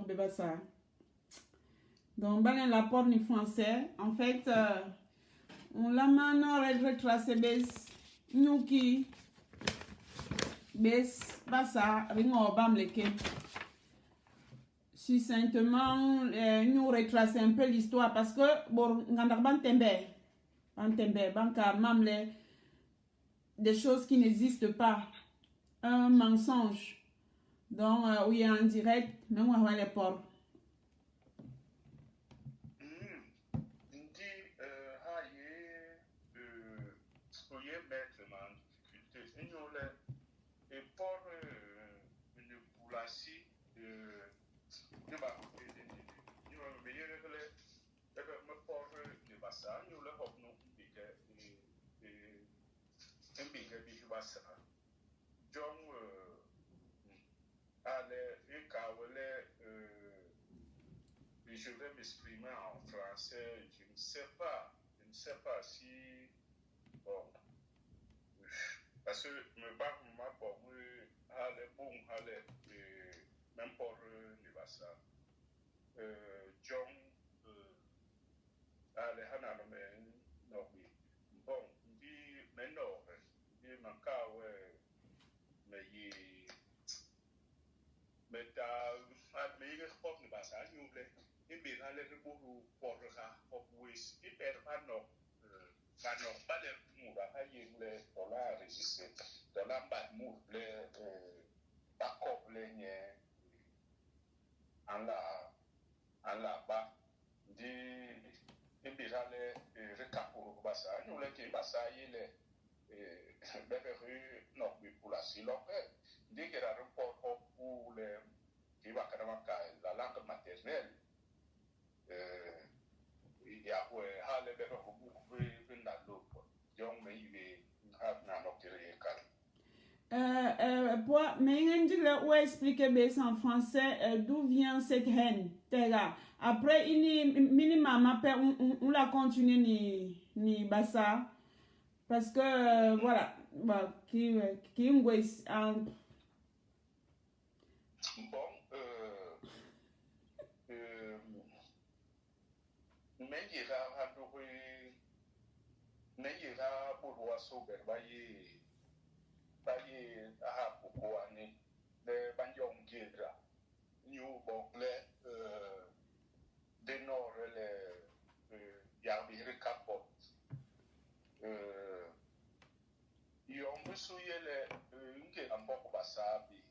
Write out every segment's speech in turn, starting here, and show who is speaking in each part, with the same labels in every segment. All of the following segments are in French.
Speaker 1: bébé ça. Donc, ben, l'apport ni français. En fait, on l'a maintenant retracé bes nyuki bes basa ringo bam leke. Succinctement, nous retracer un peu l'histoire parce que bon, ban tembe, car même des choses qui n'existent pas, un mensonge. Donc, oui, en direct, même on va les ports.
Speaker 2: Je vais m'exprimer en français. Je ne sais pas si bon, parce que me bat ma pour aller bon aller même pour le bassa. John ale hana no me no bi bon di me no di manka we me yi me ta me yi sport ni basa ni ule ni be na le bu por ha of wis i per pano pa le mu ba ha yi le dollar resiste dollar ba mu le ba kop le nye an la ba di ibirale recapuru basa nous le qui basa ile beberu no bi pulasi lo di que era report pour le qui va caramba la langue maternelle il y a ouais hale bebe beaucoup na lo donc mais il est na no kire kar
Speaker 1: mais on expliquer bien en français d'où vient cette haine. Après, minimum, on la continue ni bassa. Parce que, voilà, qui
Speaker 2: bon, mais il y a pour oiseau baye aha buku ani le banjong gira new bon le de nord le yarbi recapot yo musu yele nke amboko basabi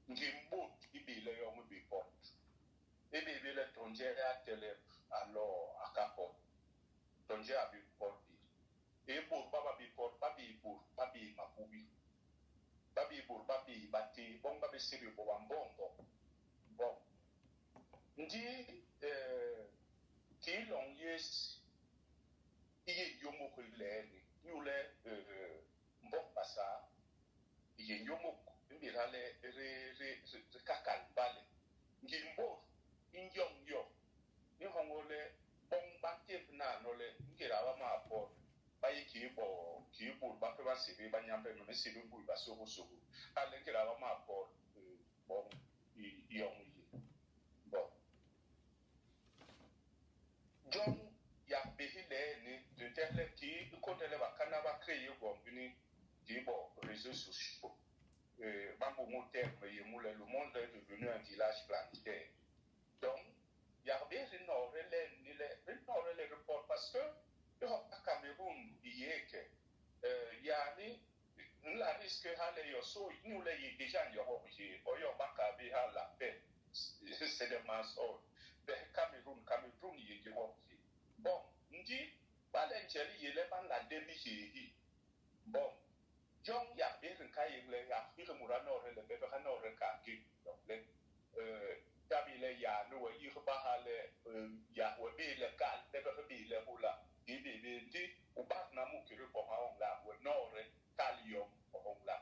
Speaker 2: ngimbo ibile yo mubi pot ebe bile tonje ya tele alors akapot tonje abi pot e bor baba bi por babi bor babi makubi babi bor babi bati bon babi sebi bo wambongo bon ndi ki long yes iye yomo ko leni yule mbok basa iye yomo mbirale re kakal bale ngimbo injong yo ni hongole bon batep na nole ngira wa ma por bayi ki bo ba pe ba se be ba nyampe no se be bu ba so so ale kira ba ma por bon yong yi bon John ya be hile ni de tele ki ko tele ba kana ba créer bon ni di bon réseaux sociaux bambo mo terme ye mo le monde est devenu un village planétaire donc ya be no relais ni le report parce que à Cameroun, yani la risque hale yo so nous les déjà yo obligé o yo bakabe ha la paix c'est des mensonges de Cameroun y est obligé bon ndi balengeli yele ban la demi hi bon jong ya be kan yele ya fi mura no le be ka no re ka ki donc le tabile ya no yi ba hale ya we be le kal be be le hula di ubat na mukiri pour la ou nord talium pour la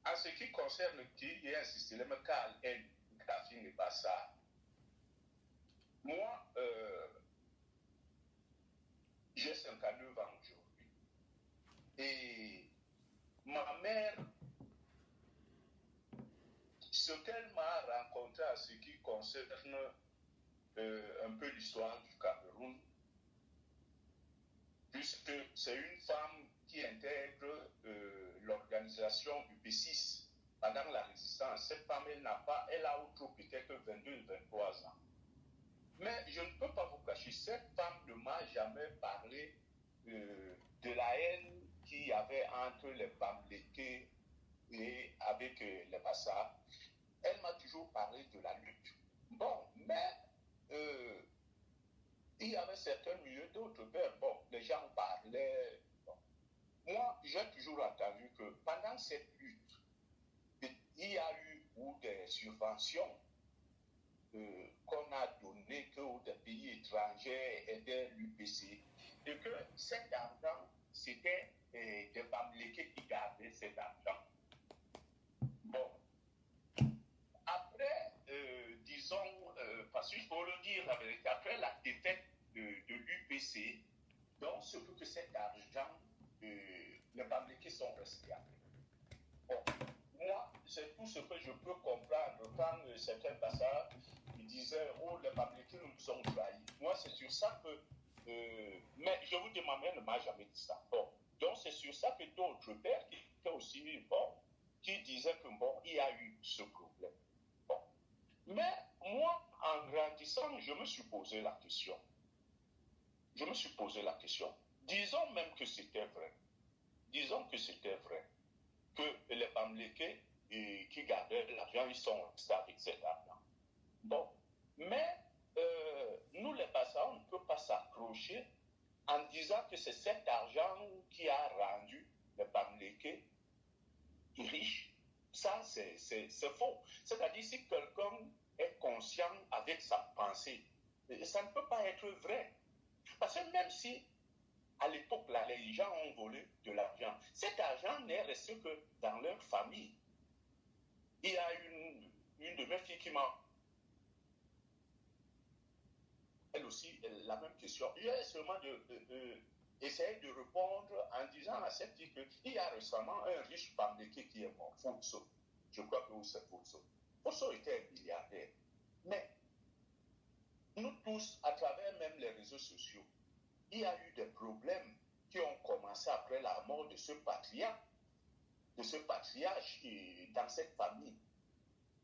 Speaker 2: en ce qui concerne qui est insisté le mécal et graphique n'est pas ça moi j'ai 59 ans aujourd'hui et ma mère ce qu'elle m'a rencontré à ce qui concerne un peu l'histoire du Cameroun, puisque c'est une femme qui intègre l'organisation UP6 pendant la résistance. Cette femme, elle a autour peut-être 22-23 ans. Mais je ne peux pas vous cacher, cette femme ne m'a jamais parlé de la haine qu'il y avait entre les Bamileke et avec les Bassa. Elle m'a toujours parlé de la lutte. Bon, mais il y avait certains milieux d'autres. Bon, les gens parlaient. Bon. Moi, j'ai toujours entendu que pendant cette lutte, il y a eu des subventions qu'on a données que des pays étrangers aidaient l'UPC et que cet argent, c'était des Bamileke qui gardaient cet argent. Bon. Après, disons, parce qu'il faut le dire la vérité, après la défaite de l'UPC, donc surtout que cet argent, les Bamileke sont restés après. Bon, moi, c'est tout ce que je peux comprendre quand certains passages disaient, oh, les Bamileke nous ont trahis. Moi, c'est sur ça que, mais je vous dis, ma mère ne m'a jamais dit ça. Bon, donc c'est sur ça que d'autres pères qui étaient aussi, bon, qui disaient que, bon, il y a eu ce problème. Bon. Mais moi, en grandissant, je me suis posé la question. Disons même que c'était vrai. Disons que c'était vrai. Que les Bamileke qui gardaient l'argent, ils sont restés avec cet argent. Bon. Mais nous, les Bassa, on ne peut pas s'accrocher en disant que c'est cet argent qui a rendu les Bamileke riches. Ça, c'est faux. C'est-à-dire, si quelqu'un est conscient avec sa pensée, ça ne peut pas être vrai. Parce que même si, à l'époque, là, les gens ont volé de l'argent, cet argent n'est resté que dans leur famille. Il y a une de mes filles qui m'a... Elle aussi, la même question. J'ai seulement essayé de répondre en disant à cette fille qu'il y a récemment un riche Bamileke qui est mort, Foutso. Je crois que c'est Foutso. Foutso était un milliardaire. Mais nous tous, à travers même les réseaux sociaux, il y a eu des problèmes qui ont commencé après la mort de ce patriarche dans cette famille.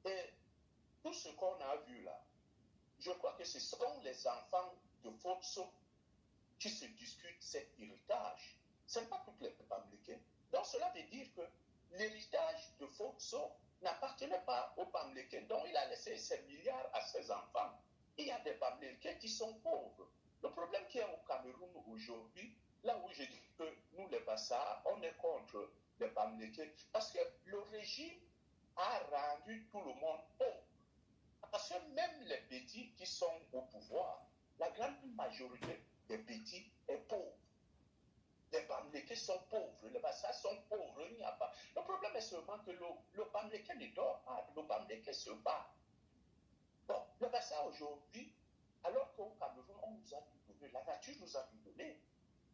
Speaker 2: Et tout ce qu'on a vu là, je crois que ce sont les enfants de Foutso qui se discutent cet héritage. Ce n'est pas toutes les Bamileke. Donc cela veut dire que l'héritage de Foutso n'appartenait pas aux Bamileke, donc il a laissé ses milliards à ses enfants. Il y a des Bamileke qui sont pauvres. Le problème qu'il y a au Cameroun aujourd'hui, là où je dis que nous les Bassa, on est contre les Bamileke, parce que le régime a rendu tout le monde pauvre. Parce que même les petits qui sont au pouvoir, la grande majorité des petits est pauvre. Les Bamileke sont pauvres, les Bassa sont pauvres, il n'y a pas. Le problème est seulement que le Bamileke ne dort pas, le Bamileke se bat. Bon, le Bassa aujourd'hui, alors qu'au Cameroun, on nous a tout donné, la nature nous a tout donné.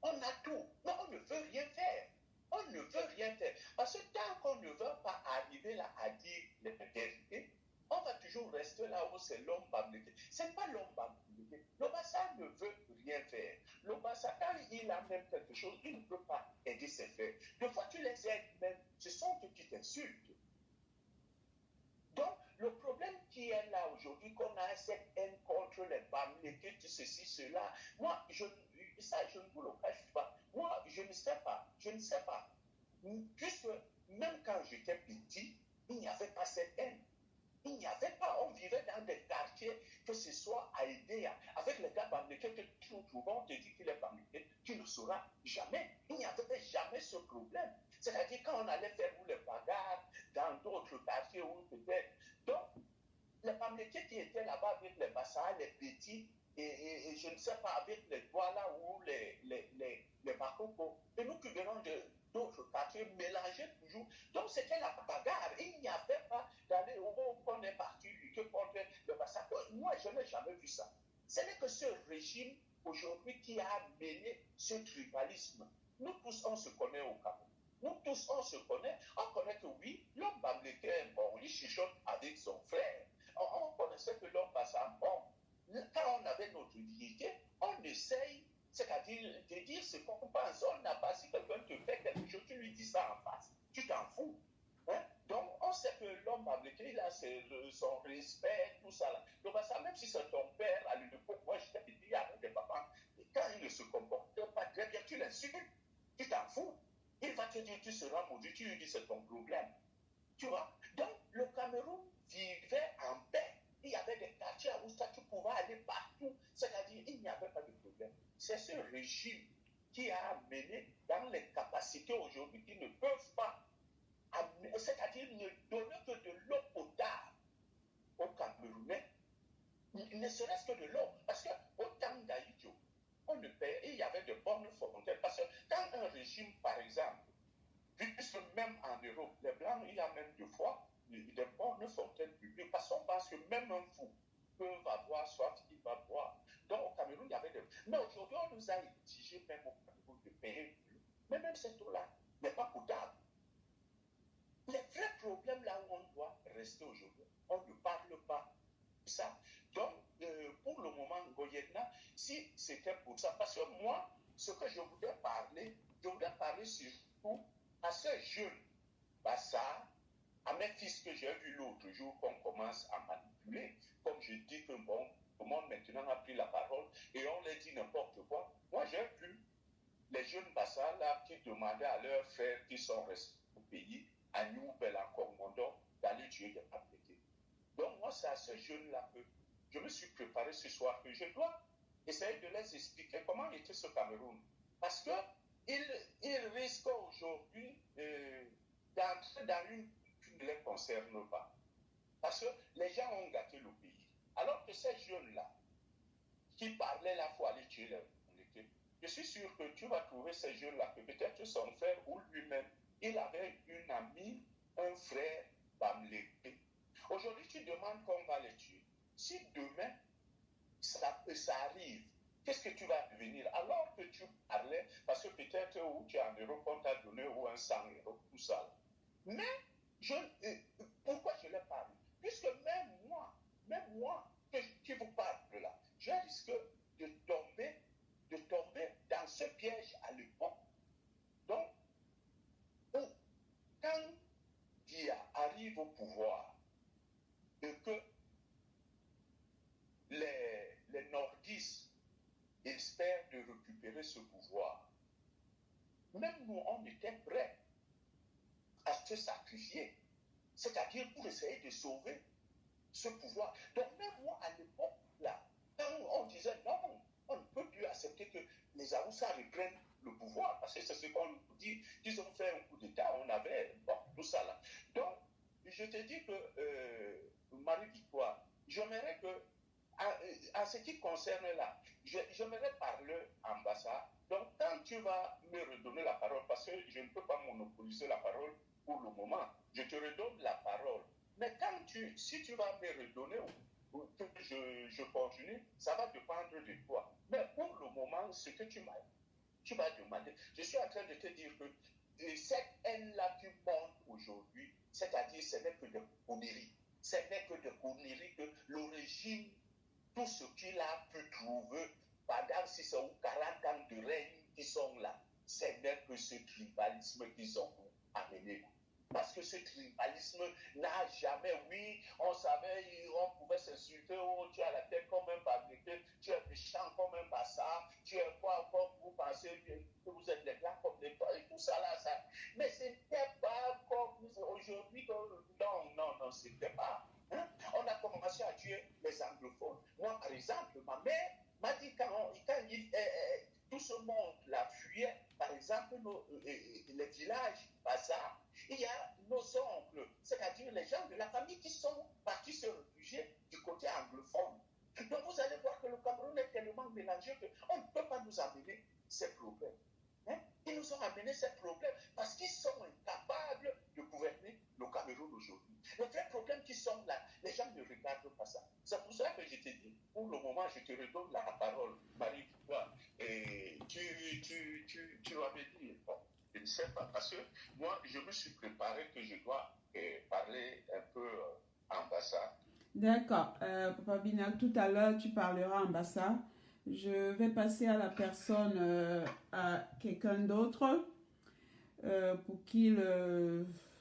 Speaker 2: On a tout, mais on ne veut rien faire. On ne veut rien faire. Parce que tant qu'on ne veut pas arriver là à dire les vérités, on va toujours rester là où c'est l'homme Bamileke. Ce n'est pas l'homme Bamileke. Le Bassa ne veut rien faire. Le Bassa, quand il a même quelque chose, il ne peut pas aider ses frères. Des fois, tu les aides même, ce sont eux qui t'insultent. Donc, le problème qui est là aujourd'hui, qu'on a cette haine contre les Bamileke, tout ceci, cela, moi, je ne vous le cache pas. Moi, je ne sais pas. Puisque même quand j'étais petit, il n'y avait pas cette haine. Il n'y avait pas, on vivait dans des quartiers, que ce soit à Idéa, avec les gars Bamileke que tu nous trouvons, on te dit qu'il est Bamileke, tu ne sauras jamais. Il n'y avait jamais ce problème. C'est-à-dire quand on allait faire les bagarres dans d'autres quartiers où peut-être. Donc, les Bamileke qui étaient là-bas avec les Bassa, les petits, et je ne sais pas, avec les Douala ou les Bakoko, et nous qui venons d'autres quartiers mélangés toujours. Donc, c'était la bagarre. Il n'y avait pas d'aller au moment où on est parti lutter contre le Bassa. Moi, je n'ai jamais vu ça. Ce n'est que ce régime aujourd'hui qui a mené ce tribalisme. Nous tous, on se connaît au Cameroun. Nous tous, on se connaît. On connaît que oui, l'homme Bamileke, bon, il chuchote avec ce qu'on pense. On n'a pas, si quelqu'un te fait quelque chose, tu lui dis ça en face. Tu t'en fous. Hein? Donc, on sait que l'homme américain, il a son respect, tout ça. Là. Donc, ça, même si c'est ton père, à l'époque, moi, j'étais petit avec des papas, et quand il ne se comporte pas très bien, tu l'insultes. Tu t'en fous. Il va te dire, tu seras maudit, tu lui dis, c'est ton problème. Tu vois? Donc, le Cameroun vivait en paix. Il y avait des quartiers où ça, tu pouvais aller partout. C'est-à-dire, il n'y avait pas de problème. C'est ce régime qui a amené dans les capacités aujourd'hui qui ne peuvent pas, c'est-à-dire ne donner que de l'eau potable aux Camerounais, ne serait-ce que de l'eau. Parce qu'au temps d'Aïdjo, on ne payait, il y avait de bonnes fontaines. Parce que quand un régime, par exemple, puisque même en Europe, les Blancs, il y a même des fois des bonnes fontaines publiques. Parce qu'on pense que même un fou peut avoir soif, il va boire. Donc au Cameroun, il y avait des... Mais aujourd'hui, on nous a exigé même au Cameroun de payer. Mais même cette eau-là n'est pas potable. Les vrais problèmes là où on doit rester aujourd'hui, on ne parle pas de ça. Donc, pour le moment, Goyena, si c'était pour ça, parce que moi, ce que je voudrais parler surtout à ces jeunes Bassar, à mes fils que j'ai vus l'autre jour qu'on commence à manipuler, comme je dis que bon, le monde maintenant a pris la parole et on leur dit n'importe quoi. Moi, j'ai vu les jeunes Bassar là qui demandaient à leurs frères qui sont restés au pays, à New Belancourt-Mondon, d'aller tuer des Africains. Donc, moi, c'est à ces jeunes-là que je me suis préparé ce soir que je dois essayer de les expliquer comment était ce Cameroun. Parce qu'ils risquent aujourd'hui d'entrer dans une qui ne les concerne pas. Parce que les gens ont gâté le pays. Alors que ces jeunes-là, qui parlaient la fois aller tuer les Africains, je suis sûr que tu vas trouver ces jeunes-là, que peut-être son frère ou lui-même, il avait une amie, un frère, Bamléké. Aujourd'hui, tu demandes qu'on va les tuer. Si demain, ça arrive, qu'est-ce que tu vas devenir? Alors que tu parlais, parce que peut-être où tu es en Europe, on t'a donné ou un 100 €, tout ça. Mais, pourquoi je les parle? Puisque même moi, qui vous parle là, je risque de tomber dans ce piège à l'époque. Donc, quand Dia arrive au pouvoir et que les nordistes espèrent de récupérer ce pouvoir, même nous, on était prêts à se sacrifier, c'est-à-dire pour essayer de sauver ce pouvoir. Donc même moi, à l'époque, là, quand on disait non, on ne peut plus accepter que les Haoussa reprennent le pouvoir, parce que c'est ce qu'on nous dit, qu'ils ont fait un coup d'État, on avait, bon, tout ça là. Donc, je te dis que, Marie-Victoire, j'aimerais que, en ce qui concerne là, j'aimerais parler en Bassa. Donc, quand tu vas me redonner la parole, parce que je ne peux pas monopoliser la parole pour le moment, je te redonne la parole. Mais si tu vas me redonner, que je continue, ça va dépendre de toi. Mais pour le moment, ce que tu vas demander, je suis en train de te dire que cette haine-là qui monte aujourd'hui, c'est-à-dire ce n'est que de conneries. Ce n'est que de conneries que le régime, tout ce qu'il a pu trouver pendant 6 ou 40 ans de règne qui sont là, ce n'est que ce tribalisme qu'ils ont amené. Parce que ce tribalisme n'a jamais, oui, on savait, on pouvait s'insulter, oh, tu as la tête comme un Bamléké, tu es méchant comme un Bassar, tu es quoi, comme vous pensez que vous êtes des blancs comme des toits et tout ça là, ça. Mais ce n'était pas comme aujourd'hui, non, ce n'était pas. Hein? On a commencé à tuer les anglophones. Moi, par exemple, ma mère m'a dit quand tout ce monde la fuyait, par exemple, les villages Bassar, il y a nos oncles, c'est-à-dire les gens de la famille qui sont partis se réfugier du côté anglophone. Donc vous allez voir que le Cameroun est tellement mélangé qu'on ne peut pas nous amener ces problèmes. Hein? Ils nous ont amené ces problèmes parce qu'ils sont incapables de gouverner le Cameroun aujourd'hui. Les vrais problèmes qui sont là, les gens ne regardent pas ça. C'est pour ça que je te dis, pour le moment, je te redonne la parole, Marie-Victoire. Et tu m'avais dit, bon, je ne sais pas, parce que moi, je me suis préparé que je dois parler un peu en Bassa.
Speaker 1: D'accord. Papa Binal, tout à l'heure, tu parleras en Bassa. Je vais passer à la personne, à quelqu'un d'autre pour qu'il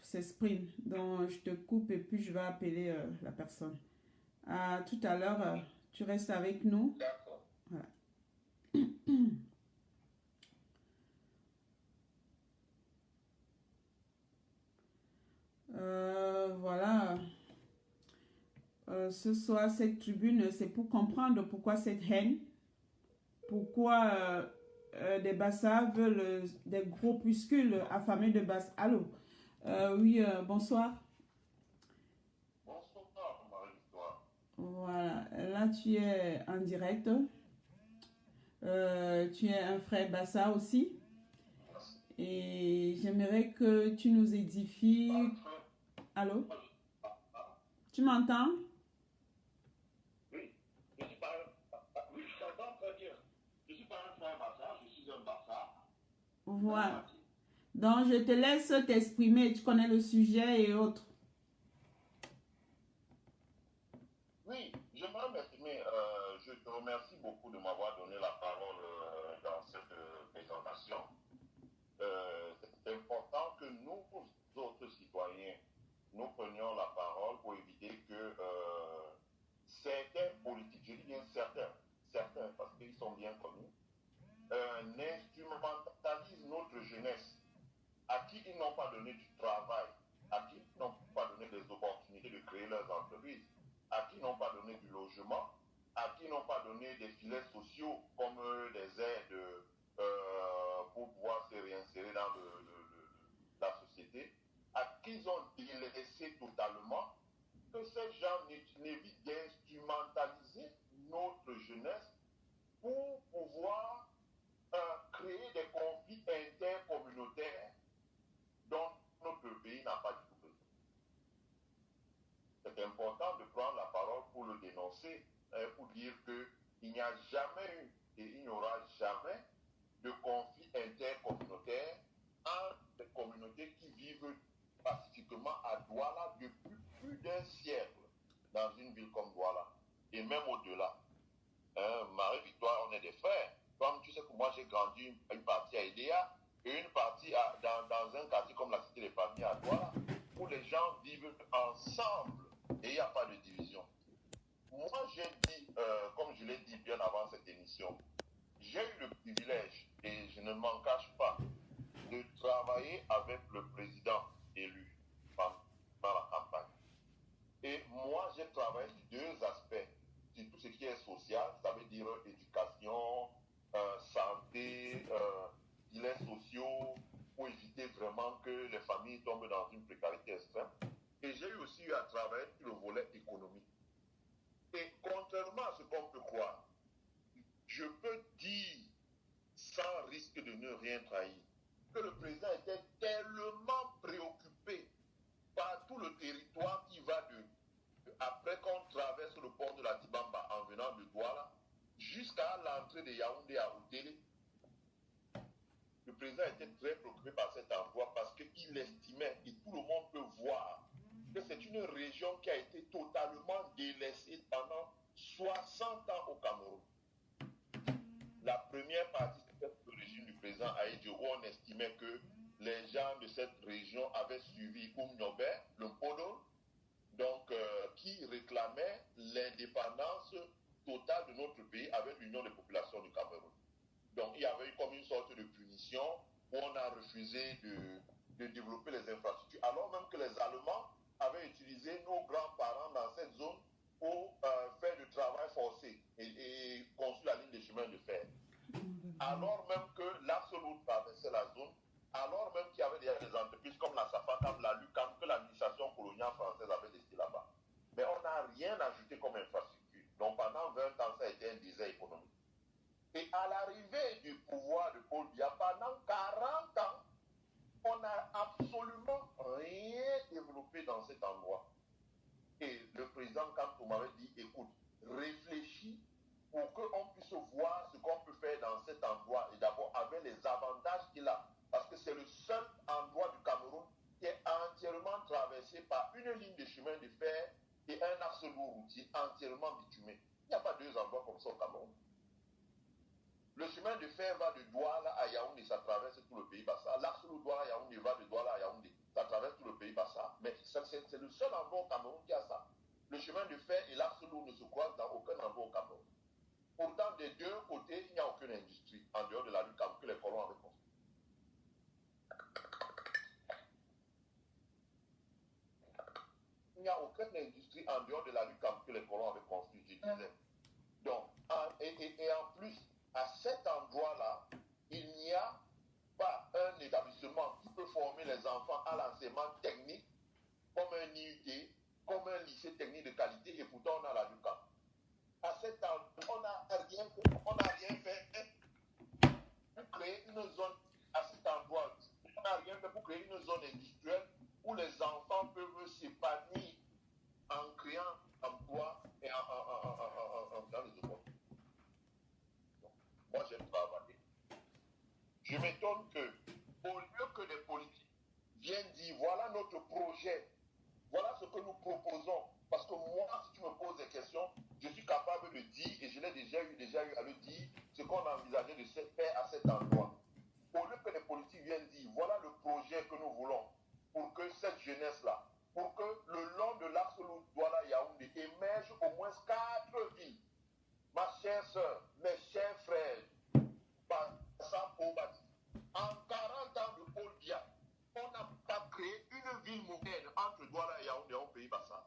Speaker 1: s'exprime. Donc, je te coupe et puis je vais appeler la personne. À tout à l'heure, tu restes avec nous.
Speaker 2: D'accord.
Speaker 1: Voilà. Voilà. Ce soir, cette tribune, c'est pour comprendre pourquoi cette haine, pourquoi des Bassas veulent des groupuscules affamés de Basse. Allô? Oui, bonsoir.
Speaker 2: Bonsoir, Marie-Victoire.
Speaker 1: Voilà, là tu es en direct. Tu es un frère Bassa aussi. Et j'aimerais que tu nous édifies. Allô? Tu m'entends?
Speaker 2: Oui, je suis pas oui, je t'entends très bien. Je suis pas un frère Bassa, je suis un Bassa.
Speaker 1: Voilà. Donc, je te laisse t'exprimer. Tu connais le sujet et autres.
Speaker 2: Oui, j'aimerais m'exprimer. Je te remercie beaucoup de m'avoir donné la parole dans cette présentation. C'est important que nous, autres citoyens, nous prenions la parole pour éviter que certains politiques, je dis bien certains parce qu'ils sont bien connus, n'instrumentalisent notre jeunesse à qui ils n'ont pas donné du travail, à qui ils n'ont pas donné des opportunités de créer leurs entreprises, à qui ils n'ont pas donné du logement, à qui ils n'ont pas donné des filets sociaux comme des aides pour pouvoir se réinsérer dans la société, à qui ils ont délaissé totalement, que ces gens n'évitent d'instrumentaliser notre jeunesse pour pouvoir créer des conflits intercommunautaires dont notre pays n'a pas du tout besoin. C'est important de prendre la parole pour le dénoncer, pour dire qu'il n'y a jamais eu et il n'y aura jamais de conflit intercommunautaire entre les communautés qui vivent pacifiquement à Douala depuis plus d'un siècle dans une ville comme Douala et même au-delà. Marie-Victoire, on est des frères. Comme tu sais que moi j'ai grandi une partie à Idéa et une partie dans un quartier comme la Cité des Familles à Douala où les gens vivent ensemble et il n'y a pas de division. Moi j'ai dit, comme je l'ai dit bien avant cette émission, j'ai eu le privilège, et je ne m'en cache pas, de travailler avec le président élu dans la campagne. Et moi, j'ai travaillé sur deux aspects. Sur tout ce qui est social, ça veut dire éducation, santé, filets sociaux, pour éviter vraiment que les familles tombent dans une précarité extrême. Et j'ai eu aussi à travailler sur le volet économique. Et contrairement à ce qu'on peut croire, je peux dire, sans risque de ne rien trahir, que le président était tellement préoccupé par tout le territoire qui va après qu'on traverse le port de la Tibamba en venant de Douala jusqu'à l'entrée de Yaoundé à Oudélé. Le président était très préoccupé par cet endroit parce qu'il estimait, et tout le monde peut voir, que c'est une région qui a été totalement délaissée pendant 60 ans au Cameroun. La première partie, c'était le régime du président Aïdjo, où on estimait que les gens de cette région avaient suivi Nobert, le Podol, donc qui réclamait l'indépendance totale de notre pays avec l'Union des populations du Cameroun. Donc il y avait eu comme une sorte de punition où on a refusé de développer les infrastructures, alors même que les Allemands avaient utilisé nos grands-parents dans cette zone pour faire du travail forcé et construire la ligne de chemin de fer. Alors même que l'Absolu traversait la zone, alors même qu'il y avait des entreprises comme la Safacam, la Lucam, que l'administration coloniale française avait laissé là-bas. Mais on n'a rien ajouté comme infrastructure. Donc pendant 20 ans, ça a été un désert économique. Et à l'arrivée du pouvoir de Paul Biya, pendant 40 ans, on n'a absolument rien développé dans cet endroit. Et le président Kantou m'avait dit, écoute, réfléchis pour qu'on puisse voir ce qu'on peut faire dans cet endroit, et d'abord avec les avantages qu'il a. Parce que c'est le seul endroit du Cameroun qui est entièrement traversé par une ligne de chemin de fer et un axe lourd routier entièrement bitumé. Il n'y a pas deux endroits comme ça au Cameroun.
Speaker 3: Le chemin de fer va de Douala à Yaoundé, ça traverse tout le pays Bassa. L'axe de Douala à Yaoundé va de Douala à Yaoundé, ça traverse tout le pays Bassa. Mais c'est le seul endroit au Cameroun qui a ça. Le chemin de fer et l'axe lourd ne se croisent dans aucun endroit au Cameroun. Pourtant, des deux côtés, il n'y a aucune industrie en dehors de la rue Cameroun que les colons avaient construit. Il n'y a aucune industrie en dehors de la rue Cameroun que les colons avaient construit, je disais. Donc, et en plus, à cet endroit-là, il n'y a pas un établissement qui peut former les enfants à l'enseignement technique, comme un IUT, comme un lycée technique de qualité, et pourtant on a la rue Cameroun. À cet endroit, on n'a rien fait pour créer une zone à cet endroit. On n'a rien fait pour créer une zone industrielle où les enfants peuvent s'épanouir en créant emploi et dans les écoles. Moi, j'aime travailler. Je m'étonne que, au lieu que les politiques viennent dire, voilà notre projet, voilà ce que nous proposons, parce que moi, si tu me poses des questions, je suis capable de dire, et je l'ai déjà eu à le dire, ce qu'on a envisagé de faire à cet endroit. Au lieu que les politiques viennent dire, voilà le projet que nous voulons, pour que cette jeunesse-là, pour que le long de l'axe Douala-Yaoundé émerge au moins 4 villes. Ma chère soeur, mes chers frères, en 40 ans de Paul Biya, on n'a pas créé une ville moderne entre Douala et Yaoundé au pays Bassa.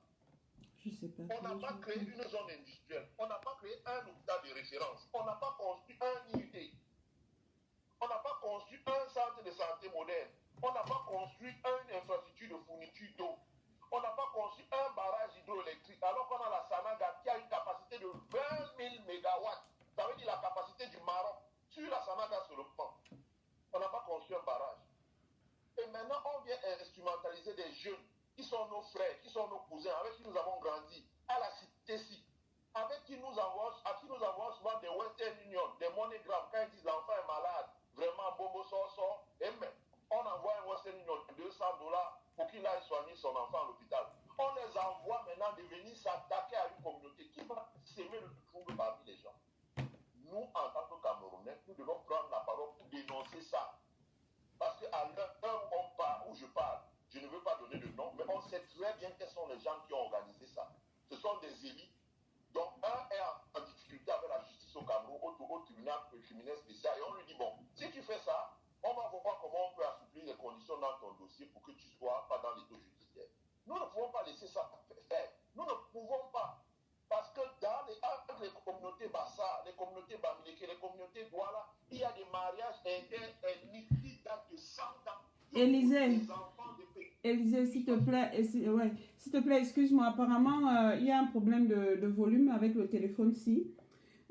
Speaker 1: Je sais pas.
Speaker 3: On n'a pas créé une zone industrielle. On n'a pas créé un hôpital de référence. On n'a pas construit un IUT. On n'a pas construit un centre de santé moderne. On n'a pas construit une infrastructure de fourniture d'eau. On n'a pas construit un barrage hydroélectrique alors qu'on a la Sanaga qui a une capacité de 20 000 mégawatts. Ça veut dire la capacité du Maroc sur la Sanaga sur le plan. On n'a pas construit un barrage. Et maintenant, on vient instrumentaliser des jeunes qui sont nos frères, qui sont nos cousins, avec qui nous avons grandi, à la cité-ci, avec qui nous envoient souvent des Western Union, des MoneyGram, quand ils disent l'enfant est malade, vraiment, bobo, sort, et même, on envoie un Western Union de $200 pour qu'il aille soigner son enfant à l'hôpital. On les envoie maintenant de venir s'attaquer à une communauté qui va s'aimer le trouble parmi les gens. Nous, en tant que Camerounais, nous devons prendre la parole pour dénoncer ça. Parce qu'à l'heure où je parle, je ne veux pas donner de nom, mais on sait très bien quels sont les gens qui ont organisé ça. Ce sont des élites. Donc, un est en difficulté avec la justice au Cameroun, au tribunal criminel spécial, et on lui dit, bon, si tu fais ça, on va voir comment on peut assouplir les conditions dans ton dossier pour que tu ne sois pas dans l'étau judiciaire. Nous ne pouvons pas laisser ça faire. Nous ne pouvons pas. Parce que entre les communautés Bassa, les communautés Bamileke, les communautés Douala, il y a des mariages interethniques qui datent de 100 ans.
Speaker 1: Élisée, s'il te plaît, s'il te plaît, excuse-moi, apparemment, il y a un problème de volume avec le téléphone-ci.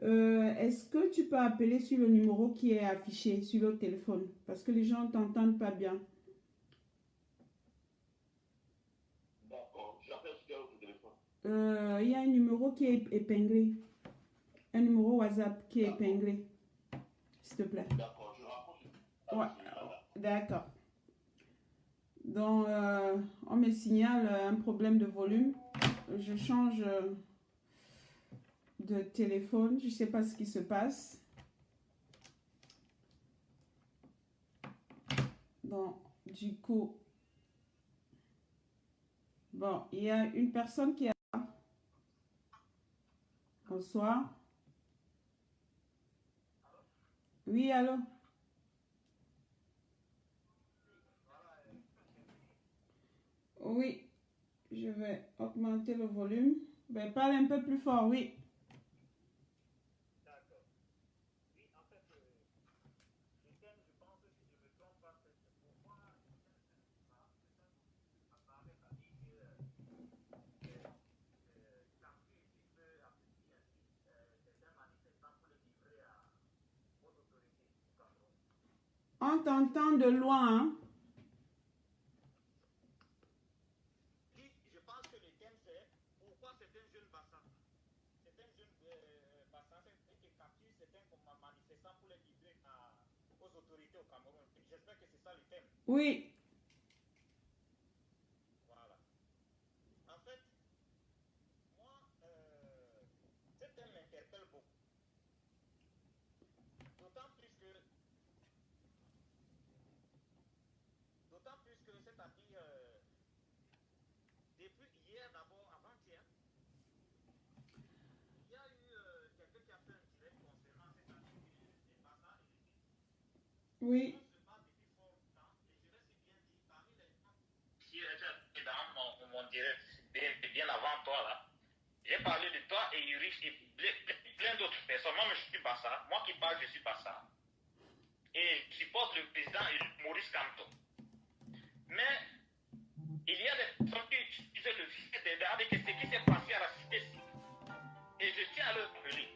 Speaker 1: Est-ce que tu peux appeler sur le numéro qui est affiché sur le téléphone? Parce que les gens ne t'entendent pas bien.
Speaker 3: D'accord, j'appelle sur le téléphone.
Speaker 1: Il y a un numéro qui est épinglé. Un numéro WhatsApp qui est épinglé. S'il te plaît.
Speaker 3: D'accord, je rapproche.
Speaker 1: Ouais, d'accord. Donc, on me signale un problème de volume. Je change de téléphone. Je ne sais pas ce qui se passe. Donc, du coup, bon, il y a une personne qui est là. Bonsoir. Oui, allô? Oui, je vais augmenter le volume. Ben, parle un peu plus fort, oui.
Speaker 4: D'accord. Oui, en fait, le thème, je pense que si je ne me trompe pas, c'est pour moi, apparaît à dire que Campus, il peut appeler ainsi certains manifestants pour les livrer aux autorités du Cameroun.
Speaker 1: On t'entend de loin, hein?
Speaker 4: Je pense que le thème, c'est pourquoi certains jeunes bassins, été capturés, certains comme manifestants pour les livrer aux autorités au Cameroun. J'espère que c'est ça le thème.
Speaker 1: Oui.
Speaker 4: Voilà. En fait, moi, ce thème m'interpelle beaucoup. d'autant plus que, c'est-à-dire, depuis hier, d'abord, avant-hier, il y a eu quelqu'un qui a fait un direct concernant, c'est-à-dire les Bassa et les Guinée.
Speaker 1: Oui.
Speaker 4: On se bat depuis fort longtemps, et je l'ai si bien dit, parmi les gens qui étaient dans mon direct, bien avant toi, là, j'ai parlé de toi et Yurich et plein d'autres personnes. Moi, je suis Bassa. Moi qui parle, je suis Bassa. Et je supporte le président Maurice Kamto. Mais il y a des personnes qui utilisent le fait avec ce qui s'est passé à la cité civile. Et je tiens à le rappeler.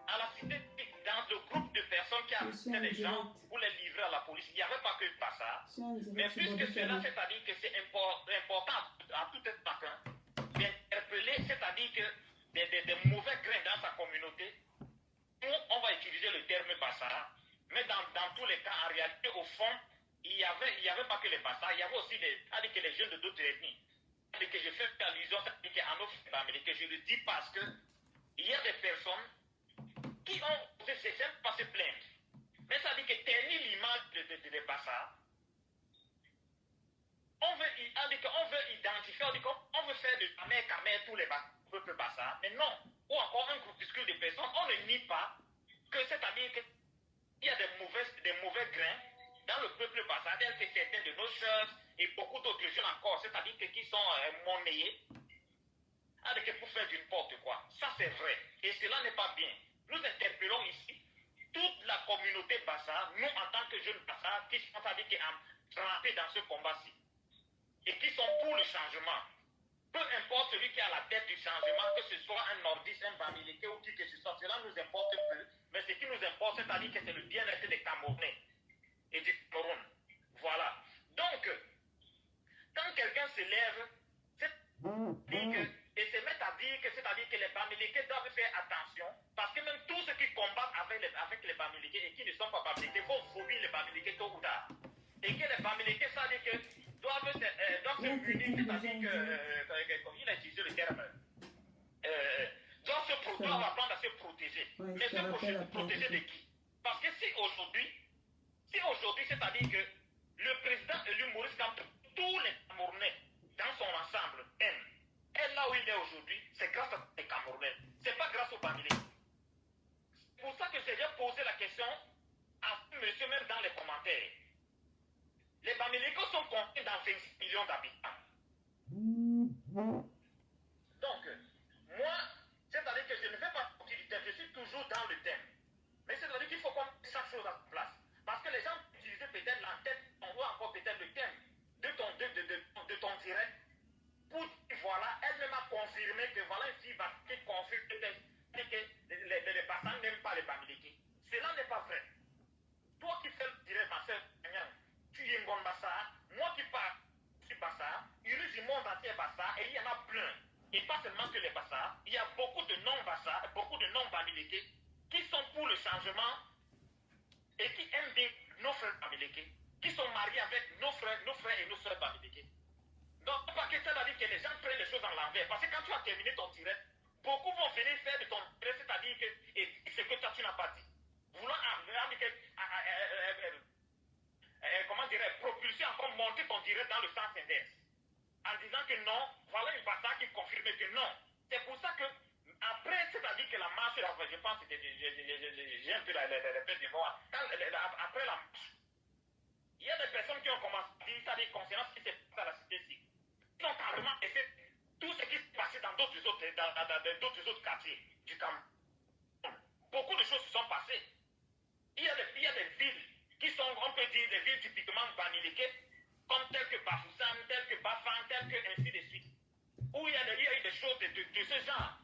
Speaker 4: À la cité civile, dans le groupe de personnes qui arrêtaient des gens pour les livrer à la police, il n'y avait pas que Bassa. Mais puisque cela, c'est-à-dire que c'est important à tout un chacun d'interpeller, c'est-à-dire que des mauvais grains dans sa communauté, on va utiliser le terme Bassa, mais dans tous les cas, en réalité, au fond, il n'y avait pas que les Bassa, il y avait aussi que les jeunes de d'autres ethnies. Que je fais allusion à nos familles, que je le dis parce que il y a des personnes qui ont osé pas se plaindre. Mais ça dit que ternir l'image des Bassa, on veut identifier, on veut faire de Kamé tous les peuples Bassa, mais non. Ou encore un groupuscule de personnes, on ne nie pas que c'est-à-dire qu'il y a des mauvais grains dans le peuple Bassa, tels que certains de nos chefs et beaucoup d'autres jeunes encore, c'est-à-dire qui sont monnayés pour faire du n'importe quoi. Ça c'est vrai. Et cela n'est pas bien. Nous interpellons ici toute la communauté Bassa, nous en tant que jeunes Bassa, qui sont trempés dans ce combat-ci. Et qui sont pour le changement. Peu importe celui qui est à la tête du changement, que ce soit un nordiste, un bamileke ou qui que ce soit, cela nous importe peu. Mais ce qui nous importe, c'est-à-dire que c'est le bien-être des Camerounais et du Cameroun. Voilà. Donc, quand quelqu'un se lève, et se met à dire que c'est-à-dire que les bamileke doivent faire attention, parce que même tous ceux qui combattent avec les bamileke et qui ne sont pas bamileke vont vomir les bamileke tôt ou tard. Et que les bamileke, ça veut dire que doivent se munir, c'est-à-dire que, il a utilisé le terme, doivent apprendre à se protéger. Mais se protéger de qui? Parce que si aujourd'hui, c'est-à-dire que le président élu Maurice Kamto, tous les Camerounais, dans son ensemble, aiment. Et là où il est aujourd'hui, c'est grâce aux Camerounais. C'est pas grâce aux Bamileke. C'est pour ça que j'ai déjà posé la question à ce monsieur, même dans les commentaires. Les Bamileke sont comptés dans 26 millions d'habitants. Donc, moi, c'est-à-dire que je ne fais pas partie du thème, je suis toujours dans le thème. Mais c'est-à-dire qu'il faut qu'on mette chaque chose en place. Parce que les gens utilisent peut-être la tête, on voit encore peut-être le thème de ton direct, pour dire, voilà, elle-même a confirmé que voilà une fille qui confirme que les Bassans n'aiment pas les Bamileke. Cela n'est pas vrai. Toi qui fais le direct, ma soeur, tu es un Bassa, moi qui parle, je suis Bassa, il y a du monde entier Bassa, et il y en a plein. Et pas seulement que les Bassa, il y a beaucoup de non-Bassa, beaucoup de non-Bamileke qui sont pour le changement et qui aiment bien nos frères Bamileke, qui sont mariés avec nos frères et nos soeurs Bamileke. Donc, pas que ça veut dire que les gens prennent les choses en l'envers. Parce que quand tu as terminé ton direct, beaucoup vont venir faire de ton direct, c'est-à-dire que ce que toi tu n'as pas dit. Voulant comment dirais, propulser encore monter ton direct dans le sens inverse. En disant que non, voilà une bataille qui confirme que non. C'est pour ça que, après, c'est-à-dire que la marche, je pense que j'ai un peu la paix de moi. Après la marche, il y a des personnes qui ont commencé à dire ça, des concernant ce qui s'est passé à la cité-ci. Ils ont carrément essayé tout ce qui s'est passé dans d'autres autres quartiers du Cameroun. Beaucoup de choses se sont passées. Il y a des villes qui sont, on peut dire, des villes typiquement bamileke, comme telles que Bafoussam, telles que Bafang, telles que ainsi de suite, où il y a eu des choses de ce genre.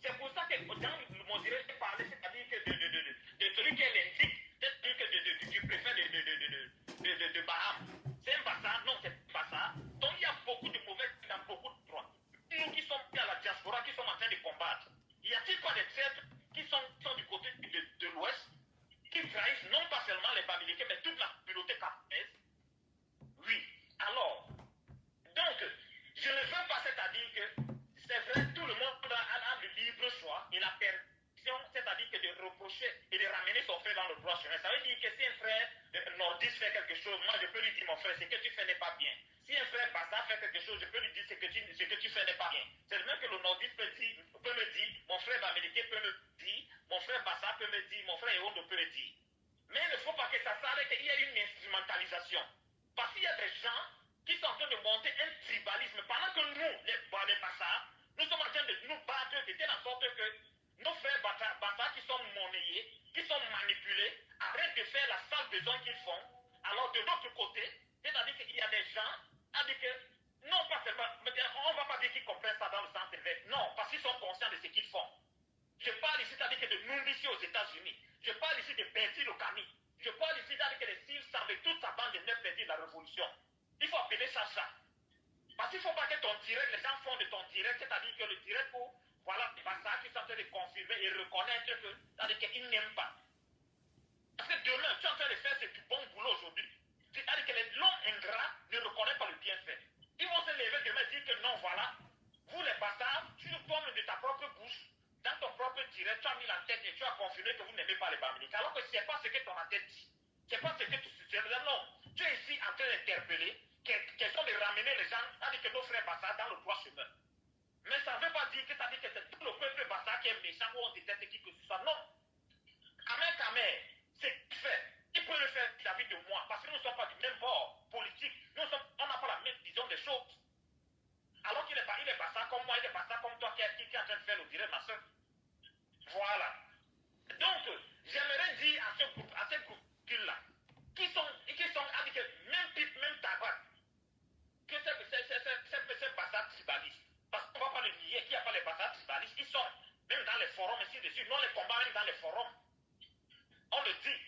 Speaker 4: C'est pour ça que dans mon direct, j'ai parlé, c'est-à-dire que de celui qui est l'indique, c'est-à-dire que du préfet de Baham. C'est un Bassa, non, c'est pas ça. Donc il y a beaucoup de mauvais dans beaucoup de droits. Nous qui sommes à la diaspora, qui sommes en train de combattre, y a-t-il pas des traîtres qui sont du côté de l'Ouest, qui trahissent non pas seulement les Bamileke, mais toute la communauté camerounaise? Oui. Alors, donc, je ne veux pas, c'est-à-dire que c'est vrai, tout le monde a le libre choix et la permission, c'est-à-dire que de reprocher et de ramener son frère dans le droit chemin. Ça veut dire que si un frère nordiste fait quelque chose, moi je peux lui dire, mon frère, frère, ce que tu fais n'est pas bien. Si un frère Bassa fait quelque chose, je peux lui dire ce que tu fais n'est pas bien. C'est le même que le nordiste peut me dire, mon frère Bamileke peut me dire, mon frère Bassa peut me dire, mon frère Ewondo peut me dire. Mais il ne faut pas que ça s'arrête, qu'il y ait une instrumentalisation. Parce qu'il y a des gens qui sont en train de monter un tribalisme pendant que nous, les Bassa, nous sommes en train de nous battre de telle sorte que nos frères Bassa qui sont monnayés, qui sont manipulés, arrêtent de faire la sale besoin qu'ils font. Alors de l'autre côté, c'est-à-dire qu'il y a des gens, c'est-à-dire que, non pas seulement, on ne va pas dire qu'ils comprennent ça dans le sens inverse, non, parce qu'ils sont conscients de ce qu'ils font. Je parle ici, c'est-à-dire que de Numbici aux États-Unis. Je parle ici de Bertie Locami. Je parle ici, c'est-à-dire que de Steve Sambe, toute sa bande de 9 Bertie de la Révolution. Il faut appeler ça ça. Parce qu'il ne faut pas que ton direct, les gens font de ton direct, c'est-à-dire que le direct pour, voilà, c'est ça qui sont en train de confirmer et reconnaître que, c'est-à-dire qu'ils n'aiment pas. Parce que demain, tu es en train de faire ce bon boulot aujourd'hui. C'est-à-dire que l'homme ingrat ne reconnaît pas le bienfait. Ils vont se lever demain et dire que non, voilà, vous les bâtards, tu nous tombes de ta propre bouche, dans ton propre direct, tu as mis la tête et tu as confirmé que vous n'aimez pas les Bamileke. Alors que ce n'est pas ce que ton tête dit. Ce n'est pas ce que tu suggères. Non, tu es ici en train d'interpeller, question de ramener les gens, c'est-à-dire que nos frères Bassa dans le droit chemin. Mais ça ne veut pas dire que c'est tout le peuple Bassa qui est méchant ou on déteste qui que ce soit. Non. Kamer, c'est qu'il fait. Il peut le faire vis-à-vis de moi, parce que nous ne sommes pas du même bord politique. On n'a pas la même vision des choses. Alors qu'il est Bassa comme moi, il est Bassa comme toi qui est en train de faire le direct, ma soeur. Voilà. Donc, j'aimerais dire à ce groupe-là, qui sont avec même pipe, même tabac, que c'est Bassa tribaliste. Parce qu'on ne va pas le nier, qu'il n'y a pas les Bassa tribalistes, ils sont même dans les forums, ainsi de suite. Nous, on les combat même dans les forums. On le dit.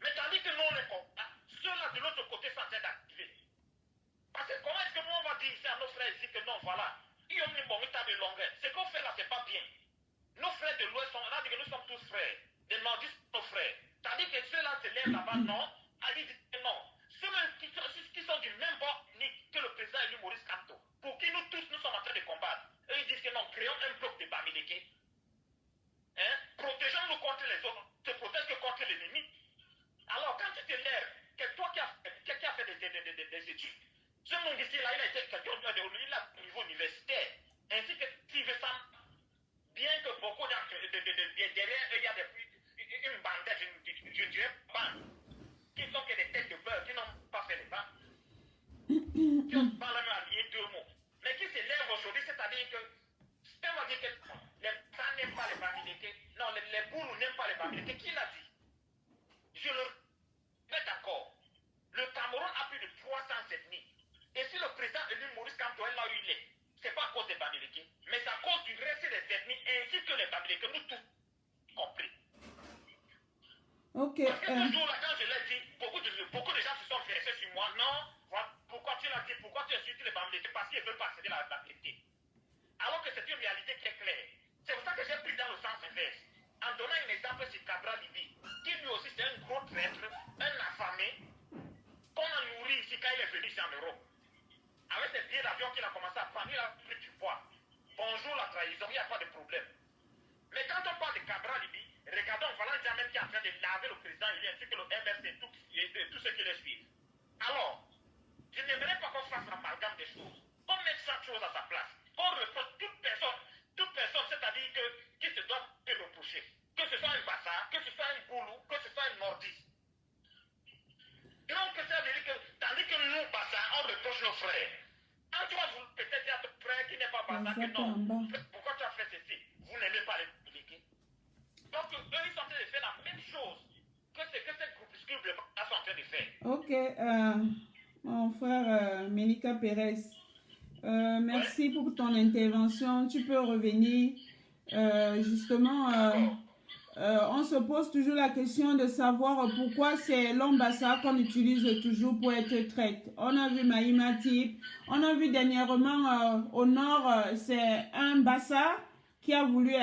Speaker 4: Mais tandis que nous, on les combat, ceux-là de l'autre côté sont en train d'activer. Parce que comment est-ce que nous, on va dire ici à nos frères ici que non, voilà, ils ont une bonne état de longueur. Ce qu'on fait là, c'est pas bien. Nos frères de l'Ouest sont là, nous sommes tous frères. Les nordistes sont nos frères. Tandis que ceux-là se lèvent là-bas, non. Ils disent que non. Ceux-mêmes qui sont du même bord que le président élu Maurice Kamto, pour qui nous tous nous sommes en train de combattre. Eux, ils disent que non, créons un bloc de Bamileke. Hein? Protégeons-nous contre les autres. Ne te protège que contre l'ennemi. Alors, quand tu te lèves, que toi qui as fait des études, ce monde ici-là, il a été quelqu'un au niveau universitaire, ainsi que Steve Sam. Bien que beaucoup derrière eux, il y a une bandette, je dirais bande, qui sont que des têtes de beurre, qui n'ont pas fait les bancs, qui ont pas même allié deux mots, mais qui se lèvent aujourd'hui, c'est-à-dire que, on va dire que les gens n'aiment pas les Bamileke, non, les boulous n'aiment pas les Bamileke, qui l'a dit? Je le répète encore, le Cameroun a plus de 300 ethnies, et si le président élu Maurice Kamto est là où il est, c'est pas à cause des Bamileke, mais c'est à cause du reste des ethnies ainsi que les Bamileke, nous tous compris.
Speaker 1: Ok.
Speaker 4: Parce que toujours là, quand je l'ai dit, beaucoup de gens se sont versés sur moi. Non, voilà, pourquoi tu l'as dit, pourquoi tu insultes les Bamileke? Parce qu'ils ne veulent pas accéder à la vérité. Alors que c'est une réalité qui est claire. C'est pour ça que j'ai pris dans le sens inverse. En donnant un exemple sur Cabral Libi, qui lui aussi c'est un gros traître, un affamé, qu'on a nourri ici quand il est venu ici en Europe. Avec ses billets d'avion qu'il a commencé à prendre, il a pris du poids. Bonjour la trahison, il n'y a pas de problème. Mais quand on parle de Cabral Libi, regardons Valentin Diamène qui est en train de laver le président, il ainsi que le MRC et tous ceux qui le suivent. Alors, je n'aimerais pas qu'on fasse l'amalgame des choses. Qu'on mette chaque chose à sa place. Qu'on reproche toute personne, c'est-à-dire qui se doit se reprocher. Que ce soit un Bassa, que ce soit un Boulou, que ce soit un Nordiste. Donc, ça veut dire que, tandis que nous, Bassa, on reproche nos frères. Quand tu vas peut-être dire à ton frère qui n'est pas Bassa que non, pourquoi tu as fait ceci? Vous n'aimez pas les Bamileke. Donc, eux, ils sont en train de faire la même chose que ce que ces groupuscules de Bassa sont en train de faire.
Speaker 1: Ok, mon frère Ménica Pérez, merci pour ton intervention. Tu peux revenir. Justement, on se pose toujours la question de savoir pourquoi c'est l'homme Bassa qu'on utilise toujours pour être traite. On a vu Maïma Type, on a vu dernièrement au nord, c'est un Bassa qui a voulu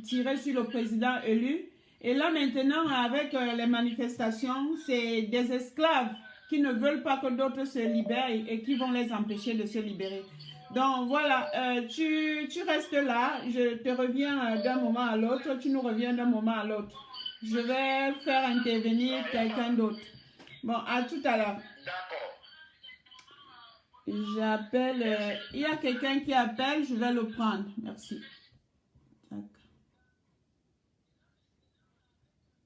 Speaker 1: tirer sur le président élu. Et là maintenant, avec les manifestations, c'est des esclaves qui ne veulent pas que d'autres se libèrent et qui vont les empêcher de se libérer. Donc voilà, tu restes là, je te reviens d'un moment à l'autre, tu nous reviens d'un moment à l'autre. Je vais faire intervenir quelqu'un d'autre. Bon, à tout à l'heure.
Speaker 4: D'accord.
Speaker 1: J'appelle. Il y a quelqu'un qui appelle, je vais le prendre. Merci. Tac.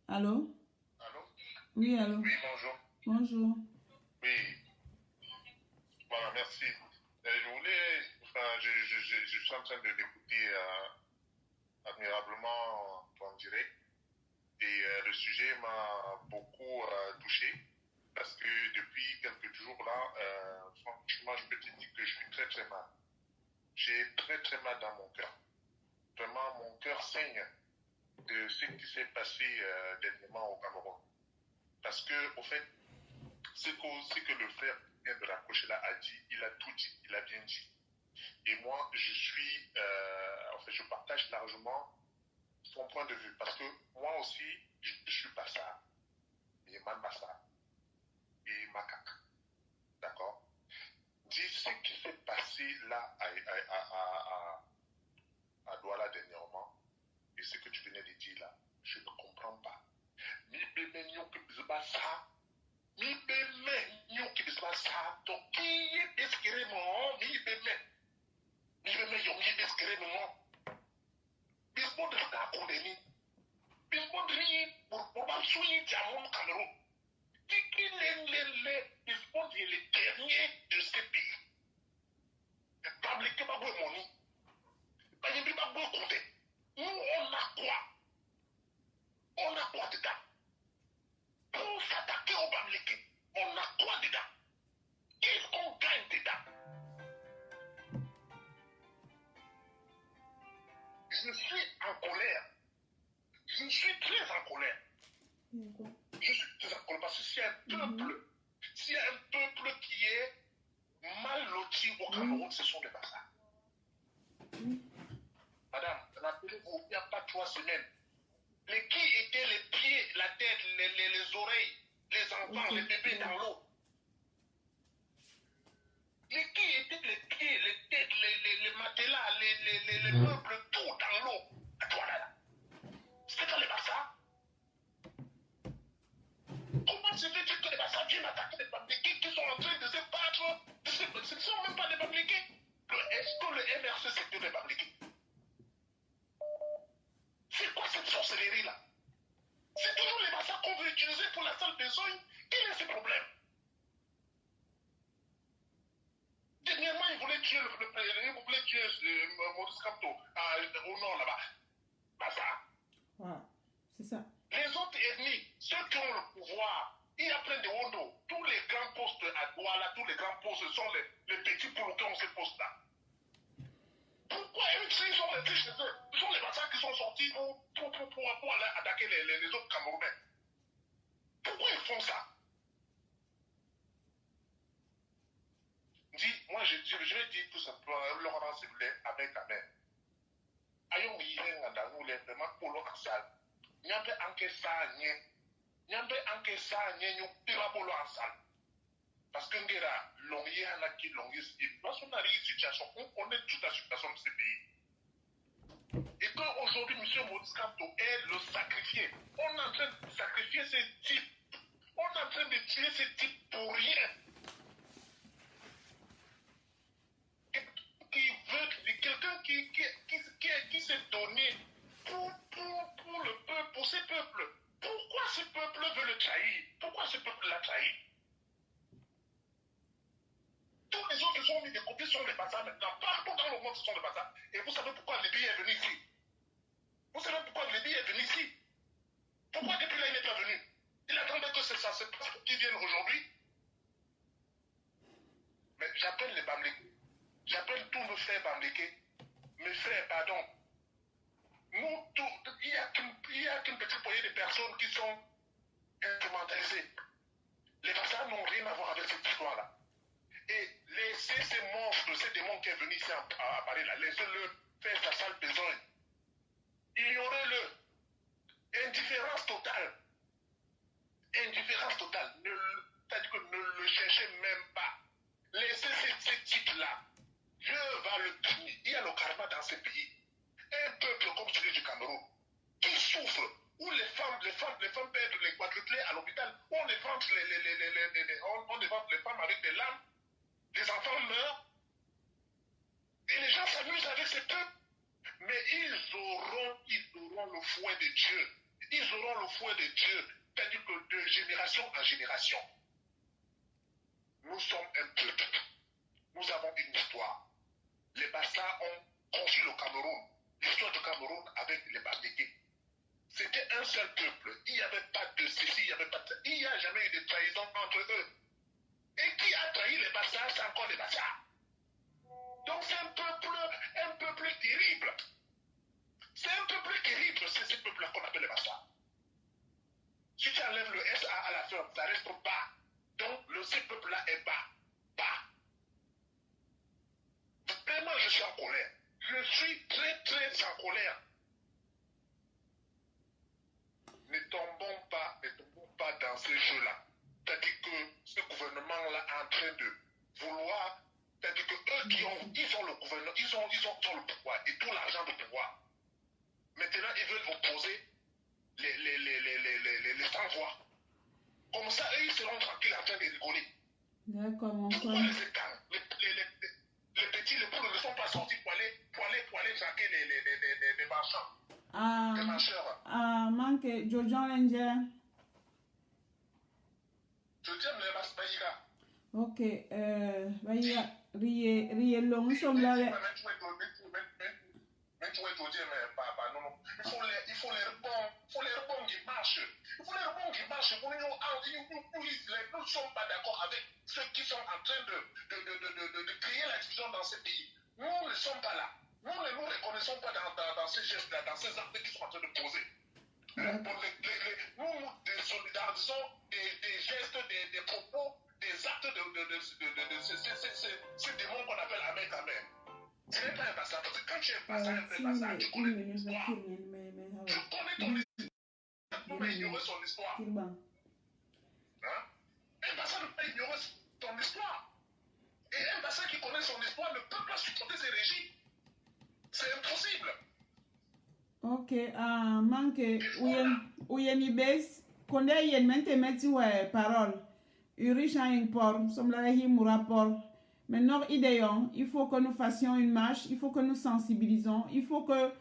Speaker 1: Allô?
Speaker 3: Allô?
Speaker 1: Oui, allô?
Speaker 3: Oui, bonjour.
Speaker 1: Bonjour.
Speaker 3: Oui. Voilà, merci. Je voulais, enfin, je suis en train d'écouter admirablement ton direct et le sujet m'a beaucoup touché parce que depuis quelques jours là, franchement, je peux te dire que je suis très très mal. J'ai très très mal dans mon cœur. Vraiment, mon cœur saigne de ce qui s'est passé dernièrement au Cameroun. Parce que, au fait, ce que le frère vient de raccrocher là a dit, il a tout dit, il a bien dit. Et moi, en fait, je partage largement son point de vue. Parce que moi aussi, je suis Bassa, et man Bassa, et Macaque. D'accord? Dis ce qui s'est passé là à Douala dernièrement, et ce que tu venais de dire là, je ne comprends pas. Mi bébé nyo ki bizba sa, mi bébé nyo ki bizba sa, to ki ye beskere mo, mi bébé yo mi beskere mo. Bisbo de ta kodeni, bisbo de ni pour ba souyi jamon Cameroun. Qui bisbo de le dernier de ce pays. Public pas beau money, pas y pas beau compter. Nous on a quoi? On a quoi dedans? Pour s'attaquer au Bamléké, on a quoi dedans? Qu'est-ce qu'on gagne dedans? Je suis en colère. Je suis très en colère. Je suis très en colère parce que s'il y a un peuple qui est mal loti au Cameroun, ce sont les Bassa. Madame, rappelez-vous, il n'y a pas 3 semaines. Les qui étaient les pieds, la tête, les oreilles, les enfants, les bébés dans l'eau. Les qui étaient les pieds, les têtes, les matelas, les meubles, tout dans l'eau. À toi là. C'est dans les Bassa. Comment se fait-il que les Bassa viennent attaquer les Bamlékés qui sont en train de se battre? Ce ne sont même pas des Bamlékés. Est-ce que le MRC c'est des Bamlékés? C'est quoi cette sorcellerie là? C'est toujours les Bassa qu'on veut utiliser pour la seule besogne. Quel est ce problème? Dernièrement, ils voulaient tuer Maurice Kamto au nord là-bas. Bassa.
Speaker 1: Voilà, c'est ça.
Speaker 3: Les autres ethnies, ceux qui ont le pouvoir, il y a plein de Wondo. Tous les grands postes à Douala, tous les grands postes sont les petits pour qui ont ces postes-là. Pourquoi eux, ils sont restés chez eux? Ce sont les Bassa qui sont sortis pour aller attaquer les autres Camerounais. Pourquoi ils font ça? Moi, je vais dire tout simplement, Laurent Sébulé, avec la mère. Ayon Yven Andangou, les vraiment pour l'Occasal. Nyambe anke sa nye. Nyambe anke sa nye, nous tirons l'Occasal. Parce que Ngera, l'ongier hanaki, l'ongier skip. Lorsqu'on arrive à une situation, on connaît toute la situation de ce pays. Et quand aujourd'hui, M. Maurice Kamto est le sacrifié, on est en train de sacrifier ces types. On est en train de tuer ces types pour rien. Quelqu'un qui s'est donné pour le peuple, pour ces peuples. Pourquoi ce peuple veut le trahir? Pourquoi ce peuple l'a trahi? Tous les autres sont mis de côté, sont les Bassa maintenant. Partout dans le monde, ce sont les Bassa. Et vous savez pourquoi Libye est venu ici? Vous savez pourquoi Libye est venu ici? Pourquoi depuis là il n'est pas venu? Il attendait que ça se passe pour qu'il vienne aujourd'hui. Mais j'appelle les Bamlékés. J'appelle tous nos frères Bamlékés. Mes frères, pardon. Nous, il y a qu'une petite poignée de personnes qui sont instrumentalisées. Les Bassa n'ont rien à voir avec cette histoire-là. Et laissez ces monstres, ces démons qui sont venus ici à Paris, là, laissez-le faire sa sale besogne. Ignorez-le. Indifférence totale. Indifférence totale. C'est-à-dire que ne le cherchez même pas. Laissez ces types-là. Dieu va le punir. Il y a le karma dans ce pays. Un peuple comme celui du Cameroun qui souffre, où les femmes perdent les quadruplés à l'hôpital, on les vend les femmes avec des lames. les enfants meurent, et les gens s'amusent avec ces peuples. Mais ils auront le fouet de Dieu. Ils auront le fouet de Dieu, c'est-à-dire que de génération en génération. Nous sommes un peuple. Nous avons une histoire. Les Bassa ont construit le Cameroun. L'histoire du Cameroun avec les Babégués. C'était un seul peuple. Il n'y avait pas de ceci, il n'y avait pas de ça. Il n'y a jamais eu de trahison entre eux. Et qui a trahi les Bassa, c'est encore les Bassa. Donc c'est un peuple terrible. C'est un peuple terrible, c'est ce peuple-là qu'on appelle les Bassa. Si tu enlèves le SA à la fin, ça reste bas. Donc ce peuple-là est bas. Bas. Vraiment, je suis en colère. Je suis très, très en colère. Ne tombons pas dans ce jeu-là. C'est-à-dire que ce gouvernement-là est en train de vouloir, c'est-à-dire que eux ils ont le gouvernement, ils ont le pouvoir et tout l'argent de pouvoir. Maintenant, ils veulent opposer les sans-voix. Comme ça, eux, ils seront tranquilles en train de rigoler.
Speaker 1: D'accord, mon
Speaker 3: Pourquoi
Speaker 1: frère.
Speaker 3: les écarts, les petits, les poules ne sont pas sortis pour aller traquer les marchands, les marcheurs?
Speaker 1: Manque Jojo Ranger.
Speaker 3: Je dis, mais Baïga.
Speaker 1: Ok, Rie long, nous sommes là.
Speaker 3: Il faut les rebonds qui marchent. Il faut les rebonds qui marchent. Nous ne sommes pas d'accord avec ceux qui sont en train de créer la division dans ce pays. Nous ne sommes pas là. Nous ne nous reconnaissons pas dans ces gestes-là, dans ces actes qui sont en train de poser. Nous nous désolidarisons des gestes, des propos, des actes de ces démons qu'on appelle Amen. Ce n'est pas un Bassa, parce que quand tu es un Bassa, tu connais ton histoire. Tu connais ton histoire. Tu ne peux pas ignorer son histoire. Un Bassa ne peut pas ignorer son histoire. Et un Bassa qui connaît son histoire ne peut pas supporter ses régimes. C'est impossible.
Speaker 1: Ok, manque Ouyeni Bes, Konde Yen Mente Meti ouais parole. Urisha Impor, Somlahi Mourapor. Maintenant, idéon, il faut que nous fassions une marche, il faut que nous sensibilisons, il faut que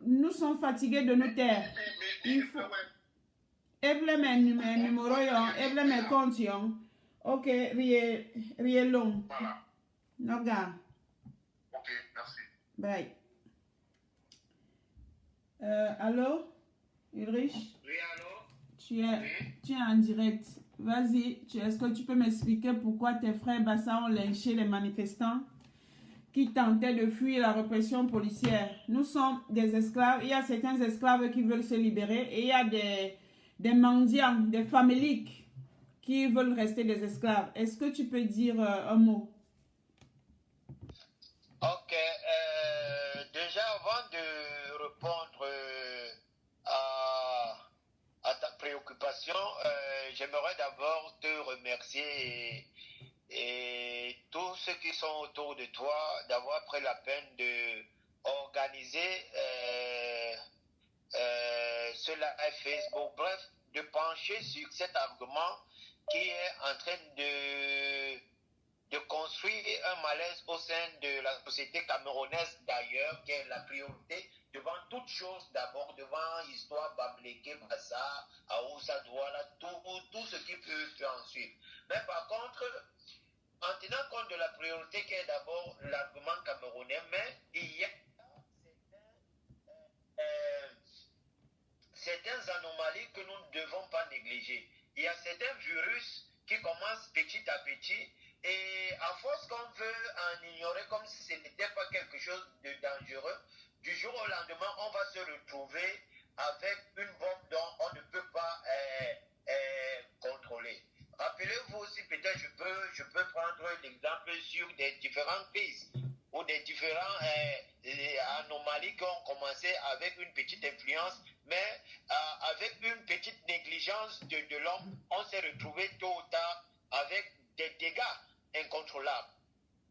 Speaker 1: nous sommes fatigués de nos terres. Il faut. Eblemen numéro yon, eblemen compte yon. Ok, rie long.
Speaker 3: Voilà.
Speaker 1: Noga.
Speaker 3: Ok, merci.
Speaker 1: Bye. Allô, Ulrich?
Speaker 3: Oui, allô?
Speaker 1: Tu es en direct. Vas-y, est-ce que tu peux m'expliquer pourquoi tes frères Bassa ont lynché les manifestants qui tentaient de fuir la répression policière? Nous sommes des esclaves. Il y a certains esclaves qui veulent se libérer et il y a des mendiants, des faméliques qui veulent rester des esclaves. Est-ce que tu peux dire un mot?
Speaker 5: Ok. Déjà, avant de répondre à ta préoccupation, j'aimerais d'abord te remercier et tous ceux qui sont autour de toi d'avoir pris la peine de organiser ce live Facebook, bref, de pencher sur cet argument qui est en train de construire un malaise au sein de la société camerounaise d'ailleurs, qui est la priorité devant toute chose, d'abord devant l'histoire Babléké, Bassa, Aoussa, Douala, tout ce qui peut en suivre. Mais par contre, en tenant compte de la priorité qui est d'abord l'argument camerounais, mais il y a certaines anomalies que nous ne devons pas négliger. Il y a certains virus qui commencent petit à petit et à force qu'on veut en ignorer comme si ce n'était pas quelque chose de dangereux, du jour au lendemain, on va se retrouver avec une bombe dont on ne peut pas contrôler. Rappelez-vous aussi, peut-être je peux prendre l'exemple sur des différentes crises ou des différentes anomalies qui ont commencé avec une petite influence, mais avec une petite négligence de l'homme, on s'est retrouvé tôt ou tard avec des dégâts incontrôlables.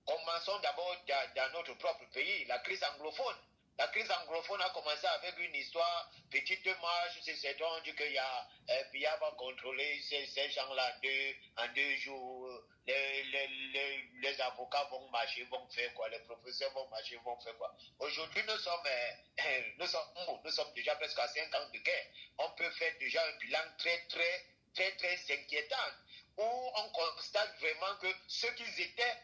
Speaker 5: Commençons d'abord dans notre propre pays, la crise anglophone. La crise anglophone a commencé avec une histoire, petite marche, c'est donc on dit qu'il y a Biya va contrôler ces gens-là en deux jours. Les avocats vont marcher, vont faire quoi, les professeurs vont marcher, vont faire quoi. Aujourd'hui, nous sommes déjà presque à 5 ans de guerre. On peut faire déjà un bilan très inquiétant, où on constate vraiment que ceux qui étaient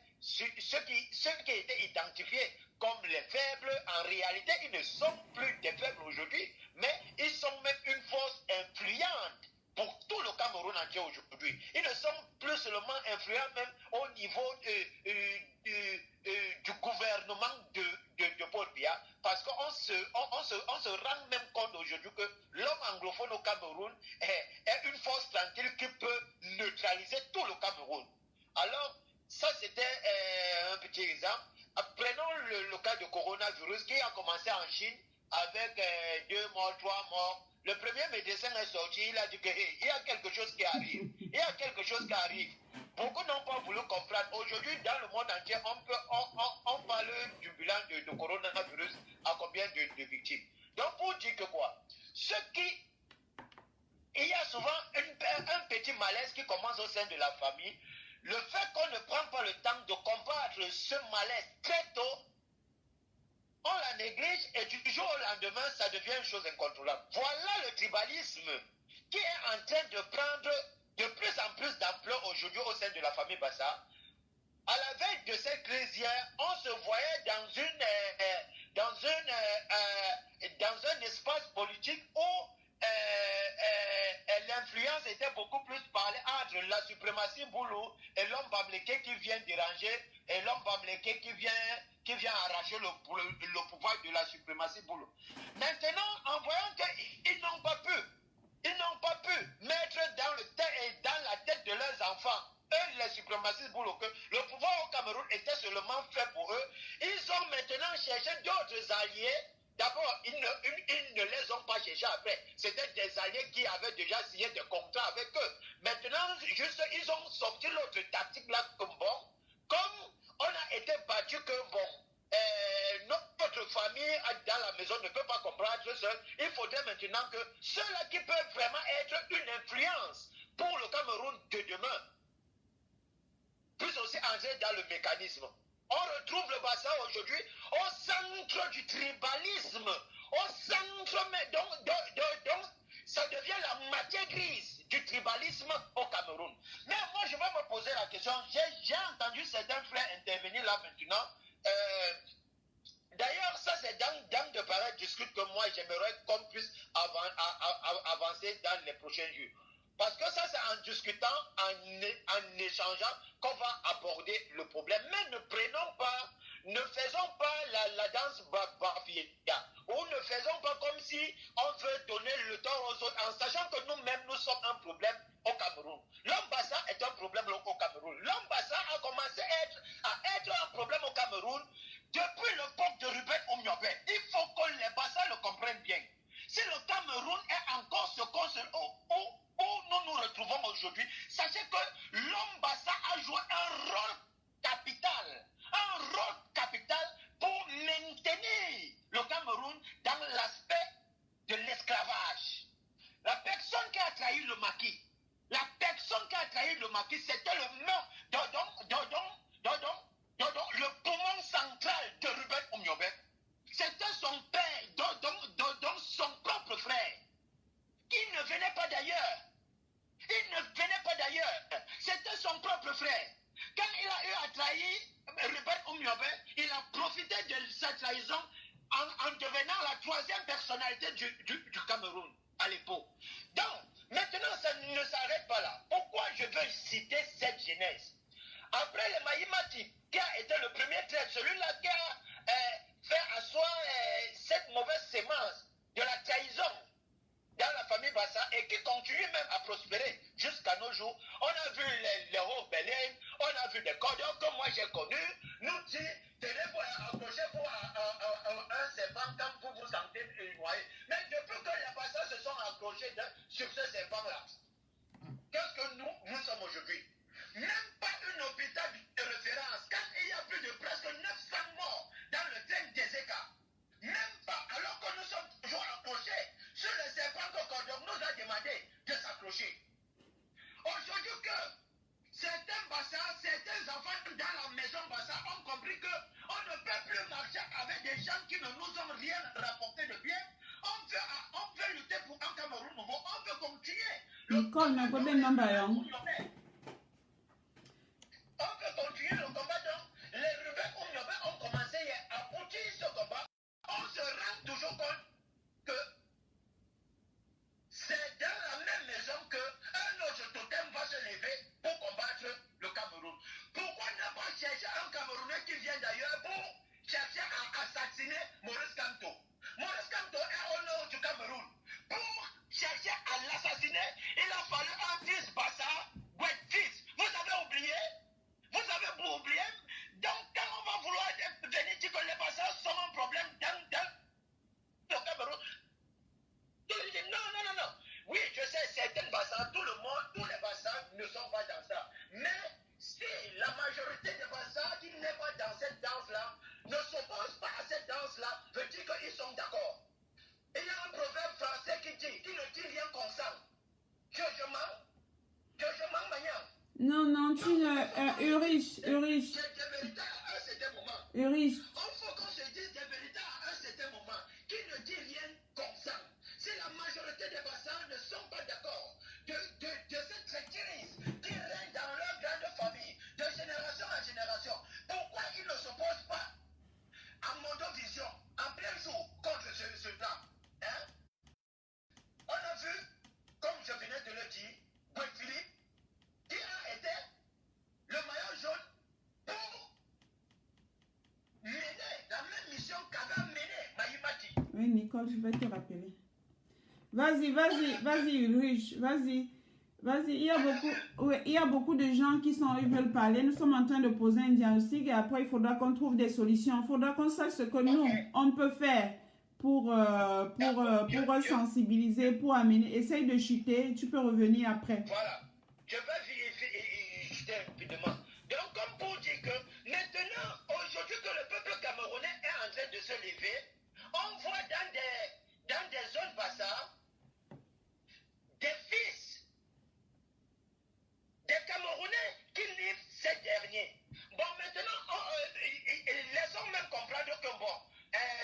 Speaker 5: identifiés comme les faibles, en réalité, ils ne sont plus des faibles aujourd'hui, mais ils sont même une force influente pour tout le Cameroun entier aujourd'hui. Ils ne sont plus seulement influents même au niveau du gouvernement de Paul Biya, parce qu'on se rend même compte aujourd'hui que l'homme anglophone au Cameroun est une force tranquille qui peut neutraliser tout le Cameroun. Alors, ça c'était un petit exemple. Prenons le cas de coronavirus qui a commencé en Chine avec 2 morts, 3 morts. Le premier médecin est sorti, il a dit qu'il y a quelque chose qui arrive. Il y a quelque chose qui arrive. Beaucoup n'ont pas voulu comprendre. Aujourd'hui, dans le monde entier, on parle du bilan de coronavirus à combien de victimes. Donc, pour dire que quoi? Il y a souvent un petit malaise qui commence au sein de la famille. Le fait qu'on ne prend pas le temps de combattre ce malaise très tôt, on la néglige et du jour au lendemain, ça devient une chose incontrôlable. Voilà le tribalisme qui est en train de prendre de plus en plus d'ampleur aujourd'hui au sein de la famille Bassa. À la veille de cette crise hier, on se voyait dans un espace politique où l'influence était beaucoup plus parlée entre la suprématie Boulou et l'homme Bamleke qui vient déranger et l'homme Bamleke qui vient arracher le pouvoir de la suprématie Boulou. Maintenant, en voyant qu'ils n'ont pas pu mettre dans la tête de leurs enfants, eux, les suprémacistes Boulou, que le pouvoir au Cameroun était seulement fait pour eux, ils ont maintenant cherché d'autres alliés. D'abord, ils ne les ont pas cherchés après. C'était des alliés qui avaient déjà signé des contrats avec eux. Maintenant, juste, ils ont sorti l'autre tactique là comme bon. Comme on a été battu que bon, notre famille dans la maison ne peut pas comprendre seul. Il faudrait maintenant que ceux-là qui peuvent vraiment être une influence pour le Cameroun de demain puissent aussi entrer dans le mécanisme. On retrouve le Bassa aujourd'hui au centre du tribalisme, au centre, mais donc ça devient la matière grise du tribalisme au Cameroun. Mais moi, je vais me poser la question, j'ai entendu certains frères intervenir là maintenant. D'ailleurs, ça c'est dans de pareils discours que moi j'aimerais qu'on puisse avancer dans les prochains jours. Parce que ça, c'est en discutant, en échangeant qu'on va aborder le problème. Mais ne faisons pas la danse bafia. Ou ne faisons pas comme si on veut donner le tort aux autres, en sachant que nous-mêmes, nous sommes un problème au Cameroun. L'homme Bassa est un problème au Cameroun. L'homme Bassa a commencé à être un problème au Cameroun depuis l'époque de Ruben Oumiobe. Il faut que les Bassa le comprennent bien. Si le Cameroun est encore ce qu'on se... où nous nous retrouvons aujourd'hui, sachez que l'homme Bassa a joué un rôle capital pour maintenir le Cameroun dans l'aspect de l'esclavage. La personne qui a trahi le maquis, c'était le poumon central de Ruben Oumiobe. C'était son père, donc son propre frère, qui ne venait pas d'ailleurs. C'était son propre frère. Quand il a eu à trahir Ruben Oumiobe, il a profité de sa trahison en devenant la troisième personnalité du Cameroun à l'époque. Donc, maintenant, ça ne s'arrête pas là. Pourquoi je veux citer cette jeunesse? Après le Maïmati, qui a été le premier trait, celui-là qui a fait asseoir cette mauvaise sémence de la trahison dans la famille Bassa et qui continue même à prospérer jusqu'à nos jours. On a vu les Robelins, on a vu des cordons que moi j'ai connus, nous dit, tenez-vous accrochez-vous à un serpent quand vous vous sentez noyé. Mais depuis que les Bassa se sont accrochés sur ce serpent-là, qu'est-ce que nous sommes aujourd'hui? Même pas un hôpital de référence, quand il y a plus de presque 900 morts dans le train des écarts. Même pas
Speaker 3: qui ne nous ont rien rapporté de bien. On veut lutter pour un Cameroun nouveau. On veut continuer.
Speaker 1: Nicole, mais quoi bien number
Speaker 3: On veut continuer le combat. Donc, les rebelles ont commencé à aboutir ce combat. On se rend toujours compte que c'est dans la même maison qu'un autre totem va se lever pour combattre le Cameroun. Pourquoi ne pas chercher un Camerounais qui vient d'ailleurs pour chercher à assassiner Maurice Kamto? Maurice Kamto est au nord du Cameroun. Pour chercher à l'assassiner, il a fallu un fils Bassa, fils. Vous avez oublié? Vous avez oublié? Donc, quand on va vouloir venir dire que les Bassa sont un problème dans le Cameroun, non. Oui, je sais, certaines Bassas, tout le monde, tous les Bassas ne sont pas dans ça. Mais si la majorité des Bassas qui n'est pas dans cette danse-là ne s'opposent pas à cette danse-là, veut dire qu'ils sont d'accord. Il y a un proverbe français qui ne dit rien consent. Je mens, Magnan.
Speaker 1: Non, tu ne... Ulrich.
Speaker 3: C'est des vérités à un certain moment.
Speaker 1: Ulrich.
Speaker 3: Il faut qu'on se dise des vérités à un certain moment. Qui ne dit rien consent. Si la majorité des Bassins ne sont pas d'accord de cette traîtrise qui règne dans leur grande famille, de génération en génération, pourquoi ils ne s'opposent pas à Mondovision en plein jour contre ce plan? Hein? On a vu, comme je venais de le dire, Philippe, qui a été le maillot jaune pour mener la même mission qu'avait mené Maïmati.
Speaker 1: Oui, Nicole, je vais te rappeler. Vas-y, Ulrich, vas-y. Il y a beaucoup de gens qui veulent parler. Nous sommes en train de poser un diagnostic et après, il faudra qu'on trouve des solutions. Il faudra qu'on sache ce que nous, on peut faire pour sensibiliser, pour amener. Essaye de chuter, tu peux revenir après.
Speaker 3: Voilà. Je vais chuter rapidement. Donc, comme pour dire que maintenant, aujourd'hui que le peuple camerounais est en train de se lever, on voit dans des zones Bassa des fils des Camerounais qui livrent ces derniers. Bon, maintenant, laissons même comprendre que bon,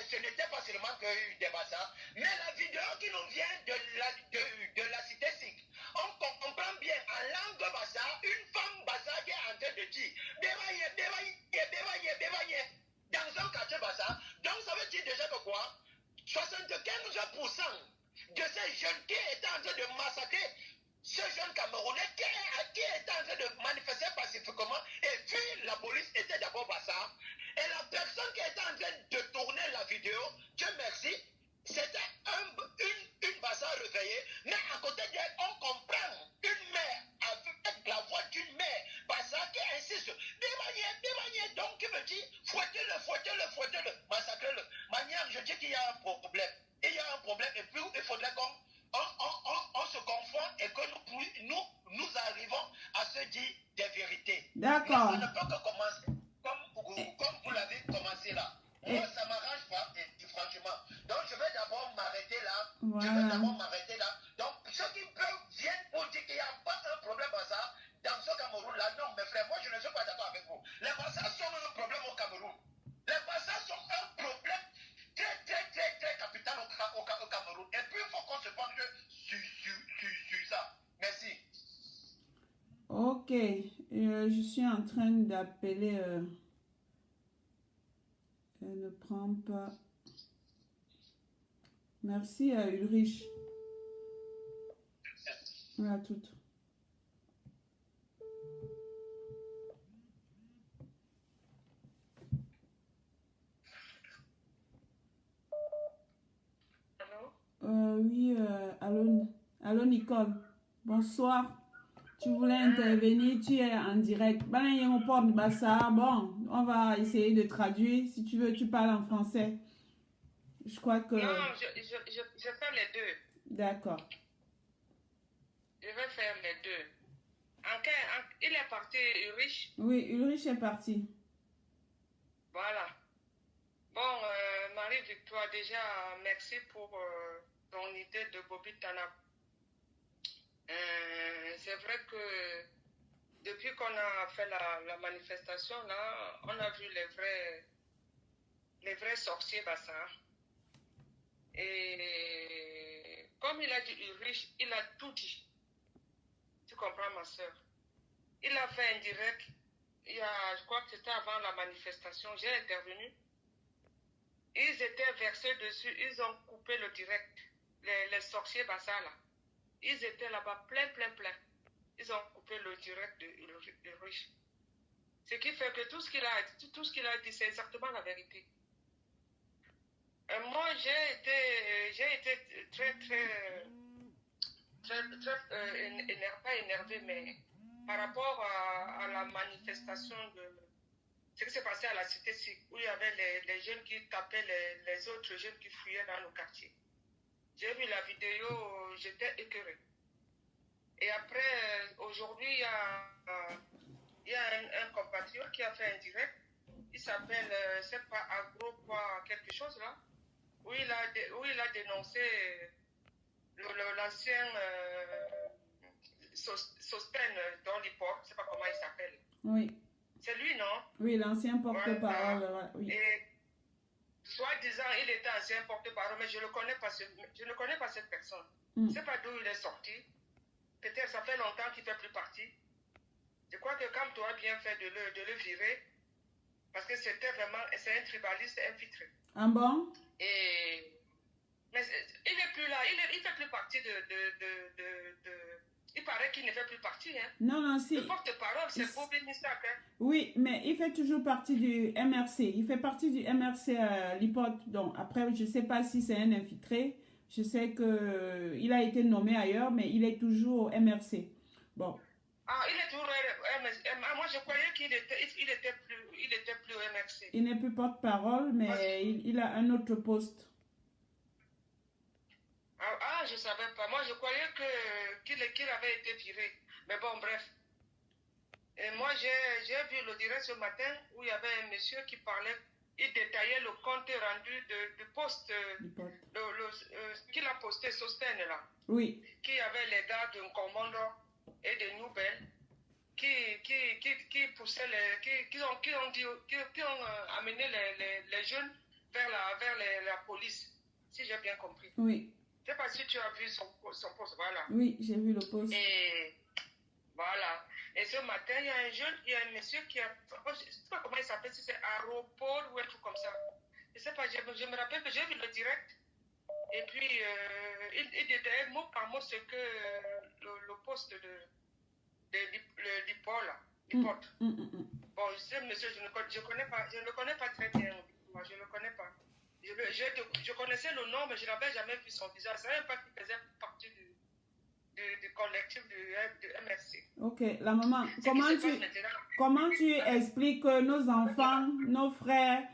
Speaker 3: ce n'était pas seulement que des Bassa, mais la vidéo qui nous vient de la cité sikh, on comprend bien en langue Bassa, une femme Bassa qui est en train de dire Bévaye, dans un quartier Bassa. Donc ça veut dire déjà que quoi? 75% de ces jeunes qui étaient en train de massacrer ce jeune Camerounais qui était en train de manifester pacifiquement et fuir la police était d'abord Bassa. Et la personne qui était en train de tourner la vidéo, Dieu merci, c'était une Bassa réveillée, mais à côté d'elle, on comprend une mère avec la voix d'une mère Bassa qui insiste, Bévaye, donc qui me dit, fouettez-le, massacrez-le. Manière, je dis qu'il y a un problème. Il y a un problème et puis il faudrait qu'on se confond et que nous arrivons à se dire des vérités.
Speaker 1: D'accord.
Speaker 3: Mais ça ne peut que commencer comme vous l'avez commencé là. Moi, ça ne m'arrange pas, et franchement. Donc, je vais d'abord m'arrêter là.
Speaker 1: Voilà.
Speaker 3: Donc, ceux qui viennent pour dire qu'il n'y a pas un problème à ça, dans ce Cameroun-là, non, mes frères, moi, je ne suis pas d'accord avec vous. Les Bassas sont un problème au Cameroun. Les Bassas sont un problème très capital au Cameroun. Et puis, il faut qu'on se penche sur ça. Merci.
Speaker 1: Ok, je suis en train d'appeler. Elle ne prend pas. Merci à Ulrich. À toutes. Oui, allô Nicole. Bonsoir. Tu voulais intervenir, tu es en direct. Bon, on va essayer de traduire. Si tu veux, tu parles en français. Je crois que...
Speaker 6: Non, je fais les deux.
Speaker 1: D'accord.
Speaker 6: Je vais faire les deux. Il est parti, Ulrich?
Speaker 1: Oui, Ulrich est parti.
Speaker 6: Voilà. Bon, Marie-Victoire, déjà, merci pour ton idée de Bobby Tanap. C'est vrai que depuis qu'on a fait la manifestation, là, on a vu les vrais les vrais sorciers Bassa. Et comme il a dit Ulrich, il a tout dit. Tu comprends, ma soeur? Il a fait un direct, je crois que c'était avant la manifestation, j'ai intervenu. Ils étaient versés dessus, ils ont coupé le direct. Les sorciers Bassa, là. Ils étaient là-bas plein. Ils ont coupé le direct de Ulrich. Ce qui fait que tout ce qu'il a dit, c'est exactement la vérité. Moi, j'ai été très pas énervé, mais par rapport à la manifestation de ce qui s'est passé à la cité SIC, où il y avait les jeunes qui tapaient les autres jeunes qui fuyaient dans nos quartiers. J'ai vu la vidéo, j'étais écœurée. Et après, aujourd'hui, il y a un compatriote qui a fait un direct. Il s'appelle, c'est pas Agro, quoi, quelque chose là, où il a dénoncé l'ancien Sosten dans l'IPOR, je ne sais pas comment il s'appelle.
Speaker 1: Oui.
Speaker 6: C'est lui, non?
Speaker 1: Oui, l'ancien porte-parole.
Speaker 6: Voilà.
Speaker 1: Oui.
Speaker 6: Et soi-disant, il était ancien porte-parole, mais je ne connais pas cette personne. Je ne sais pas d'où il est sorti. Peut-être ça fait longtemps qu'il ne fait plus partie. Je crois que comme tu as bien fait de le virer, parce que c'est un tribaliste infiltré.
Speaker 1: Ah bon?
Speaker 6: Mais il n'est plus là, il ne fait plus partie il paraît qu'il ne fait plus partie. Hein.
Speaker 1: Non, si.
Speaker 6: Le porte-parole, c'est Bobby Missak. Hein.
Speaker 1: Oui, mais il fait toujours partie du MRC. Il fait partie du MRC Lipot. Donc après, je ne sais pas si c'est un infiltré. Je sais qu'il a été nommé ailleurs, mais il est toujours au MRC. Bon.
Speaker 6: Ah, il est toujours au MRC. Moi, je croyais qu'il était plus au MRC.
Speaker 1: Il n'est plus porte-parole, mais il a un autre poste.
Speaker 6: Ah, je ne savais pas. Moi, je croyais qu'il avait été viré. Mais bon, bref. Et moi, j'ai vu le direct ce matin où il y avait un monsieur qui parlait, il détaillait le compte rendu du poste, qu'il a posté, Sosten, là.
Speaker 1: Oui.
Speaker 6: Qui avait les gars d'un commando et de Nouvelles qui poussaient qui ont amené les jeunes vers la police, si j'ai bien compris.
Speaker 1: Oui.
Speaker 6: Je ne sais pas si tu as vu son poste, voilà.
Speaker 1: Oui, j'ai vu le poste.
Speaker 6: Et voilà. Et ce matin, il y a un monsieur qui a, je ne sais pas comment il s'appelle, si c'est Aéroport ou un truc comme ça. Je ne sais pas, je me rappelle que j'ai vu le direct. Et puis, il détaillait mot par mot ce que le poste de l'IPOL, là, l'IPOT. Bon, ce monsieur, je ne le connais pas très bien. Moi, je ne le connais pas. Je connaissais le nom, mais je n'avais jamais vu son visage. Je ne savais pas qu'il faisait partie du collectif du MRC.
Speaker 1: Ok, la maman, comment tu expliques que nos enfants, nos frères,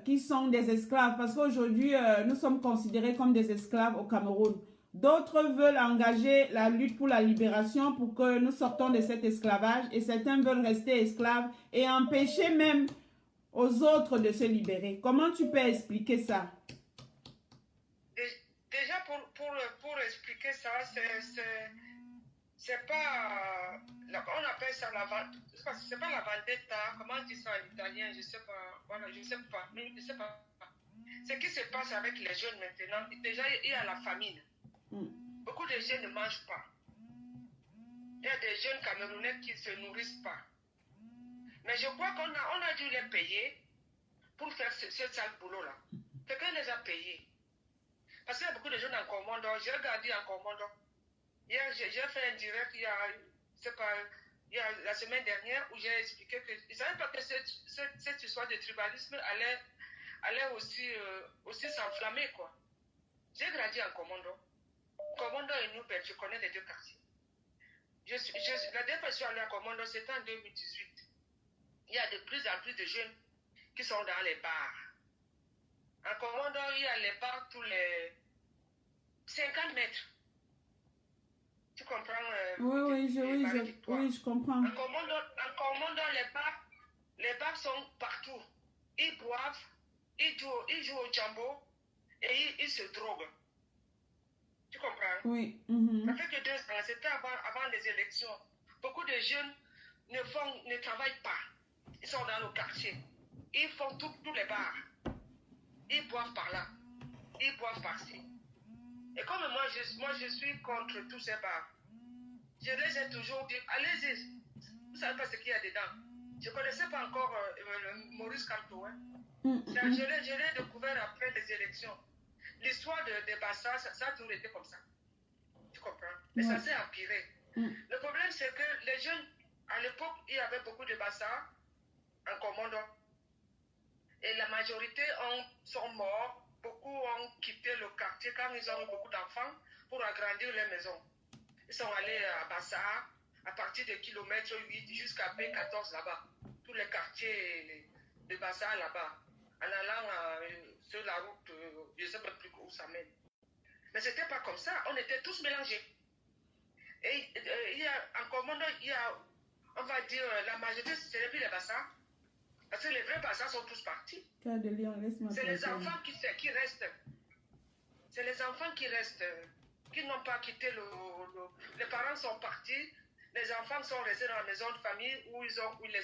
Speaker 1: qui sont des esclaves, parce qu'aujourd'hui, nous sommes considérés comme des esclaves au Cameroun. D'autres veulent engager la lutte pour la libération pour que nous sortons de cet esclavage, et certains veulent rester esclaves et empêcher même aux autres de se libérer. Comment tu peux expliquer ça?
Speaker 6: Déjà, pour expliquer ça, c'est pas... On appelle ça la vendetta. C'est pas la vendetta. Comment on dit ça en italien? Je sais pas. Voilà, je sais pas. Ce qui se passe avec les jeunes maintenant, déjà, il y a la famine. Beaucoup de jeunes ne mangent pas. Il y a des jeunes Camerounais qui ne se nourrissent pas. Mais je crois qu'on a dû les payer pour faire ce sale boulot-là. Quelqu'un les a payés. Parce qu'il y a beaucoup de jeunes en commando. J'ai regardé en commando. Hier, j'ai fait un direct il y a la semaine dernière où j'ai expliqué que ils ne savaient pas que cette histoire de tribalisme allait aussi s'enflammer, quoi. J'ai grandi en commando. Commando et Nouvelle, je connais les deux quartiers. La dernière fois que je suis allé à commando, c'était en 2018. Il y a de plus en plus de jeunes qui sont dans les bars. En commando, il y a les bars tous les 50 mètres. Tu comprends?
Speaker 1: Oui, je comprends.
Speaker 6: En commando, les bars sont partout. Ils boivent, ils jouent au jambo et ils se droguent. Tu comprends?
Speaker 1: Oui.
Speaker 6: Ça fait que 2 ans, c'était avant les élections. Beaucoup de jeunes ne travaillent pas. Ils sont dans le quartier. ils font tous les bars. Ils boivent par là. Ils boivent par-ci. Et comme moi, je suis contre tous ces bars. Je les ai toujours dit, allez-y. Vous ne savez pas ce qu'il y a dedans. Je ne connaissais pas encore Maurice Kamto. Hein. Je l'ai découvert après les élections. L'histoire de Bassa, ça a toujours été comme ça. Tu comprends? Mais ça s'est empiré. Le problème, c'est que les jeunes, à l'époque, il y avait beaucoup de Bassa en commando. Et la majorité sont morts. Beaucoup ont quitté le quartier quand ils ont eu beaucoup d'enfants pour agrandir les maisons. Ils sont allés à Bassa, à partir de kilomètre 8 jusqu'à P14 là-bas. Tous les quartiers de Bassa là-bas. En allant sur la route, je ne sais pas plus où ça mène. Mais ce n'était pas comme ça. On était tous mélangés. Et il y a en commande, il y a, on va dire, la majorité, ce n'est plus les Bassa. Parce que les vrais Bassa sont tous partis. C'est les enfants qui restent. C'est les enfants qui restent, qui n'ont pas quitté les parents sont partis. Les enfants sont restés dans la maison de famille où les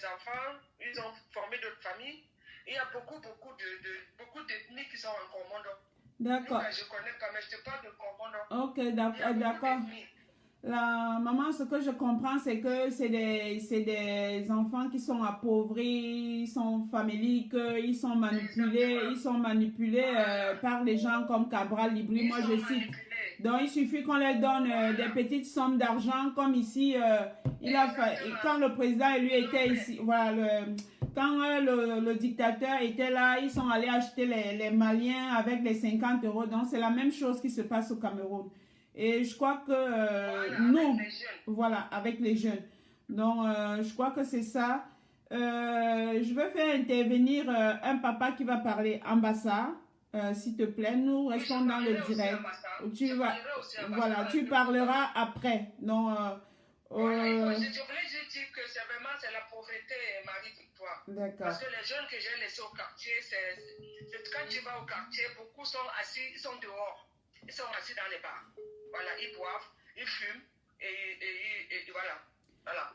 Speaker 6: enfants, ils ont formé d'autres familles. Il y a beaucoup d'ethnies qui sont en commando.
Speaker 1: D'accord.
Speaker 6: Je connais quand même, je te parle de commando.
Speaker 1: Ok, d'accord. La maman, ce que je comprends, c'est que c'est des enfants qui sont appauvris, ils sont faméliques, ils sont manipulés par les gens comme Cabral Libri, moi je cite. Donc il suffit qu'on leur donne des petites sommes d'argent, comme ici, quand le président lui était ici, voilà, quand le dictateur était là, ils sont allés acheter les Maliens avec les 50 €. Donc c'est la même chose qui se passe au Cameroun. Et je crois que nous, voilà, avec les jeunes. Donc, je crois que c'est ça. Je veux faire intervenir un papa qui va parler ambassade, s'il te plaît. Nous restons dans le direct. Tu parleras après. Donc,
Speaker 6: je voulais juste dire que c'est la pauvreté, Marie-Victoire.
Speaker 1: D'accord.
Speaker 6: Parce que les jeunes que j'ai laissés au quartier, quand tu vas au quartier, beaucoup sont assis, ils sont dehors. Ils sont assis dans les bars. Voilà, ils boivent, ils fument, et voilà.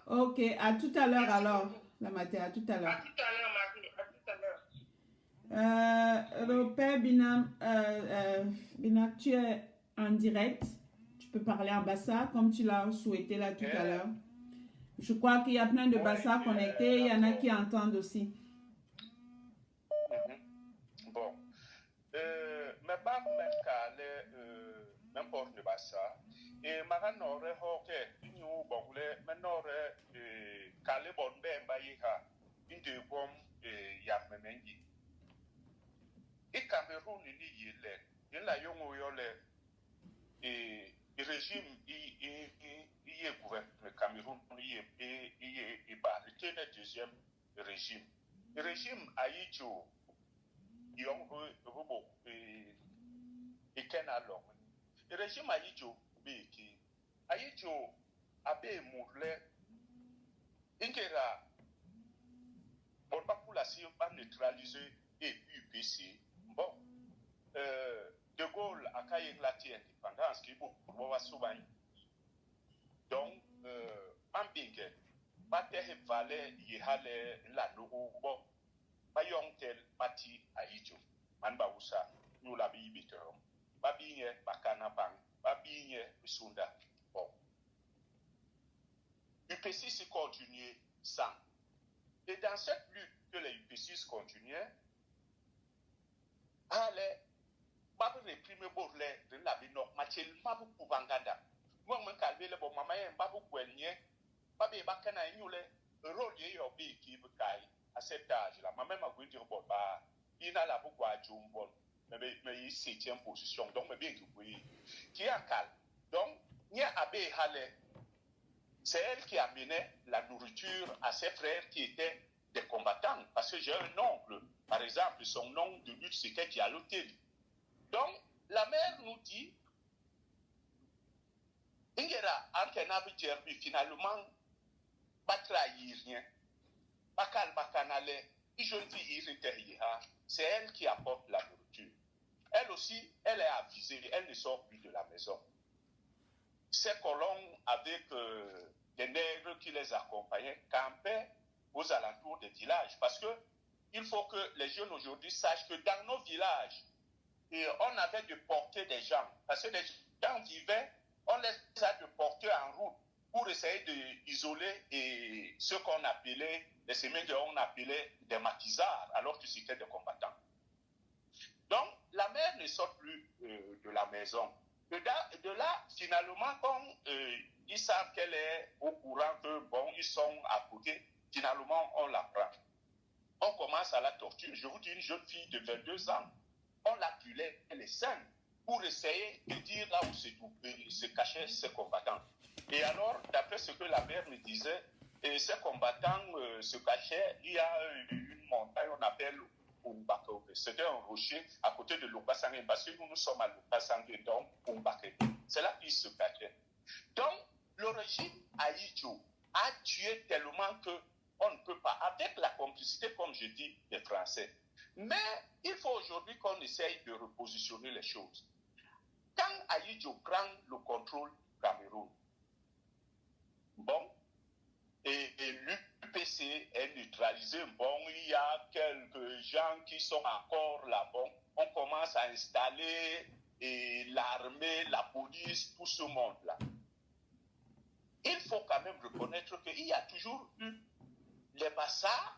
Speaker 1: Ok, à tout à l'heure alors, la matinée, à tout à l'heure.
Speaker 6: À tout à l'heure, Marie, à tout à l'heure.
Speaker 1: Le père Binam, tu es en direct. Tu peux parler en Bassa comme tu l'as souhaité là tout à l'heure. Je crois qu'il y a plein de Bassa connectés, il y en a qui entendent aussi.
Speaker 2: Bon. Mais pas n'importe le Bassa. Et ma n'aurait hockey, nous, bon, mais n'aurait calé bon ben baïha, une de bombe yamengi. Et Cameroun, il y a le régime, il est gouverné, le Cameroun, il est barricadé le deuxième régime. Le régime Aïdjo, il y a et Kenalong. Le régime Aïdjo, Aïdjo, Abbé Mourlet, Ingera, bon, pas pour la Syrie, pas neutraliser et UPC. Bon, De Gaulle a caillé l'indépendance qui est pour souvent. Donc, en bingue, pas de valet, il y a la logo, bon, pas yon tel parti Aïdjo, Manbaoussa, nous la bibiterom, pas bien, pas canapang, pas bien, Sunda. Bon. UPC s'est continué sans. Et dans cette lutte que les UPC continuaient, allez, pas réprimer Borlais de la Bino, Mathieu, pas beaucoup Vangada. Moi, je calme le bon maman, pas beaucoup Guelnier, pas bien Bacana, le rôle qui veut cailler à cet âge-là. Ma mère m'a dit, bon, bah, il n'a la beaucoup à Jumbo, mais il est 7e position, donc, mais bien que oui, qui est calme. Donc, il y a Abbé Halle. C'est elle qui amenait la nourriture à ses frères qui étaient des combattants. Parce que j'ai un oncle, par exemple, son nom de lutte, c'était Dialoteli. Donc, la mère nous dit, Ingera, Ankenabi Djerbi, finalement, pas trahir rien. Pas calme, c'est elle qui apporte la nourriture. Elle aussi, elle est avisée, elle ne sort plus de la maison. Ces colons avec des nègres qui les accompagnaient campaient aux alentours des villages parce que il faut que les jeunes aujourd'hui sachent que dans nos villages, on avait de porter des gens. Parce que les gens vivaient, on les a de porter en route pour essayer d'isoler ce qu'on appelait, les semaines qu'on appelait des maquisards, alors que c'était des combattants. Donc, la mère ne sort plus de la maison. De là, finalement, quand ils savent qu'elle est au courant que, bon, ils sont à côté, finalement, on la prend. On commence à la torture. Je vous dis, une jeune fille de 22 ans, on la brûlait les seins pour essayer de dire là où se cachaient ces combattants. Et alors, d'après ce que la mère me disait, ces combattants se cachaient, il y a une montagne, on appelle Umbake. C'était un rocher à côté de Lupasangue, parce que nous sommes à Lupasangue, donc Umbake. C'est là qu'ils se cachaient. Donc, le régime Ahidjo a tué tellement qu'on ne peut pas, avec la complicité, comme je dis, des Français. Mais il faut aujourd'hui qu'on essaye de repositionner les choses. Quand Ahidjo prend le contrôle du Cameroun, bon, et l'UPC est neutralisé, bon, il y a quelques gens qui sont encore là, bon, on commence à installer l'armée, la police, tout ce monde-là. Il faut quand même reconnaître qu'il y a toujours eu les Bassas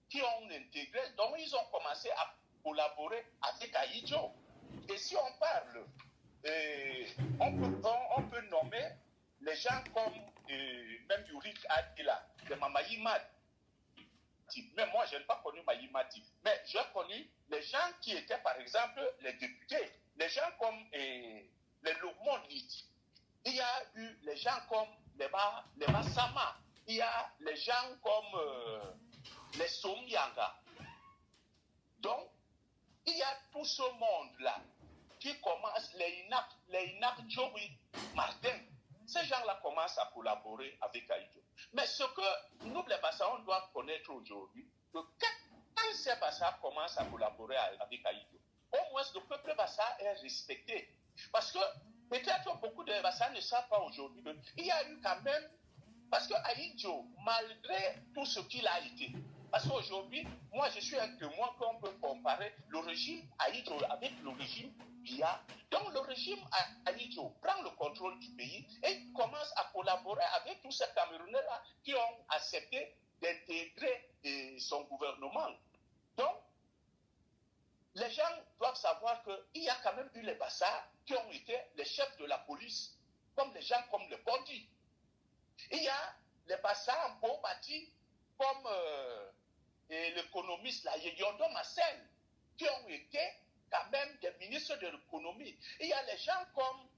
Speaker 2: qui ont intégré, donc ils ont commencé à collaborer avec Ahidjo. Et si on parle, on peut nommer les gens comme même Yurik Adila, de Mamayi Madi. Mais moi, je n'ai pas connu Mamayi Madi. Mais j'ai connu les gens qui étaient, par exemple, les députés, les gens comme les Lomondit. Il y a eu les gens comme les Massama. Il y a les gens comme les Somyanga. Donc, il y a tout ce monde-là qui commence, les Inak Djouri Martin. Ces gens-là commencent à collaborer avec Ahidjo. Mais ce que nous, les Bassa, on doit connaître aujourd'hui, que quand ces Bassa commencent à collaborer avec Ahidjo, au moins le peuple Bassa est respecté. Parce que peut-être beaucoup de Bassa ne savent pas aujourd'hui qu'il y a eu quand même, parce que Ahidjo, malgré tout ce qu'il a été, parce qu'aujourd'hui, moi je suis un témoin qu'on peut comparer le régime Ahidjo avec le régime Biya. Donc le régime Ahidjo prend le contrôle du pays et commence à collaborer avec tous ces Camerounais-là qui ont accepté d'intégrer son gouvernement. Donc, les gens doivent savoir qu'il y a quand même eu les Bassas qui ont été les chefs de la police, comme les gens comme le Bondi. Il y a les Bassas en beau bâti comme l'économiste Yondo Massel, qui ont été quand même des ministres de l'économie. Il y a les gens comme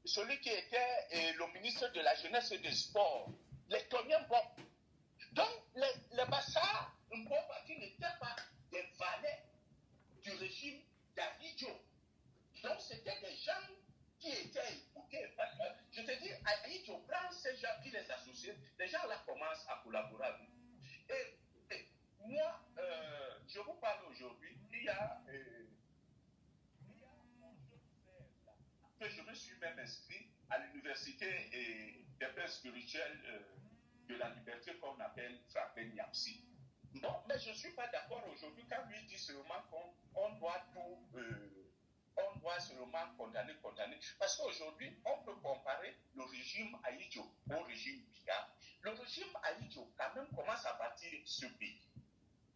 Speaker 2: celui qui était le ministre de la jeunesse et des sports, les Tonien Bob. Donc, les Bassas, un bon parti, n'étaient pas des valets du régime d'Ahidjo. Donc, c'était des gens qui étaient écoutés. Parce que, je te dis, Ahidjo prend ces gens qui les associent, les gens là commencent à collaborer avec nous. Et moi, je vous parle aujourd'hui, il y a que je me suis même inscrit à l'université des pères spirituels de la liberté qu'on appelle Frappé Niapsi. Bon, mais je ne suis pas d'accord aujourd'hui quand lui dit seulement qu'on doit tout, on doit seulement condamner. Parce qu'aujourd'hui, on peut comparer le régime Ahidjo au régime Biya. Le régime Ahidjo, quand même, commence à bâtir ce pays.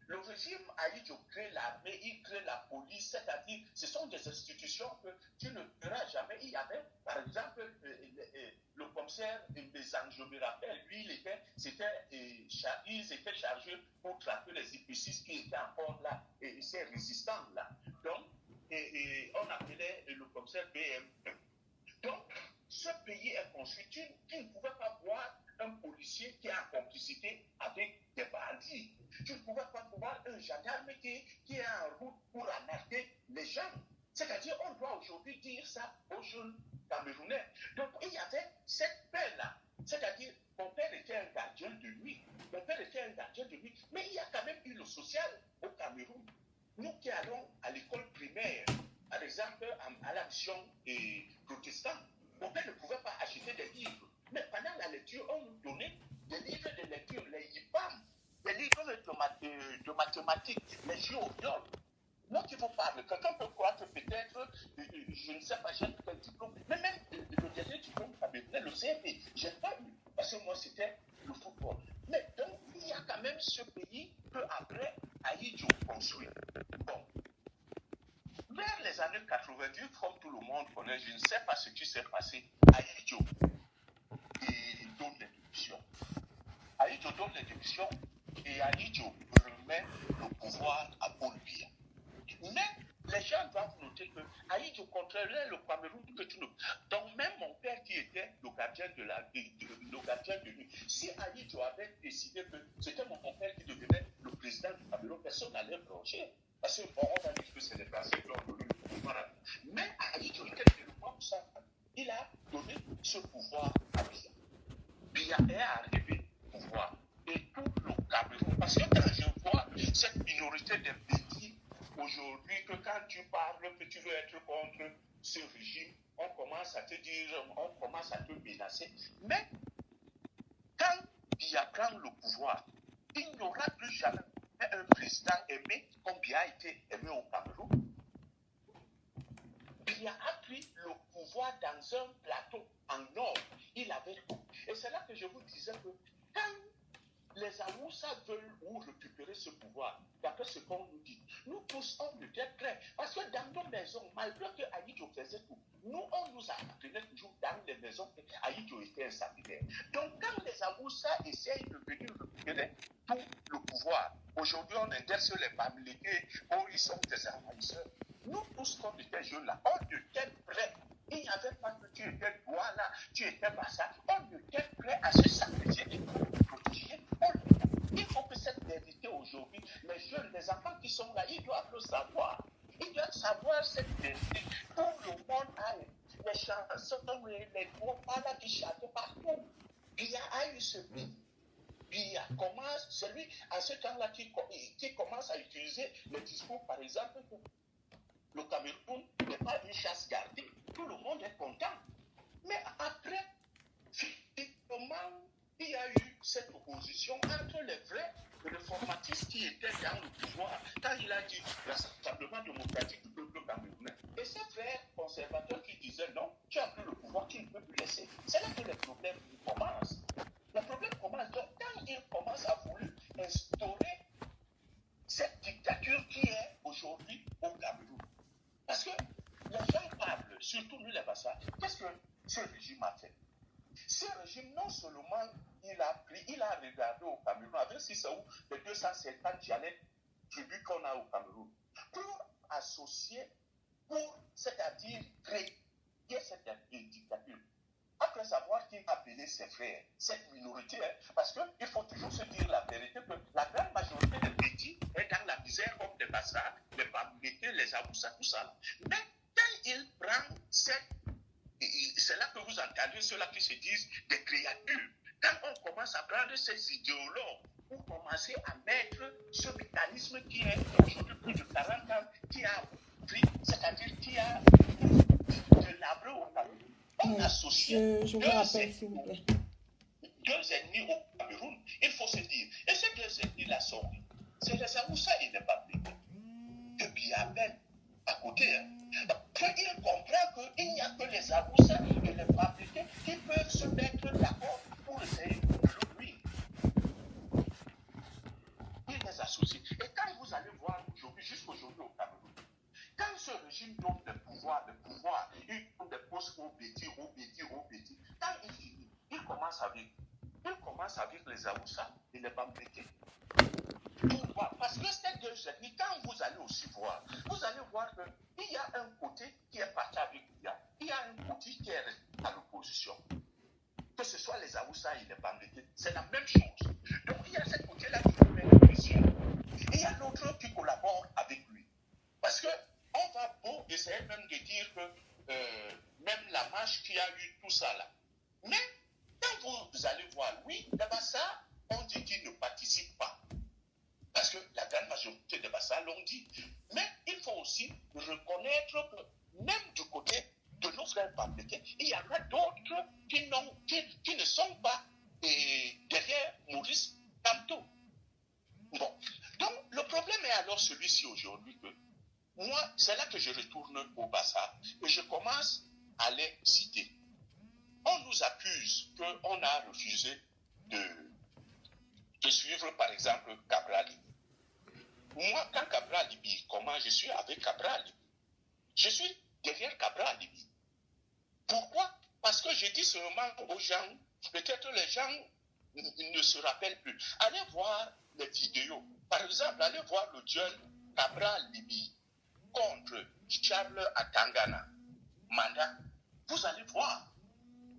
Speaker 2: Le régime Ahidjo crée l'armée, il crée la police, c'est-à-dire, ce sont des institutions que tu ne verras jamais. Il y avait, par exemple, le commissaire Mbezang, je me rappelle, lui, ils étaient chargés pour traquer les épicistes qui étaient encore là, et ces résistants-là. Donc, on appelait le commissaire BM. Donc, ce pays est construit. Tu ne pouvais pas voir un policier qui est en complicité avec des bandits. Tu ne pouvais pas voir un gendarme qui est en route pour arnaquer les gens. C'est-à-dire, on doit aujourd'hui dire ça aux jeunes Camerounais. Donc, il y avait cette paix-là. C'est-à-dire, mon père était un gardien de nuit. Mais il y a quand même eu le social au Cameroun. Nous qui allons à l'école primaire, par exemple, à la mission protestante, mon père ne pouvait pas acheter des livres. Mais pendant la lecture, on nous donnait des livres de lecture, les IPAM, des
Speaker 3: ils doivent être de mathématiques, les jeux au viol. Moi qui vous parle, quelqu'un peut croire que peut-être, je ne sais pas, j'ai quel diplôme, mais même le dernier diplôme camerounais, le CFP, je n'ai pas eu, parce que moi c'était le football. Mais donc, il y a quand même ce pays que après, Ahidjo construit. Bon. Vers les années 90, comme tout le monde connaît, je ne sais pas ce qui s'est passé, Ahidjo donne les démissions. Ahidjo donne les démissions et Ahidjo remet le pouvoir à Paul Biya. Mais les gens doivent noter que Ahidjo contrôlait le Cameroun que tu ne... Donc même mon père qui était le gardien de nuit, si Ahidjo avait décidé que c'était mon père qui devenait le président du Cameroun, personne n'allait broncher. Parce que bon, on va dire que c'est les Français qui ont donné le pouvoir. Mais Ahidjo était tellement puissant, il a donné ce pouvoir à Biya. Biya est arrivé au pouvoir. Et tout le Cameroun, parce que quand je vois cette minorité des petits aujourd'hui, que quand tu parles que tu veux être contre ce régime, on commence à te dire, on commence à te menacer. Mais quand Biya prend le pouvoir, il n'y aura plus jamais un président aimé comme Biya a été aimé au Cameroun. Biya a pris le pouvoir dans un plateau en or. Il avait tout. Et c'est là que je vous disais que quand les Awoussa veulent récupérer ce pouvoir, d'après ce qu'on nous dit, nous tous, on était prêts. Parce que dans nos maisons, malgré que Ahidjo faisait tout, nous, on nous apprenait toujours dans les maisons que Ahidjo était un sanguinaire. Donc, quand les Awoussa essayent de venir récupérer tout le pouvoir, aujourd'hui, on indexe sur les Bamileke, oh, ils sont des envahisseurs. Nous tous, quand on était jeunes là, on était prêts. Il n'y avait pas que tu étais Douala, tu étais Bassa. On était prêts à se sacrifier et pour nous protéger. Il faut que cette vérité aujourd'hui, les jeunes, les enfants qui sont là, ils doivent le savoir. Ils doivent savoir cette vérité. Tout le monde a les chansons, les gros là qui chantent partout. Biya a eu ce but. Biya commence, celui à ce temps-là qui commence à utiliser le discours, par exemple, le Cameroun n'est pas une chasse gardée. Tout le monde est content. Mais après, finalement, il y a eu cette opposition entre les vrais réformatistes qui étaient dans le pouvoir, quand il a dit rassemblement démocratique du peuple camerounais. Et ces frères conservateurs qui disaient non, tu as pris le pouvoir, tu ne peux plus laisser. C'est là que les problèmes commencent. Le problème commence. Donc, quand il commence à vouloir instaurer cette dictature qui est aujourd'hui au Cameroun, parce que les gens parlent, surtout nous les Bassa, qu'est-ce que ce régime a fait? Ce régime, non seulement il a regardé au Cameroun, avec Sissaou, les 250 dialectes tribus qu'on a au Cameroun, pour associer, c'est-à-dire créer cette dictature. Après savoir qui a appelé ses frères, cette minorité, parce qu'il faut toujours se dire la vérité, que la grande majorité des petits est dans la misère comme des Bassards, les Bamileke, les Awoussa, tout ça. Mais quand il prend cette... C'est là que vous entendez ceux-là qui se disent des créatures. Quand on commence à prendre ces idéologues pour commencer à mettre ce mécanisme qui est aujourd'hui plus de 40 ans, qui a pris, c'est-à-dire qui a de l'arbre au Cameroun. On associe
Speaker 1: je vous rappelle, s'il vous plaît.
Speaker 3: Deux ennemis au Cameroun, il faut se dire. Et ces deux ennemis-là sont, c'est les Awoussa et les Bamileke. Et puis il y a Ben à côté. Il comprend qu'il n'y a que les Awoussa et les Bamileke qui peuvent se mettre d'accord pour essayer de le nuire. Il les associe. Et quand vous allez voir aujourd'hui, jusqu'aujourd'hui au Cameroun, quand ce régime donne des pouvoirs, il donne des postes aux petits, quand il finit, il commence avec les Awoussa et les Bamileke. Parce que ces deux ethnies, quand vous allez aussi voir, vous allez voir qu'il y a un côté qui est parti avec Biya, il y a un côté qui est à l'opposition. Que ce soit les Awoussa et les Bamileke, c'est la même chose. Donc il y a ce côté-là qui met la pression. Et il y a l'autre qui collabore avec lui. Parce que on va beau essayer même de dire que même la marche qui a eu tout ça là. Mais quand vous allez voir, oui, d'abord ça, on dit qu'il ne participe pas. Parce que la grande majorité des Bassa l'ont dit. Mais il faut aussi reconnaître que même du côté de nos frères Bamileke, il y en a d'autres qui ne sont pas derrière Maurice Kamto. celui-ci aujourd'hui que moi, c'est là que je retourne au Bassa et je commence à les citer. On nous accuse qu'on a refusé de suivre, par exemple, Cabral Libi. Moi, quand Cabral Libi, comment je suis avec Cabral Libi? Je suis derrière Cabral Libi. Pourquoi? Parce que je dis seulement aux gens, peut-être les gens ne se rappellent plus. Allez voir les vidéos. Par exemple, allez voir le duel Cabral Libi contre Charles Atangana, Manda. Vous allez voir.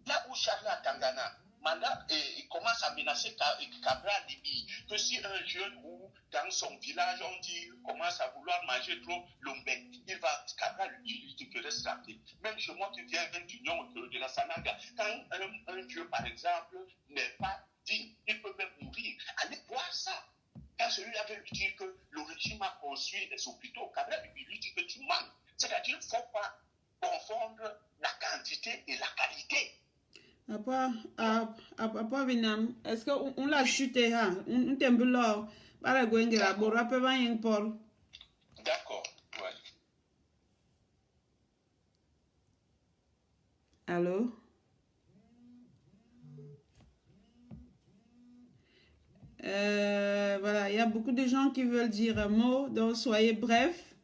Speaker 3: Là où Charles Atangana, Manda, il commence à menacer Cabral Libi, que si un jeune ou dans son village, on dit, commence à vouloir manger trop l'ombek, il va, Cabral lui dit que reste rapide. Même chez moi qui viens du nom de la Sananga, quand un dieu, par exemple, n'est pas digne, il peut même mourir. Allez voir ça. Quand celui-là veut lui dire que le régime a construit des hôpitaux, Cabral lui dit que tu manques. C'est-à-dire qu'il ne faut pas confondre la quantité et la qualité.
Speaker 1: Apa Vinam, est-ce qu'on l'a chuté, hein? On t'aime là, par la Gwengra, bon, rappelle Paul.
Speaker 3: D'accord, ouais.
Speaker 1: Allô? Voilà, il y a beaucoup de gens qui veulent dire un mot, donc soyez bref.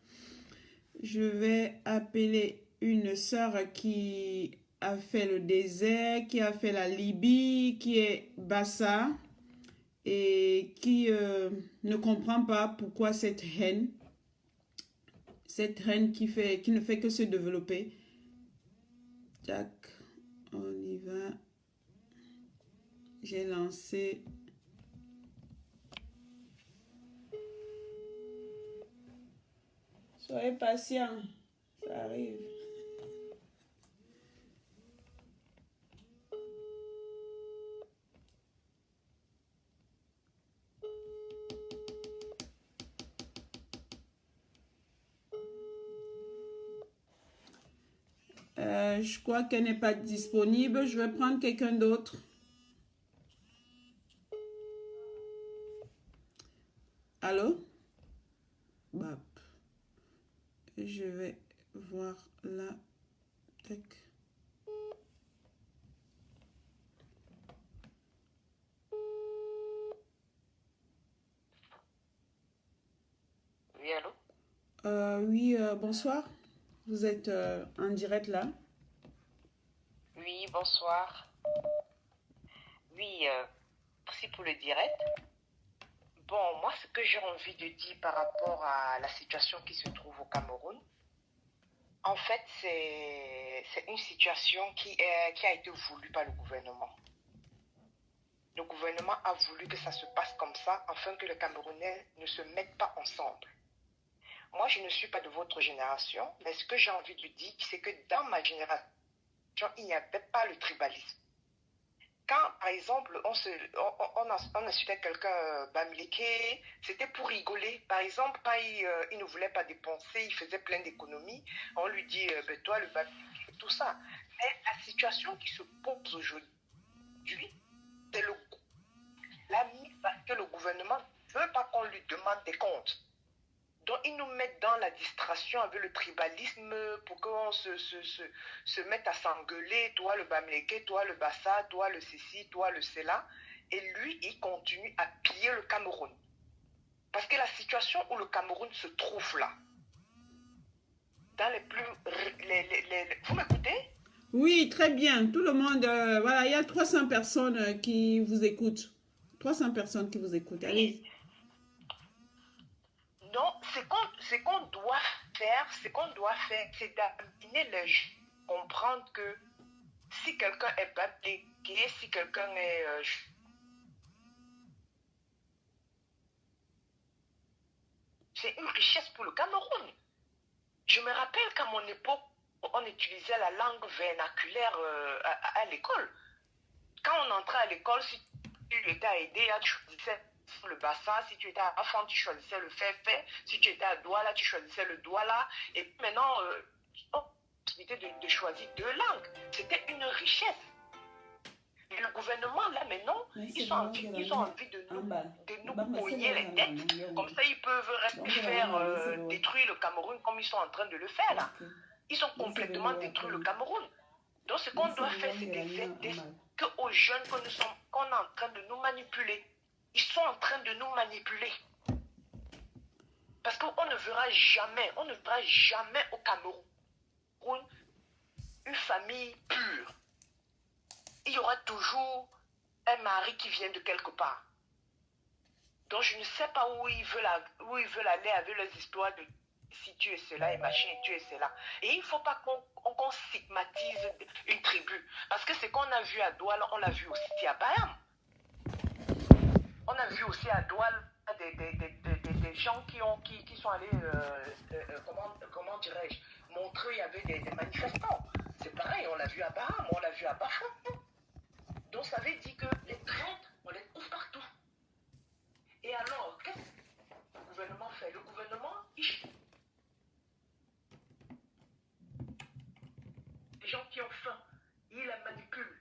Speaker 1: Je vais appeler une sœur qui a fait le désert, qui a fait la Libye, qui est Bassa et qui ne comprend pas pourquoi cette haine qui ne fait que se développer. Tac, on y va. J'ai lancé. Soyez patient, ça arrive. Je crois qu'elle n'est pas disponible. Je vais prendre quelqu'un d'autre. Allô? Bah. Je vais voir là. Tac.
Speaker 7: Oui, allô?
Speaker 1: Oui, bonsoir. Vous êtes en direct là?
Speaker 7: Oui, bonsoir. Oui, merci pour le direct. Bon, moi, ce que j'ai envie de dire par rapport à la situation qui se trouve au Cameroun, en fait, c'est une situation qui a été voulue par le gouvernement. Le gouvernement a voulu que ça se passe comme ça, afin que les Camerounais ne se mettent pas ensemble. Moi, je ne suis pas de votre génération, mais ce que j'ai envie de dire, c'est que dans ma génération, il n'y avait pas le tribalisme. Quand, par exemple, on insultait quelqu'un Bamileke, c'était pour rigoler. Par exemple, quand il ne voulait pas dépenser, il faisait plein d'économies, on lui dit, toi, le Bamileke, tout ça. Mais la situation qui se pose aujourd'hui, c'est la mise parce que le gouvernement ne veut pas qu'on lui demande des comptes. Donc, ils nous mettent dans la distraction avec le tribalisme pour qu'on se mette à s'engueuler. Toi, le Bamileke, toi, le Bassa, toi, le ceci, toi, le cela. Et lui, il continue à piller le Cameroun. Parce que la situation où le Cameroun se trouve là, dans les plus... Vous m'écoutez?
Speaker 1: Oui, très bien. Tout le monde... voilà, il y a 300 personnes qui vous écoutent. 300 personnes qui vous écoutent. Allez.
Speaker 7: Non, ce qu'on doit faire, c'est d'amener les gens à comprendre que si quelqu'un est Bamileke, si quelqu'un est... c'est une richesse pour le Cameroun. Je me rappelle qu'à mon époque, on utilisait la langue vernaculaire à l'école. Quand on entrait à l'école, si tu étais à aider, tu choisissais le bassin, si tu étais à Fond, tu choisissais le fait, si tu étais à Douala, tu choisissais le Douala. Et puis maintenant, on a la possibilité de choisir deux langues. C'était une richesse. Et le gouvernement, là, maintenant, ils ont envie de nous cogner les têtes. Comme ça, ils peuvent rester faire détruire le Cameroun comme ils sont en train de le faire, là. Ils ont complètement détruit le Cameroun. Donc, ce qu'on doit faire, c'est d'essayer qu'aux jeunes qu'on est en train de nous manipuler. Ils sont en train de nous manipuler. Parce qu'on ne verra jamais au Cameroun une famille pure. Il y aura toujours un mari qui vient de quelque part. Donc je ne sais pas où ils veulent aller avec leurs histoires de si tu es cela et machin et tu es cela. Et il ne faut pas qu'on stigmatise une tribu. Parce que ce qu'on a vu à Douala, on l'a vu aussi à Bayam. On a vu aussi à Douala des gens qui sont allés, comment dirais-je, montrer, il y avait des manifestants. C'est pareil, on l'a vu à Baham, on l'a vu à Bafou. Donc ça veut dire que les traîtres, on les trouve partout. Et alors, qu'est-ce que le gouvernement fait? Le gouvernement, les gens qui ont faim, il les manipule.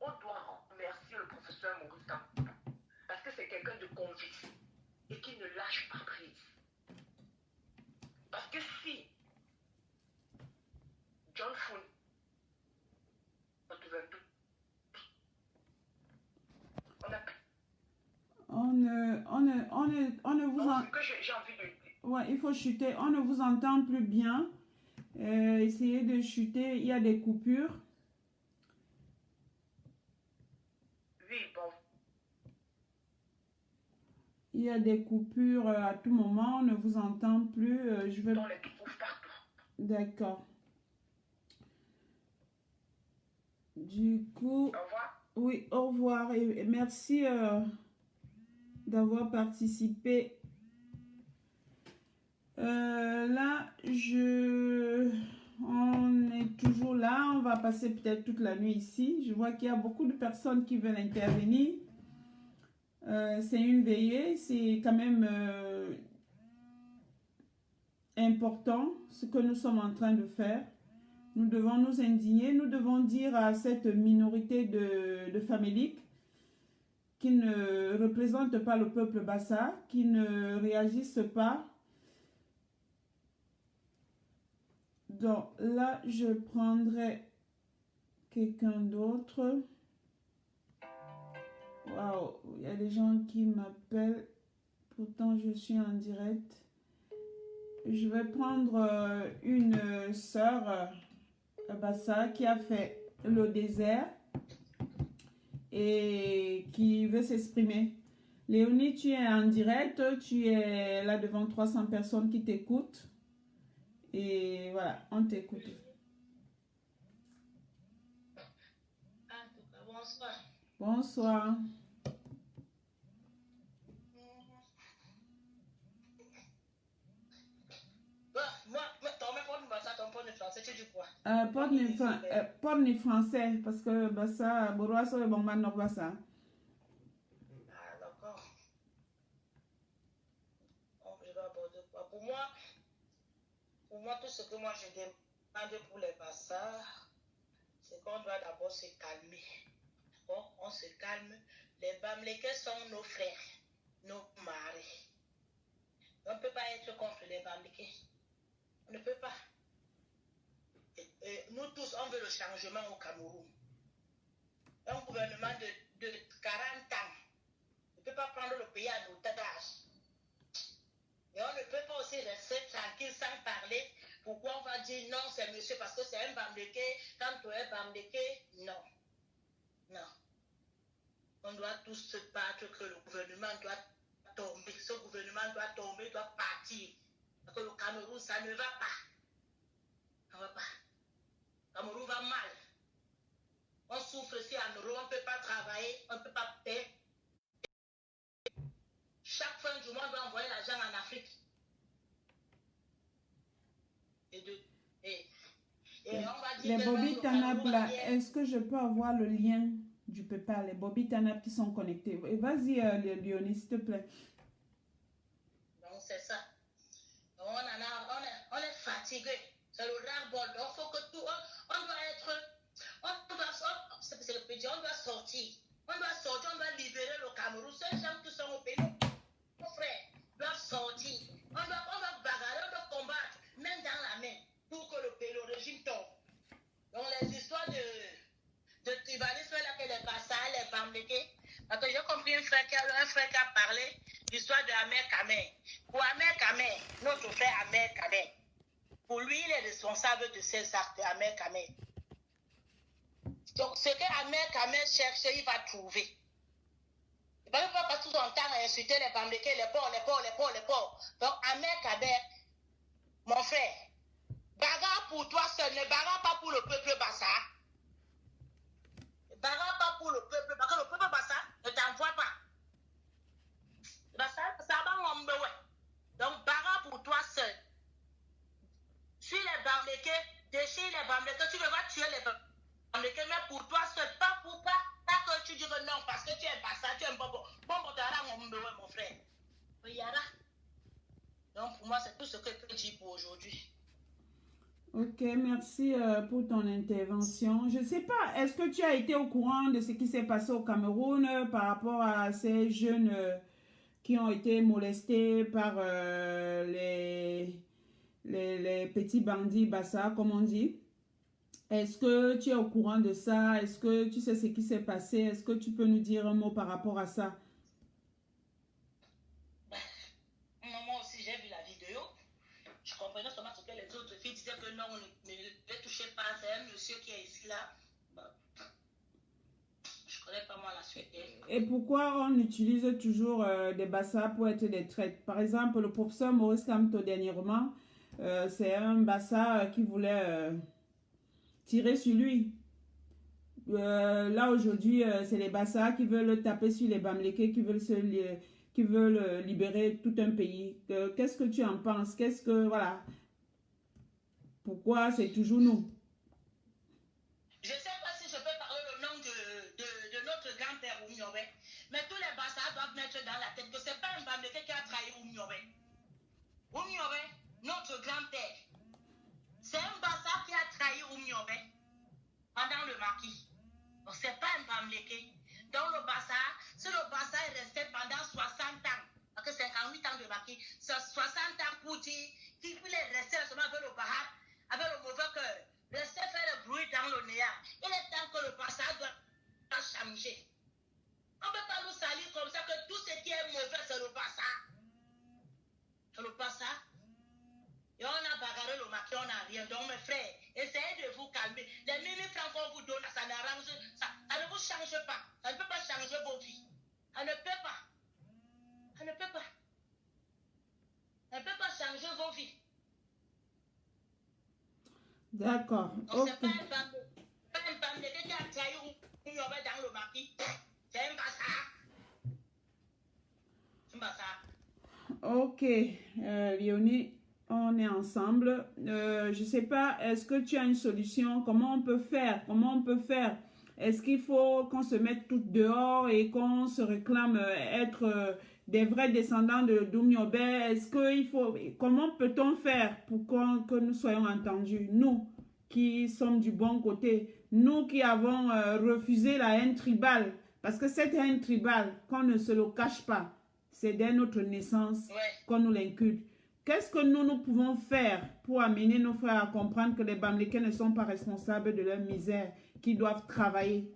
Speaker 7: On doit remercier le professeur Maurice Kamto. Parce que c'est quelqu'un de convict et qui ne lâche pas prise. Parce que si John Foun,
Speaker 1: on ne vous en...
Speaker 7: j'ai envie de dire.
Speaker 1: Ouais, il faut chuter. On ne vous entend plus bien. Essayez de chuter. Il y a des coupures.
Speaker 7: Oui, bon.
Speaker 1: Il y a des coupures à tout moment. On ne vous entend plus. Je vais...
Speaker 7: On les trouve partout.
Speaker 1: D'accord. Du coup...
Speaker 7: Au revoir.
Speaker 1: Oui, au revoir. Et merci d'avoir participé. Là, on est toujours là. On va passer peut-être toute la nuit ici. Je vois qu'il y a beaucoup de personnes qui veulent intervenir. C'est une veillée. C'est quand même important ce que nous sommes en train de faire. Nous devons nous indigner. Nous devons dire à cette minorité de faméliques qui ne représentent pas le peuple bassa, qui ne réagissent pas. Donc là, je prendrai quelqu'un d'autre. Waouh, il y a des gens qui m'appellent. Pourtant, je suis en direct. Je vais prendre une sœur bassa qui a fait le désert et qui veut s'exprimer. Léonie, tu es en direct. Tu es là devant 300 personnes qui t'écoutent. Et voilà, on t'écoute.
Speaker 6: Bonsoir.
Speaker 1: Bonsoir. Porte français, parce que ça, Boroaso et bon man pas ça.
Speaker 6: Ah, d'accord. Donc, je vais aborder quoi? Pour moi, tout ce que moi je demande pour les bassards, c'est qu'on doit d'abord se calmer. Bon, on se calme. Les Bamlékés sont nos frères, nos maris. On ne peut pas être contre les Bamlékés. On ne peut pas. Nous tous, on veut le changement au Cameroun. Un gouvernement de 40 ans ne peut pas prendre le pays à otage. Et on ne peut pas aussi rester tranquille sans parler. Pourquoi on va dire non, c'est monsieur parce que c'est un Bamléké, quand tu es Bamléké, non. Non. On doit tous se battre que le gouvernement doit tomber. Ce gouvernement doit tomber, doit partir. Parce que le Cameroun, ça ne va pas. Ça ne va pas. Le Cameroun va mal. On souffre ici en Europe, on ne peut pas travailler, on ne peut pas payer. Chaque fin du mois, on doit envoyer l'argent en Afrique. Et on va dire
Speaker 1: les Bobby Tanap là, est-ce que je peux avoir le lien du PayPal, les Bobby Tanap qui sont connectés? Vas-y, Léonie, s'il te plaît.
Speaker 6: Donc, c'est ça. On est fatigué.
Speaker 8: C'est le ras-le-bol. Donc, il faut que tout, on doit être, c'est le petit, on doit sortir. On doit libérer le Cameroun. Ceux gens qui sont au pays, nos frères, doivent sortir. On doit bagarrer, on doit combattre, main dans la main, pour que le régime tombe. Donc, les histoires de tribalisme, là, que les Bassa, les Bamlékés, parce que j'ai compris un frère qui a parlé l'histoire de Ahmed Kamer. Pour Ahmed Kamer, notre frère Ahmed Kamer, pour lui, il est responsable de ces actes, Ahmed Kamer. Donc, ce que Ahmed Kamer cherche, il va trouver. Il ne va pas passer son temps à insulter les Bamlékés, les pauvres. Donc, Ahmed Kamer, mon frère, bagarre pour toi seul, ne bagarre pas pour le peuple Bassa. Ne bagarre pas pour le peuple, parce que le peuple Bassa ne t'envoie pas. Bassa, ça va m'emmener. Donc, bagarre pour toi seul. Suis les Bamlékés, déchire les Bamlékés, tu ne vas tuer les Bamlékés, mais pour toi seul, pas que tu dis que non, parce que tu es Bassa, tu es un bon, mon frère. Donc, pour moi, c'est tout ce que je peux dire pour aujourd'hui.
Speaker 1: Ok, merci pour ton intervention. Je ne sais pas, est-ce que tu as été au courant de ce qui s'est passé au Cameroun par rapport à ces jeunes qui ont été molestés par les petits bandits Bassa, comme on dit? Est-ce que tu es au courant de ça? Est-ce que tu sais ce qui s'est passé? Est-ce que tu peux nous dire un mot par rapport à ça?
Speaker 8: Moi aussi, j'ai vu la vidéo. Je comprenais seulement ce que les autres filles disaient que non, ne les touchez pas. C'est un monsieur qui est ici, là. Je ne connais pas moi la suite.
Speaker 1: Et pourquoi on utilise toujours des Bassa pour être des traites? Par exemple, le professeur Maurice Kamto, dernièrement, c'est un Bassa qui voulait tirer sur lui. Là, aujourd'hui, c'est les Bassa qui veulent taper sur les Bamlékés, qui veulent libérer tout un pays. Qu'est-ce que tu en penses? Qu'est-ce que, voilà. Pourquoi c'est toujours nous?
Speaker 8: Je ne sais pas si je peux parler le nom de notre grand-père Oumyobé, mais tous les Bassa doivent mettre dans la tête que ce n'est pas un Bamléké qui a trahi Oumyobé. Oumyobé, notre grand-père, c'est un Bassa qui a trahi Oumyobé pendant le maquis. Donc, ce n'est pas un Bamléké. Donc, le Bassa, si le Bassa est resté pendant 60 ans, parce que 58 ans de maquis, c'est 60 ans pour dire qu'il est resté seulement avec le Bahar, avec le mauvais cœur, rester faire le bruit dans le néant. Il est temps que le Bassa doit changer. On ne peut pas nous salir comme ça que tout ce qui est mauvais, c'est le Bassa. C'est le Bassa. Et on a bagarré le maquis, on n'a rien. Donc, mes frères, essayez de vous calmer. Les 1000 francs qu'on vous donne, ça n'arrange, ça ne vous change pas. Ça ne peut pas changer vos vies. Ça ne peut pas. Ça ne peut pas. Ça ne peut pas changer vos vies.
Speaker 1: D'accord.
Speaker 8: Donc, c'est pas un Bamléké qui a trahi ou dans le maquis. C'est un Bassa. C'est un Bassa.
Speaker 1: Ok, Léonie, on est ensemble. Je ne sais pas, est-ce que tu as une solution? Comment on peut faire? Est-ce qu'il faut qu'on se mette toutes dehors et qu'on se réclame être des vrais descendants de Oumyobé? Est-ce qu'il faut... Comment peut-on faire pour que nous soyons entendus? Nous qui sommes du bon côté, nous qui avons refusé la haine tribale, parce que cette haine tribale, qu'on ne se le cache pas, c'est dès notre naissance qu'on nous l'inculque. Qu'est-ce que nous pouvons faire pour amener nos frères à comprendre que les Bamlékés ne sont pas responsables de leur misère, qu'ils doivent travailler,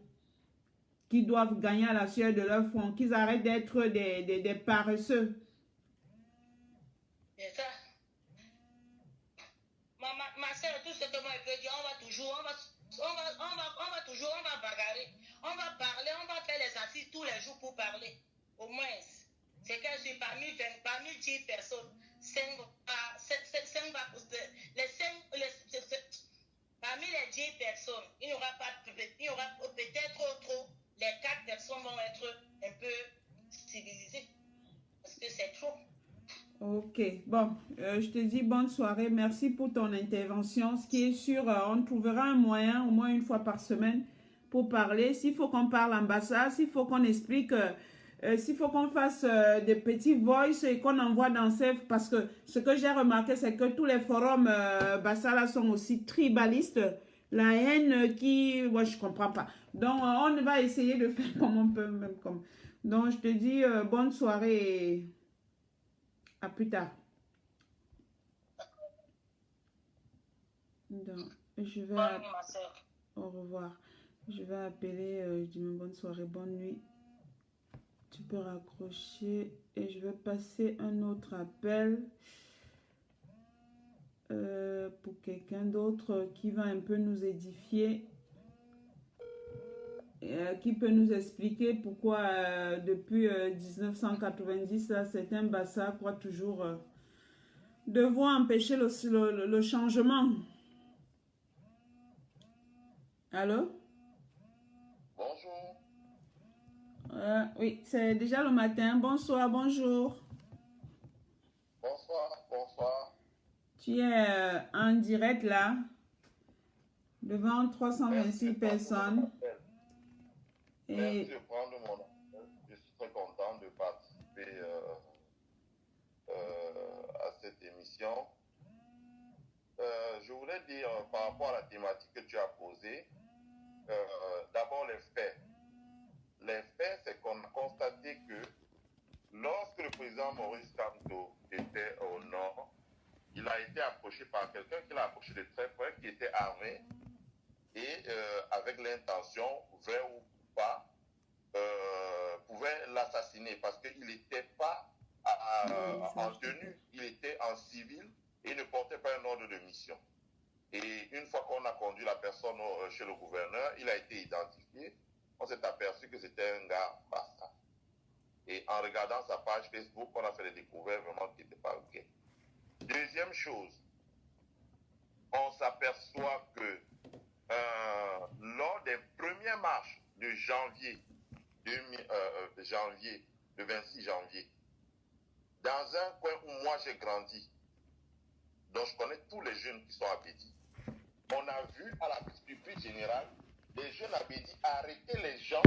Speaker 1: qu'ils doivent gagner à la sueur de leur front, qu'ils arrêtent d'être des paresseux?
Speaker 8: C'est ça. Ma soeur, tout ce que moi je peux dire, on va bagarrer, on va parler, on va faire les assises tous les jours pour parler. Au moins, c'est que je suis parmi 10 personnes. Parmi les 10 personnes, il n'y aura peut-être trop. Les 4 personnes vont être un peu civilisées. Parce que c'est trop.
Speaker 1: Ok, bon, je te dis bonne soirée. Merci pour ton intervention. Ce qui est sûr, on trouvera un moyen, au moins une fois par semaine, pour parler. S'il faut qu'on parle en Bassa, s'il faut qu'on explique s'il faut qu'on fasse des petits voice et qu'on envoie dans Safe, parce que ce que j'ai remarqué, c'est que tous les forums Bassala sont aussi tribalistes. La haine qui... Moi, je comprends pas. Donc, on va essayer de faire comme on peut, même comme... Donc, je te dis bonne soirée et à plus tard. Donc, je vais... Au revoir. Je vais appeler, je dis bonne soirée, bonne nuit. Tu peux raccrocher et je vais passer un autre appel pour quelqu'un d'autre qui va un peu nous édifier, qui peut nous expliquer pourquoi depuis 1990, là, certains Bassa croient toujours devoir empêcher le changement. Allô?
Speaker 3: Bonjour.
Speaker 1: Oui, c'est déjà le matin. Bonsoir, bonjour.
Speaker 3: Bonsoir, bonsoir.
Speaker 1: Tu es en direct là, devant 326 personnes.
Speaker 3: Merci de prendre mon appel. Je suis très content de participer à cette émission. Je voulais dire par rapport à la thématique que tu as posée, d'abord les faits. Les faits, c'est qu'on a constaté que lorsque le président Maurice Kamto était au nord, il a été approché par quelqu'un qui l'a approché de très près, qui était armé et avec l'intention, vrai ou pas, pouvait l'assassiner parce qu'il n'était pas en tenue, il était en civil et il ne portait pas un ordre de mission. Et une fois qu'on a conduit la personne chez le gouverneur, il a été identifié. On s'est aperçu que c'était un gars Bassa. Et en regardant sa page Facebook, on a fait des découvertes vraiment qui n'étaient pas OK. Deuxième chose, on s'aperçoit que lors des premières marches de janvier, le 26 janvier, dans un coin où moi j'ai grandi, dont je connais tous les jeunes qui sont à Bédi, on a vu à la surprise générale les jeunes à Bédi arrêter les gens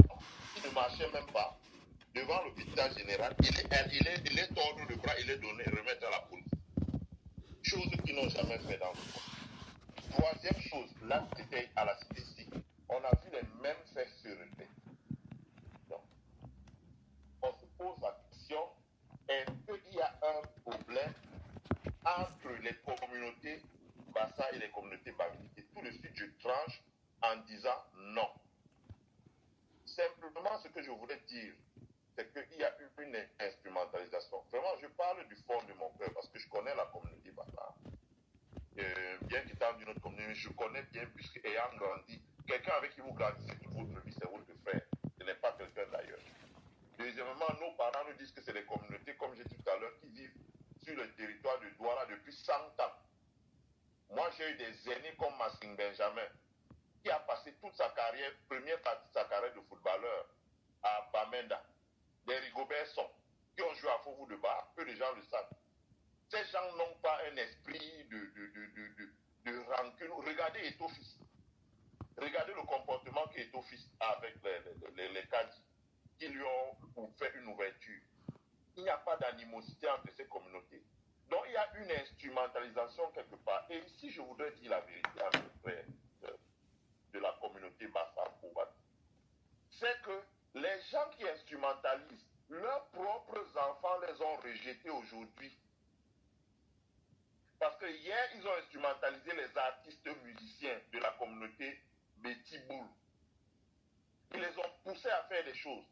Speaker 3: qui ne marchaient même pas devant l'hôpital général. Il est tordre le bras, il est donné, remettre à la police. Chose qu'ils n'ont jamais fait dans le monde. Troisième chose, là c'était à la CDC, on a vu les mêmes faits se répéter. Donc, on se pose la question, est-ce qu'il y a un problème entre les communautés Bassa et les communautés Bamini? Et tout de suite je tranche en disant non. Simplement ce que je voulais dire, c'est qu'il y a eu une instrumentalisation. Vraiment, je parle du fond de mon cœur parce que je connais la communauté Bassa. Bien qu'étant d'une autre communauté, je connais bien, puisque ayant grandi, quelqu'un avec qui vous grandissez toute votre vie, c'est votre frère. Ce n'est pas quelqu'un d'ailleurs. Deuxièmement, nos parents nous disent que c'est les communautés, comme j'ai dit tout à l'heure, qui vivent sur le territoire de Douala depuis 100 ans. Moi, j'ai eu des aînés comme Massing Benjamin, qui a passé toute sa carrière, première partie de sa carrière de footballeur à Bamenda. Des Rigobertson, qui ont joué à Fouvou de Bar, peu de gens le savent. Ces gens n'ont pas un esprit de rancune. Regardez Etofis. Regardez le comportement qu'Etofis a avec les cadres qui lui ont fait une ouverture. Il n'y a pas d'animosité entre ces communautés. Donc il y a une instrumentalisation quelque part. Et ici, je voudrais dire la vérité à mes frères de la communauté Bassa-Koubat. C'est que les gens qui instrumentalisent leurs propres enfants les ont rejetés aujourd'hui. Parce que hier, ils ont instrumentalisé les artistes musiciens de la communauté Betty Boul. Ils les ont poussés à faire des choses.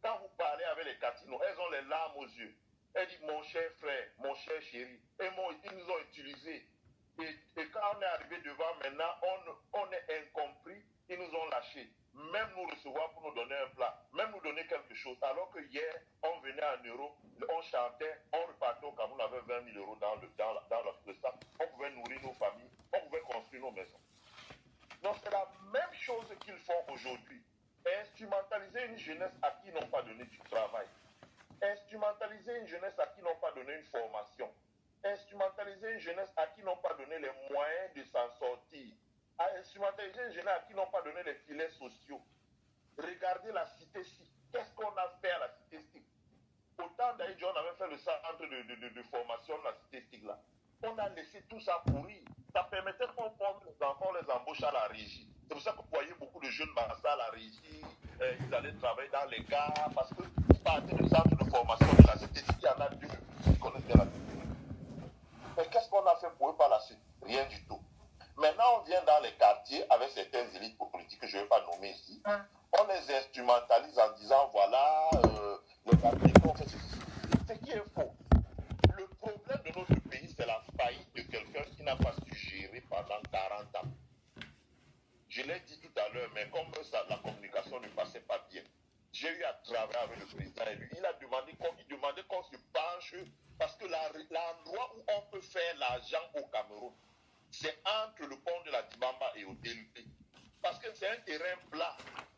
Speaker 3: Quand vous parlez avec les Catinos, elles ont les larmes aux yeux. Elles disent mon cher frère, mon cher chéri. Et ils nous ont utilisés. Et quand on est arrivé devant maintenant, on est incompris. Ils nous ont lâchés. Même nous recevoir pour nous donner un plat, même nous donner quelque chose. Alors que hier, on venait en Europe, on chantait, on repartait au Cameroun avec 20 000 euros dans le sac. On pouvait nourrir nos familles, on pouvait construire nos maisons. Donc c'est la même chose qu'ils font aujourd'hui. Instrumentaliser une jeunesse à qui ils n'ont pas donné du travail. Instrumentaliser une jeunesse à qui ils n'ont pas donné une formation. Instrumentaliser une jeunesse à qui ils n'ont pas donné les moyens de s'en sortir. À instrumentaliser une jeunesse à qui n'ont pas donné les filets sociaux. Regardez la cité-ci. Qu'est-ce qu'on a fait à la cité-stick? Autant d'ailleurs, on avait fait le centre de formation de la cité-stick là. On a laissé tout ça pourrir. Ça permettait qu'on forme les enfants, on les embauche à la régie. C'est pour ça que vous voyez beaucoup de jeunes massas à la régie. Ils allaient travailler dans les gares parce qu'ils partaient du centre de formation de la cité-stick. Il y en a deux qui connaissent bien la cité. Mais qu'est-ce qu'on a fait pour eux par la suite? Rien du tout. Maintenant, on vient dans les quartiers avec certaines élites politiques que je ne vais pas nommer ici. On les instrumentalise en disant voilà, les quartiers ont fait ceci. Ce qui est faux. Le problème de notre pays, c'est la faillite de quelqu'un qui n'a pas su gérer pendant 40 ans. Je l'ai dit tout à l'heure, mais comme ça, la communication ne passait pas bien, j'ai eu à travailler avec le président et lui. Il demandait qu'on se penche parce que l'endroit où on peut faire l'argent au Cameroun, c'est entre le pont de la Dibamba et au DLP. Parce que c'est un terrain plat.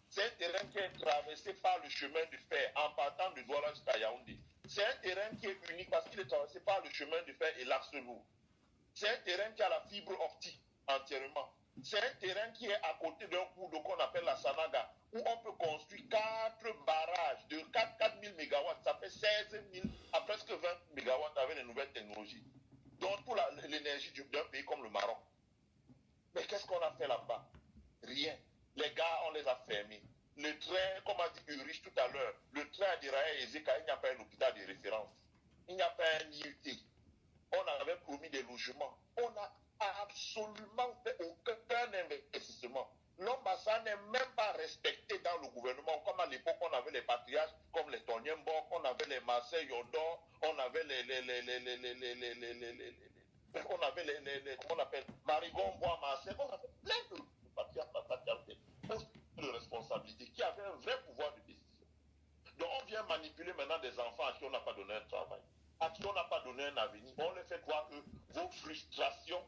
Speaker 3: C'est un terrain qui est traversé par le chemin de fer en partant de Douala jusqu'à Yaoundé. C'est un terrain qui est unique parce qu'il est traversé par le chemin de fer et l'axe lourd. C'est un terrain qui a la fibre optique entièrement. C'est un terrain qui est à côté d'un cours d'eau qu'on appelle la Sanaga, où on peut construire 4 barrages de 4 000 MW. Ça fait 16 000 à presque 20 MW avec les nouvelles technologies. Donc pour l'énergie d'un pays comme le Maroc. Mais qu'est-ce qu'on a fait là-bas? Rien. Les gars, on les a fermés. Le train, comme a dit Ulrich tout à l'heure, le train à Dirae et Ezeka, il n'y a pas un hôpital de référence. Il n'y a pas un IUT. On avait promis des logements. On n'a absolument fait aucun investissement. L'Ambassade n'est même pas respecté dans le gouvernement. Comme à l'époque, on avait les patriarches comme les Tonyembok, on avait les Marseille Yodon, on avait on avait comment on appelle, Marigon, Bois, Marseille, on avait plein de patriarches de responsabilité qui avaient un vrai pouvoir de décision. Donc on vient manipuler maintenant des enfants à qui on n'a pas donné un travail, à qui on n'a pas donné un avenir. On les fait croire que vos frustrations,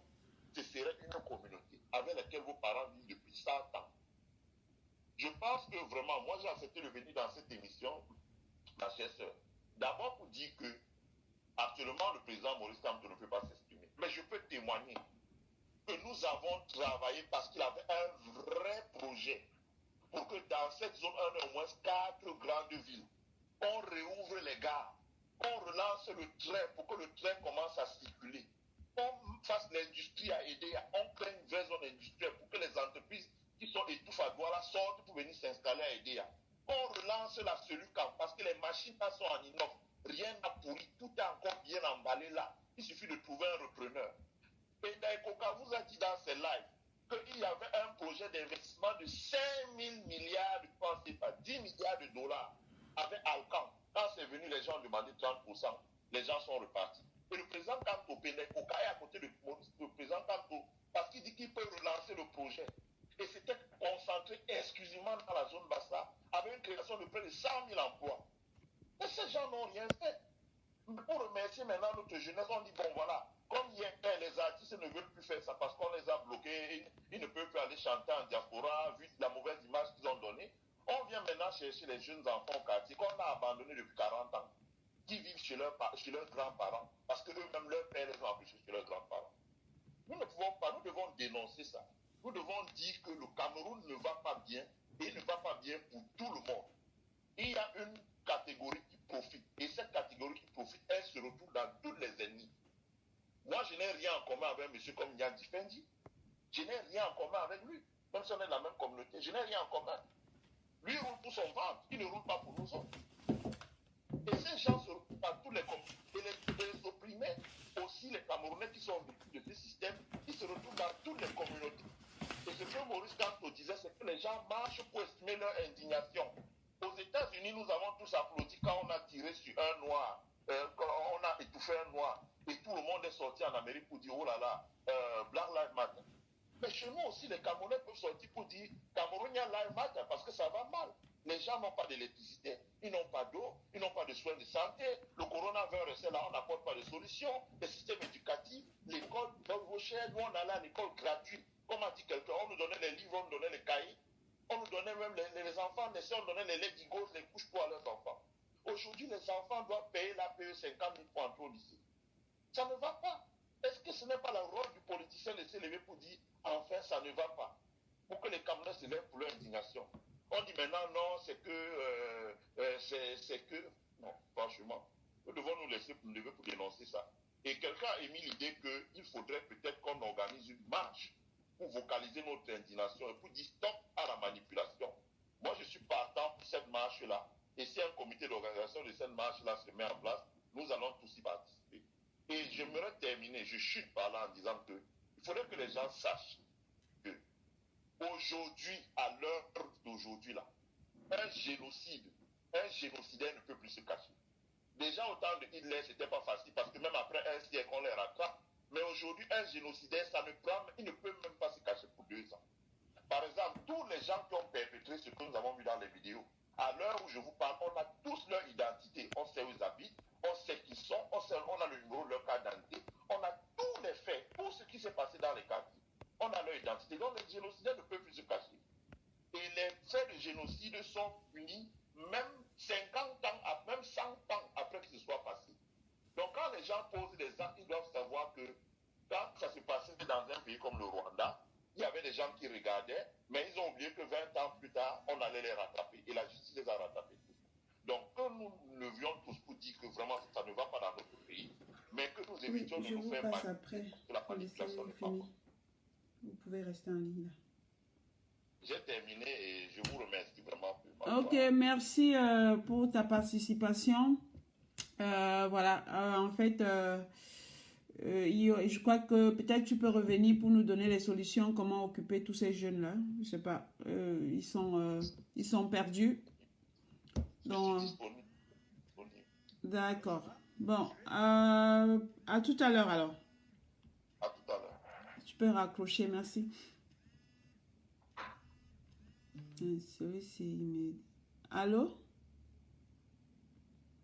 Speaker 3: ce serait une communauté avec laquelle vos parents vivent depuis 100 ans. Je pense que vraiment, moi j'ai accepté de venir dans cette émission, ma chère sœur, d'abord pour dire que actuellement le président Maurice Kamto ne peut pas s'exprimer. Mais je peux témoigner que nous avons travaillé parce qu'il avait un vrai projet pour que dans cette zone, on ait au moins 4 grandes villes. On réouvre les gares, on relance le train pour que le train commence à circuler. On fasse l'industrie à aider, on crée une vraie zone industrielle pour que les entreprises qui sont étouffées à Douala sortent pour venir s'installer à Edea. On relance la Solucam parce que les machines sont en inox. Rien n'a pourri, tout est encore bien emballé là. Il suffit de trouver un repreneur. Et Daikoka vous a dit dans ses lives qu'il y avait un projet d'investissement de 5 000 milliards de francs CFA, 10 milliards de dollars avec Alcan. Quand c'est venu, les gens ont demandé 30%. Les gens sont repartis. Et le président Kanto, Daikoka est à côté du président Kanto parce qu'il dit qu'il peut relancer le projet. Et c'était concentré exclusivement dans la zone Bassa avec une création de près de 100 000 emplois. Mais ces gens n'ont rien fait. Mais pour remercier maintenant notre jeunesse, on dit bon voilà, comme hier les artistes ne veulent plus faire ça parce qu'on les a bloqués, ils ne peuvent plus aller chanter en diaspora vu la mauvaise image qu'ils ont donnée. On vient maintenant chercher les jeunes enfants au quartier qu'on a abandonnés depuis 40 ans, qui vivent chez leurs grands-parents parce qu'eux-mêmes, leurs pères les ont empêchés chez leurs grands-parents. Nous ne pouvons pas, nous devons dénoncer ça. Nous devons dire que le Cameroun ne va pas bien et il ne va pas bien pour tout le monde. Il y a une catégorie qui profite. Et cette catégorie qui profite, elle se retrouve dans tous les ennemis. Moi, je n'ai rien en commun avec un monsieur comme Nyandi Fendi. Je n'ai rien en commun avec lui. Même si on est de la même communauté, je n'ai rien en commun. Lui roule pour son ventre, il ne roule pas pour nous autres. Et ces gens se retrouvent dans tous les communautés. Et les opprimés, aussi les Camerounais qui sont victimes de ce système, ils se retrouvent dans toutes les communautés. Et ce que Maurice Kamto disait, c'est que les gens marchent pour exprimer leur indignation. Aux États-Unis, nous avons tous applaudi quand on a tiré sur un noir, quand on a étouffé un noir, et tout le monde est sorti en Amérique pour dire oh là là, Black Lives Matter. Mais chez nous aussi, les Camerounais peuvent sortir pour dire Camerounais Lives Matter parce que ça va mal. Les gens n'ont pas d'électricité, ils n'ont pas d'eau, ils n'ont pas de soins de santé. Le coronavirus est là, on n'apporte pas de solution. Le système éducatif, l'école, dans vos chers, nous on allait à l'école gratuite. Comme a dit quelqu'un, on nous donnait les livres, on nous donnait les cahiers. On nous donnait même les enfants naissaient, on donnait les leggings, les couches pour leurs enfants. Aujourd'hui, les enfants doivent payer l'APE 50 000 pour entrer au lycée. Ça ne va pas. Est-ce que ce n'est pas le rôle du politicien de se lever pour dire enfin ça ne va pas? Pour que les Camerounais se lèvent pour leur indignation. On dit maintenant, non, c'est que... Non, franchement, nous devons nous laisser pour dénoncer ça. Et quelqu'un a émis l'idée qu'il faudrait peut-être qu'on organise une marche pour vocaliser notre indignation et pour dire stop à la manipulation. Moi, je suis partant pour cette marche-là. Et si un comité d'organisation de cette marche-là se met en place, nous allons tous y participer. Et j'aimerais terminer, je chute par là en disant que il faudrait que les gens sachent que aujourd'hui, à l'heure d'aujourd'hui là, un génocidaire ne peut plus se cacher. Déjà au temps de Hitler, c'était pas facile parce que même après un siècle, on les rattrape. Mais aujourd'hui, un génocidaire, il ne peut même pas se cacher pour 2 ans. Par exemple, tous les gens qui ont perpétré ce que nous avons vu dans les vidéos, à l'heure où je vous parle, on a tous leur identité. On sait où ils habitent, on sait qui ils sont, on a le numéro de leur carte d'identité, on a tous les faits, tout ce qui s'est passé dans les quartiers. On a leur identité. Donc les génocidaires ne peuvent plus se cacher. Et les faits de génocide sont punis même 50 ans, même 100 ans après que ce soit passé. Donc quand les gens posent des actes, ils doivent savoir que quand ça se passait dans un pays comme le Rwanda, il y avait des gens qui regardaient, mais ils ont oublié que 20 ans plus tard, on allait les rattraper. Et la justice les a rattrapés. Donc que nous levions tous pour dire que vraiment ça ne va pas dans notre pays, mais que nous évitions de nous faire
Speaker 1: après.
Speaker 3: De la manipulation des femmes.
Speaker 1: Vous pouvez rester en ligne là.
Speaker 3: J'ai terminé et je vous remercie vraiment.
Speaker 1: Ok, merci pour ta participation. Voilà, en fait, je crois que peut-être tu peux revenir pour nous donner les solutions, comment occuper tous ces jeunes-là. Je sais pas, ils sont perdus. Donc, d'accord. Bon, à tout à l'heure alors.
Speaker 3: À tout à l'heure.
Speaker 1: Tu peux raccrocher, merci. Allô?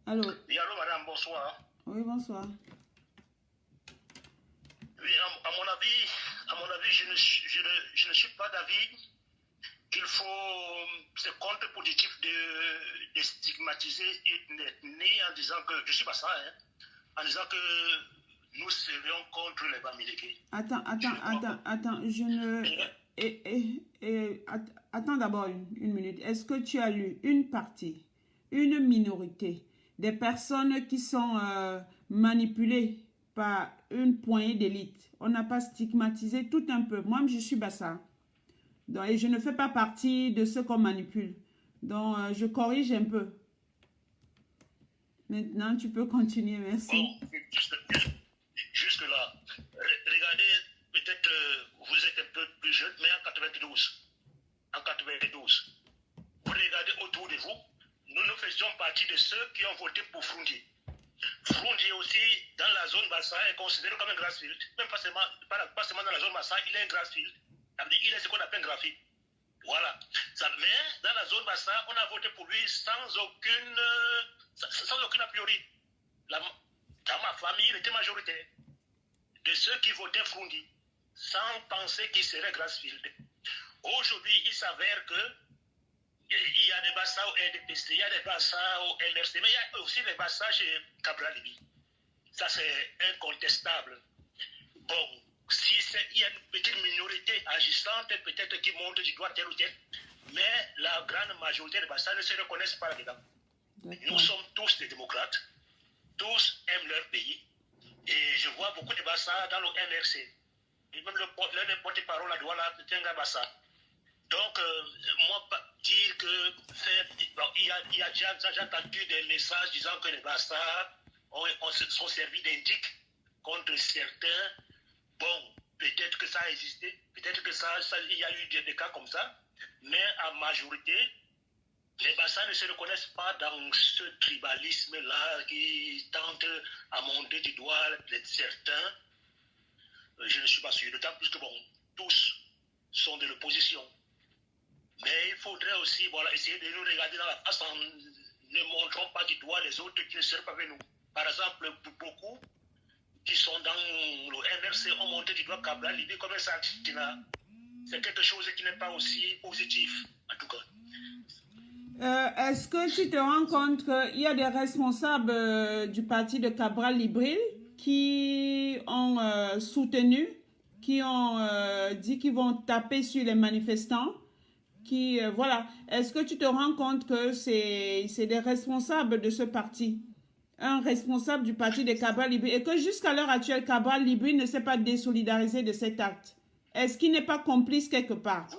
Speaker 1: Allô?
Speaker 9: Oui, allô, madame, bonsoir.
Speaker 1: Oui, bonsoir.
Speaker 9: Oui, à mon avis, je ne suis pas d'avis qu'il faut, c'est contre-productif de stigmatiser une ethnie en disant que, je suis pas ça, hein, en disant que nous serions contre les Bamileke.
Speaker 1: Attends, je ne... Attends d'abord une minute. Est-ce que tu as lu une partie, une minorité, des personnes qui sont manipulées par une poignée d'élite? On n'a pas stigmatisé tout un peu. Moi, je suis Bassa. Donc, et je ne fais pas partie de ceux qu'on manipule. Donc, je corrige un peu. Maintenant, tu peux continuer. Merci.
Speaker 9: Bon, jusque là, regardez, peut-être vous êtes un peu plus jeune, mais en 92, vous regardez autour de vous, nous faisions partie de ceux qui ont voté pour Frundi. Frundi aussi, dans la zone Bassa, est considéré comme un grassfield. Même pas seulement dans la zone Bassa, il est un grassfield. Il est ce qu'on appelle un graphite. Voilà. Mais dans la zone Bassa, on a voté pour lui sans aucune a priori. Dans ma famille, il était majoritaire. De ceux qui votaient Frundi, sans penser qu'il serait Grassfield. Aujourd'hui, il s'avère que il y a des Bassa au RDPC, il y a des Bassa au MRC, mais il y a aussi des Bassa chez Cabral Libi. Ça, c'est incontestable. Bon, il y a une petite minorité agissante, peut-être qui monte du doigt tel ou tel, mais la grande majorité des Bassa ne se reconnaissent pas là-dedans. Nous sommes tous des démocrates, tous aiment leur pays, et je vois beaucoup de Bassa dans le MRC. Et même le porte-parole à Douala, c'est un gars Bassa. Donc, moi, dire que il y a déjà entendu des messages disant que les Bassa sont servis d'indic contre certains. Bon, peut-être que ça a existé, peut-être que il y a eu des cas comme ça, mais en majorité, les Bassa ne se reconnaissent pas dans ce tribalisme-là qui tente à monter du doigt certains. Je ne suis pas sûr, d'autant plus que, bon, tous sont de l'opposition. Mais il faudrait aussi essayer de nous regarder dans la face en ne montrant pas du doigt les autres qui ne seraient pas avec nous. Par exemple, beaucoup qui sont dans le MRC ont monté du doigt Cabral Libi comme un assassinat. C'est quelque chose qui n'est pas aussi positif, en tout cas.
Speaker 1: Est-ce que tu te rends compte qu'il y a des responsables du parti de Cabral Libril qui ont soutenu, qui ont dit qu'ils vont taper sur les manifestants, Voilà. Est-ce que tu te rends compte que c'est des responsables de ce parti? Un responsable du parti de Cabral Libri, et que jusqu'à l'heure actuelle, Cabral Libri ne s'est pas désolidarisé de cet acte. Est-ce qu'il n'est pas complice quelque part?
Speaker 9: Vous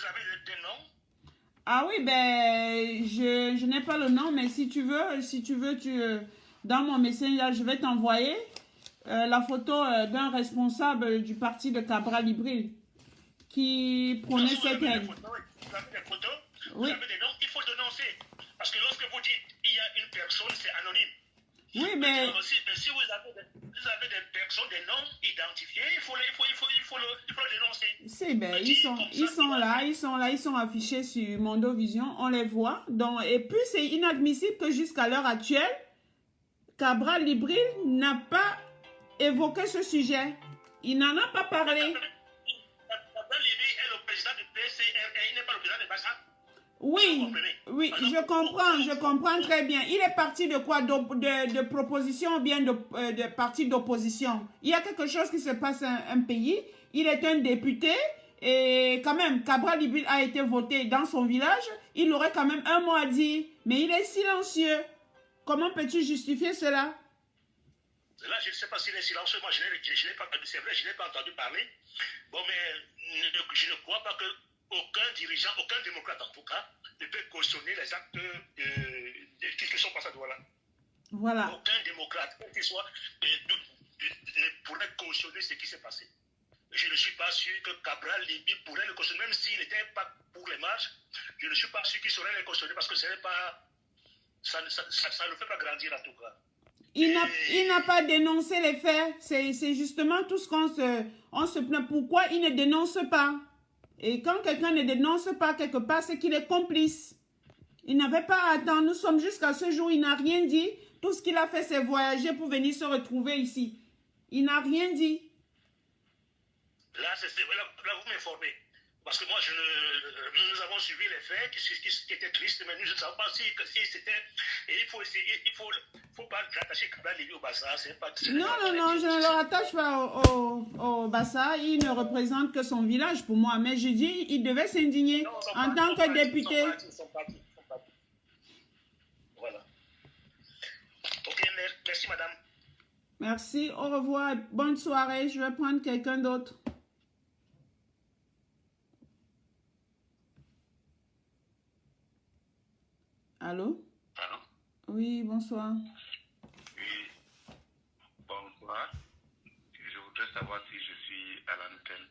Speaker 9: avez des noms?
Speaker 1: Ah oui, ben, je n'ai pas le nom, mais si tu veux, dans mon messenger, je vais t'envoyer la photo d'un responsable du parti de Cabral Libri qui prenait cette haine.
Speaker 9: Vous avez des photos, vous
Speaker 1: Oui.
Speaker 9: avez des noms, il faut dénoncer. Parce que lorsque vous dites il y a une personne, c'est anonyme.
Speaker 1: Oui, mais
Speaker 9: Mais si vous avez des personnes, des noms identifiés, il faut le dénoncer.
Speaker 1: c'est ben,
Speaker 9: Mais
Speaker 1: ils
Speaker 9: comme ça,
Speaker 1: sont là, ils sont affichés sur Mondovision, on les voit. Donc, et puis c'est inadmissible que jusqu'à l'heure actuelle, Cabral Libri n'a pas évoqué ce sujet. Il n'en a pas parlé.
Speaker 9: Cabral Libri est le président du PCRE, il n'est pas le président de Bassa.
Speaker 1: Oui, oui, je comprends très bien. Il est parti de quoi? De proposition ou bien de parti d'opposition? Il y a quelque chose qui se passe dans un pays. Il est un député et quand même, Cabral Libri a été voté dans son village. Il aurait quand même un mot à dire, mais il est silencieux. Comment peux-tu justifier cela?
Speaker 9: Là, je ne sais pas s'il est silencieux. Moi, je l'ai pas, c'est vrai, je n'ai pas entendu parler. Bon, mais je ne crois pas qu'aucun dirigeant, aucun démocrate en tout cas, ne peut cautionner les actes qui sont passés à Douala.
Speaker 1: Voilà.
Speaker 9: Aucun démocrate, quel qu'il soit, ne pourrait cautionner ce qui s'est passé. Je ne suis pas sûr que Cabral Libri pourrait le cautionner, même s'il n'était pas pour les marches. Je ne suis pas sûr qu'il saurait les cautionner parce que ce n'est pas, ça ne le fait pas grandir en tout cas.
Speaker 1: Il n'a pas dénoncé les faits. C'est justement tout ce qu'on se plaint. Pourquoi il ne dénonce pas? Et quand quelqu'un ne dénonce pas quelque part, c'est qu'il est complice. Il n'avait pas à attendre. Nous sommes jusqu'à ce jour, il n'a rien dit. Tout ce qu'il a fait, c'est voyager pour venir se retrouver ici. Il n'a rien dit.
Speaker 9: Là, vous m'informez. Parce que moi, nous avons suivi les faits qui étaient tristes, mais nous ne savons pas si c'était. Et il faut pas rattacher Cabral Libri au Bassa.
Speaker 1: Non, je ne le rattache pas au Bassa. Il ne représente que son village pour moi. Mais je dis, il devait s'indigner en tant que député.
Speaker 9: Ils sont partis. Voilà. Ok, merci madame.
Speaker 1: Merci, au revoir. Bonne soirée. Je vais prendre quelqu'un d'autre. Allô?
Speaker 10: Allô?
Speaker 1: Oui, bonsoir.
Speaker 10: Oui, bonsoir. Je voudrais savoir si je suis à l'antenne.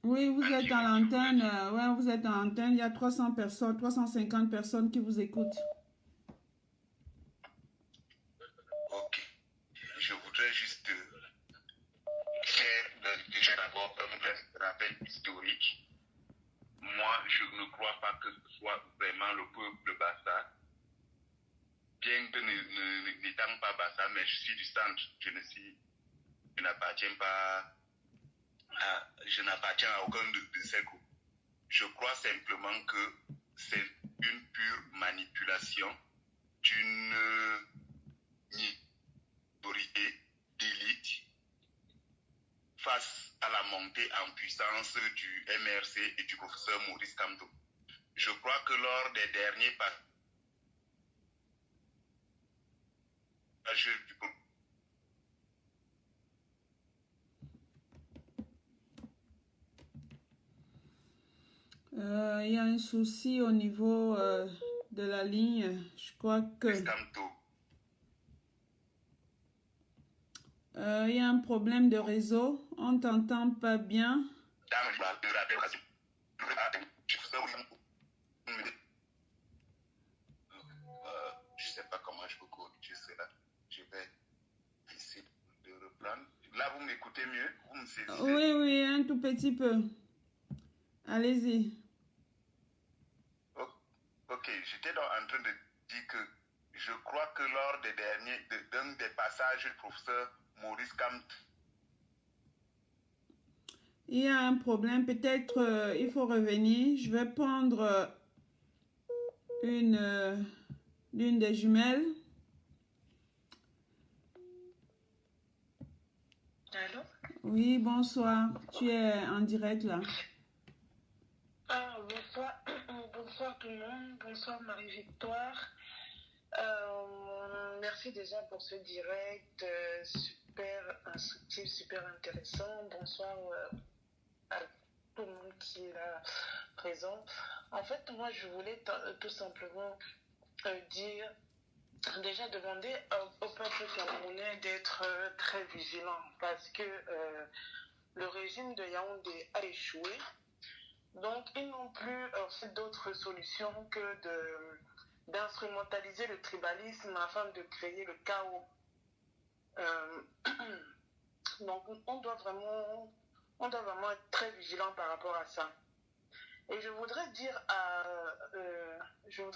Speaker 1: Oui, vous êtes à l'antenne. Ouais, vous êtes à l'antenne. Il y a 300 personnes, 350 personnes qui vous écoutent.
Speaker 10: Ok. Je voudrais juste faire déjà d'abord un rappel historique. Moi, je ne crois pas que ce soit vraiment le peuple Bassa. Bien que n'étant pas Bassa, mais je suis du centre, je n'appartiens à aucun de ces groupes. Je crois simplement que c'est une pure manipulation d'une minorité d'élite face à la montée en puissance du MRC et du professeur Maurice Kamto. Je crois que lors des derniers passages du
Speaker 1: il y a un souci au niveau de la ligne. Je crois que il y a un problème de réseau. On ne t'entend pas bien.
Speaker 10: Je ne sais pas comment je peux corriger cela. Je vais essayer de reprendre. Là, vous m'écoutez mieux? Vous me saisissez?
Speaker 1: Oui, un tout petit peu. Allez-y.
Speaker 10: Ok, j'étais donc en train de dire que je crois que lors d'un des passages du professeur Maurice Kamto,
Speaker 1: il y a un problème. Peut-être il faut revenir. Je vais prendre l'une des jumelles.
Speaker 6: Allô?
Speaker 1: Oui, bonsoir. Tu es en direct là.
Speaker 6: bonsoir tout le monde, bonsoir Marie-Victoire. Merci déjà pour ce direct, super instructif, super intéressant. Bonsoir à tout le monde qui est là présent. En fait, moi, je voulais tout simplement dire, déjà demander au peuple camerounais d'être très vigilant parce que le régime de Yaoundé a échoué. Donc, ils n'ont plus d'autres solutions que d'instrumentaliser le tribalisme afin de créer le chaos. Donc, on doit vraiment être très vigilant par rapport à ça. Et je voudrais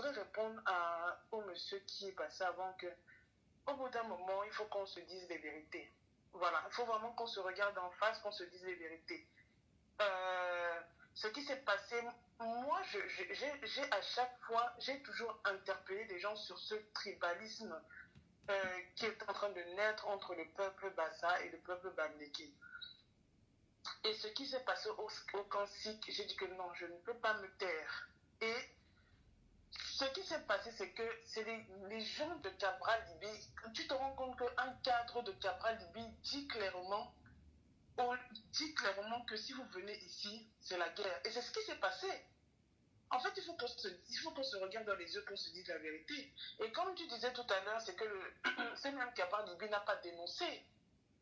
Speaker 6: répondre au monsieur qui est passé avant que, au bout d'un moment, il faut qu'on se dise les vérités. Voilà, il faut vraiment qu'on se regarde en face, qu'on se dise les vérités. Ce qui s'est passé, moi, j'ai toujours interpellé les gens sur ce tribalisme qui est en train de naître entre le peuple Bassa et le peuple Bamleke. Et ce qui s'est passé au camp Sikh, j'ai dit que non, je ne peux pas me taire. Et ce qui s'est passé, c'est que c'est les gens de Cabral Libye, tu te rends compte qu'un cadre de Cabral Libye dit clairement que si vous venez ici, c'est la guerre. Et c'est ce qui s'est passé. En fait, il faut qu'on se regarde dans les yeux, qu'on se dise la vérité. Et comme tu disais tout à l'heure, c'est que ce même Cabral Libye n'a pas dénoncé.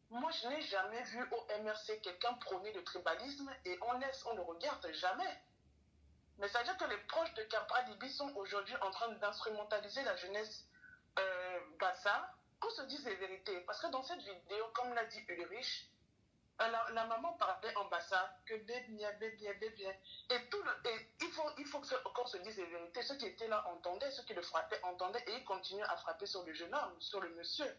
Speaker 6: Moi, je n'ai jamais vu au MRC quelqu'un prôner le tribalisme et on ne regarde jamais. Mais ça veut dire que les proches de Cabral Libye sont aujourd'hui en train d'instrumentaliser la jeunesse Bassa, qu'on se dise les vérités. Parce que dans cette vidéo, comme l'a dit Ulrich, la maman parlait en Bassa que bébé. Et il faut qu'on se dise les vérités. Ceux qui étaient là entendaient, ceux qui le frappaient entendaient et ils continuent à frapper sur le jeune homme, sur le monsieur.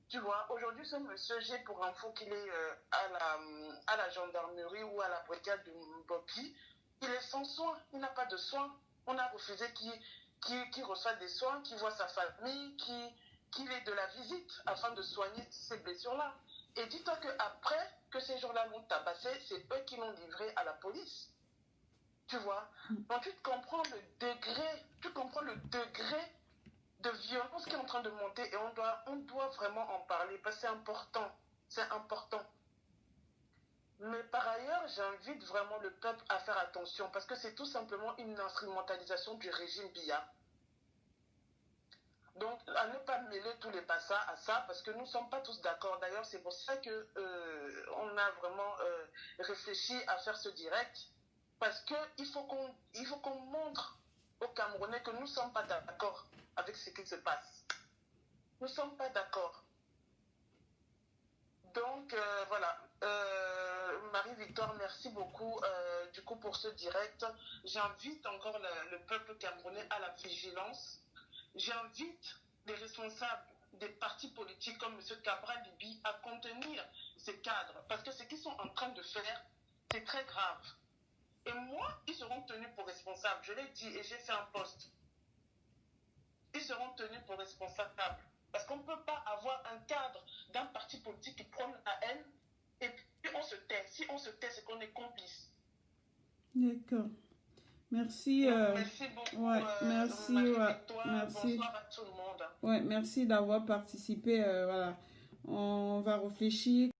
Speaker 6: Tu vois, aujourd'hui, ce monsieur, j'ai pour info qu'il est à la gendarmerie ou à la brigade de Mbopi. Il est sans soins, il n'a pas de soins. On a refusé qu'il reçoive des soins, qu'il voit sa famille, qu'il ait de la visite afin de soigner ces blessures-là. Et dis-toi qu'après que ces gens-là l'ont tabassé, c'est eux qui l'ont livré à la police. Tu vois? Donc tu comprends le degré de violence qui est en train de monter et on doit vraiment en parler parce que c'est important. Mais par ailleurs, j'invite vraiment le peuple à faire attention parce que c'est tout simplement une instrumentalisation du régime Biya. Donc, à ne pas mêler tous les Bassa à ça parce que nous ne sommes pas tous d'accord. D'ailleurs, c'est pour ça qu'on a vraiment réfléchi à faire ce direct parce qu'il faut qu'on montre aux Camerounais que nous ne sommes pas d'accord avec ce qui se passe. Nous ne sommes pas d'accord. Donc, voilà. Marie-Victoire, merci beaucoup du coup pour ce direct. J'invite encore le peuple camerounais à la vigilance. J'invite les responsables des partis politiques comme M. Cabral Libye à contenir ces cadres. Parce que ce qu'ils sont en train de faire, c'est très grave. Et moi, ils seront tenus pour responsables. Je l'ai dit et j'ai fait un post. Ils seront tenus pour responsables. Parce qu'on ne peut pas avoir un cadre d'un parti politique qui prône la haine et puis on se tait. Si on se tait, c'est qu'on est complice.
Speaker 1: D'accord. Merci.
Speaker 6: Merci beaucoup.
Speaker 1: Ouais, merci. Merci.
Speaker 6: Bonsoir à tout le monde.
Speaker 1: Ouais, merci d'avoir participé. Voilà. On va réfléchir.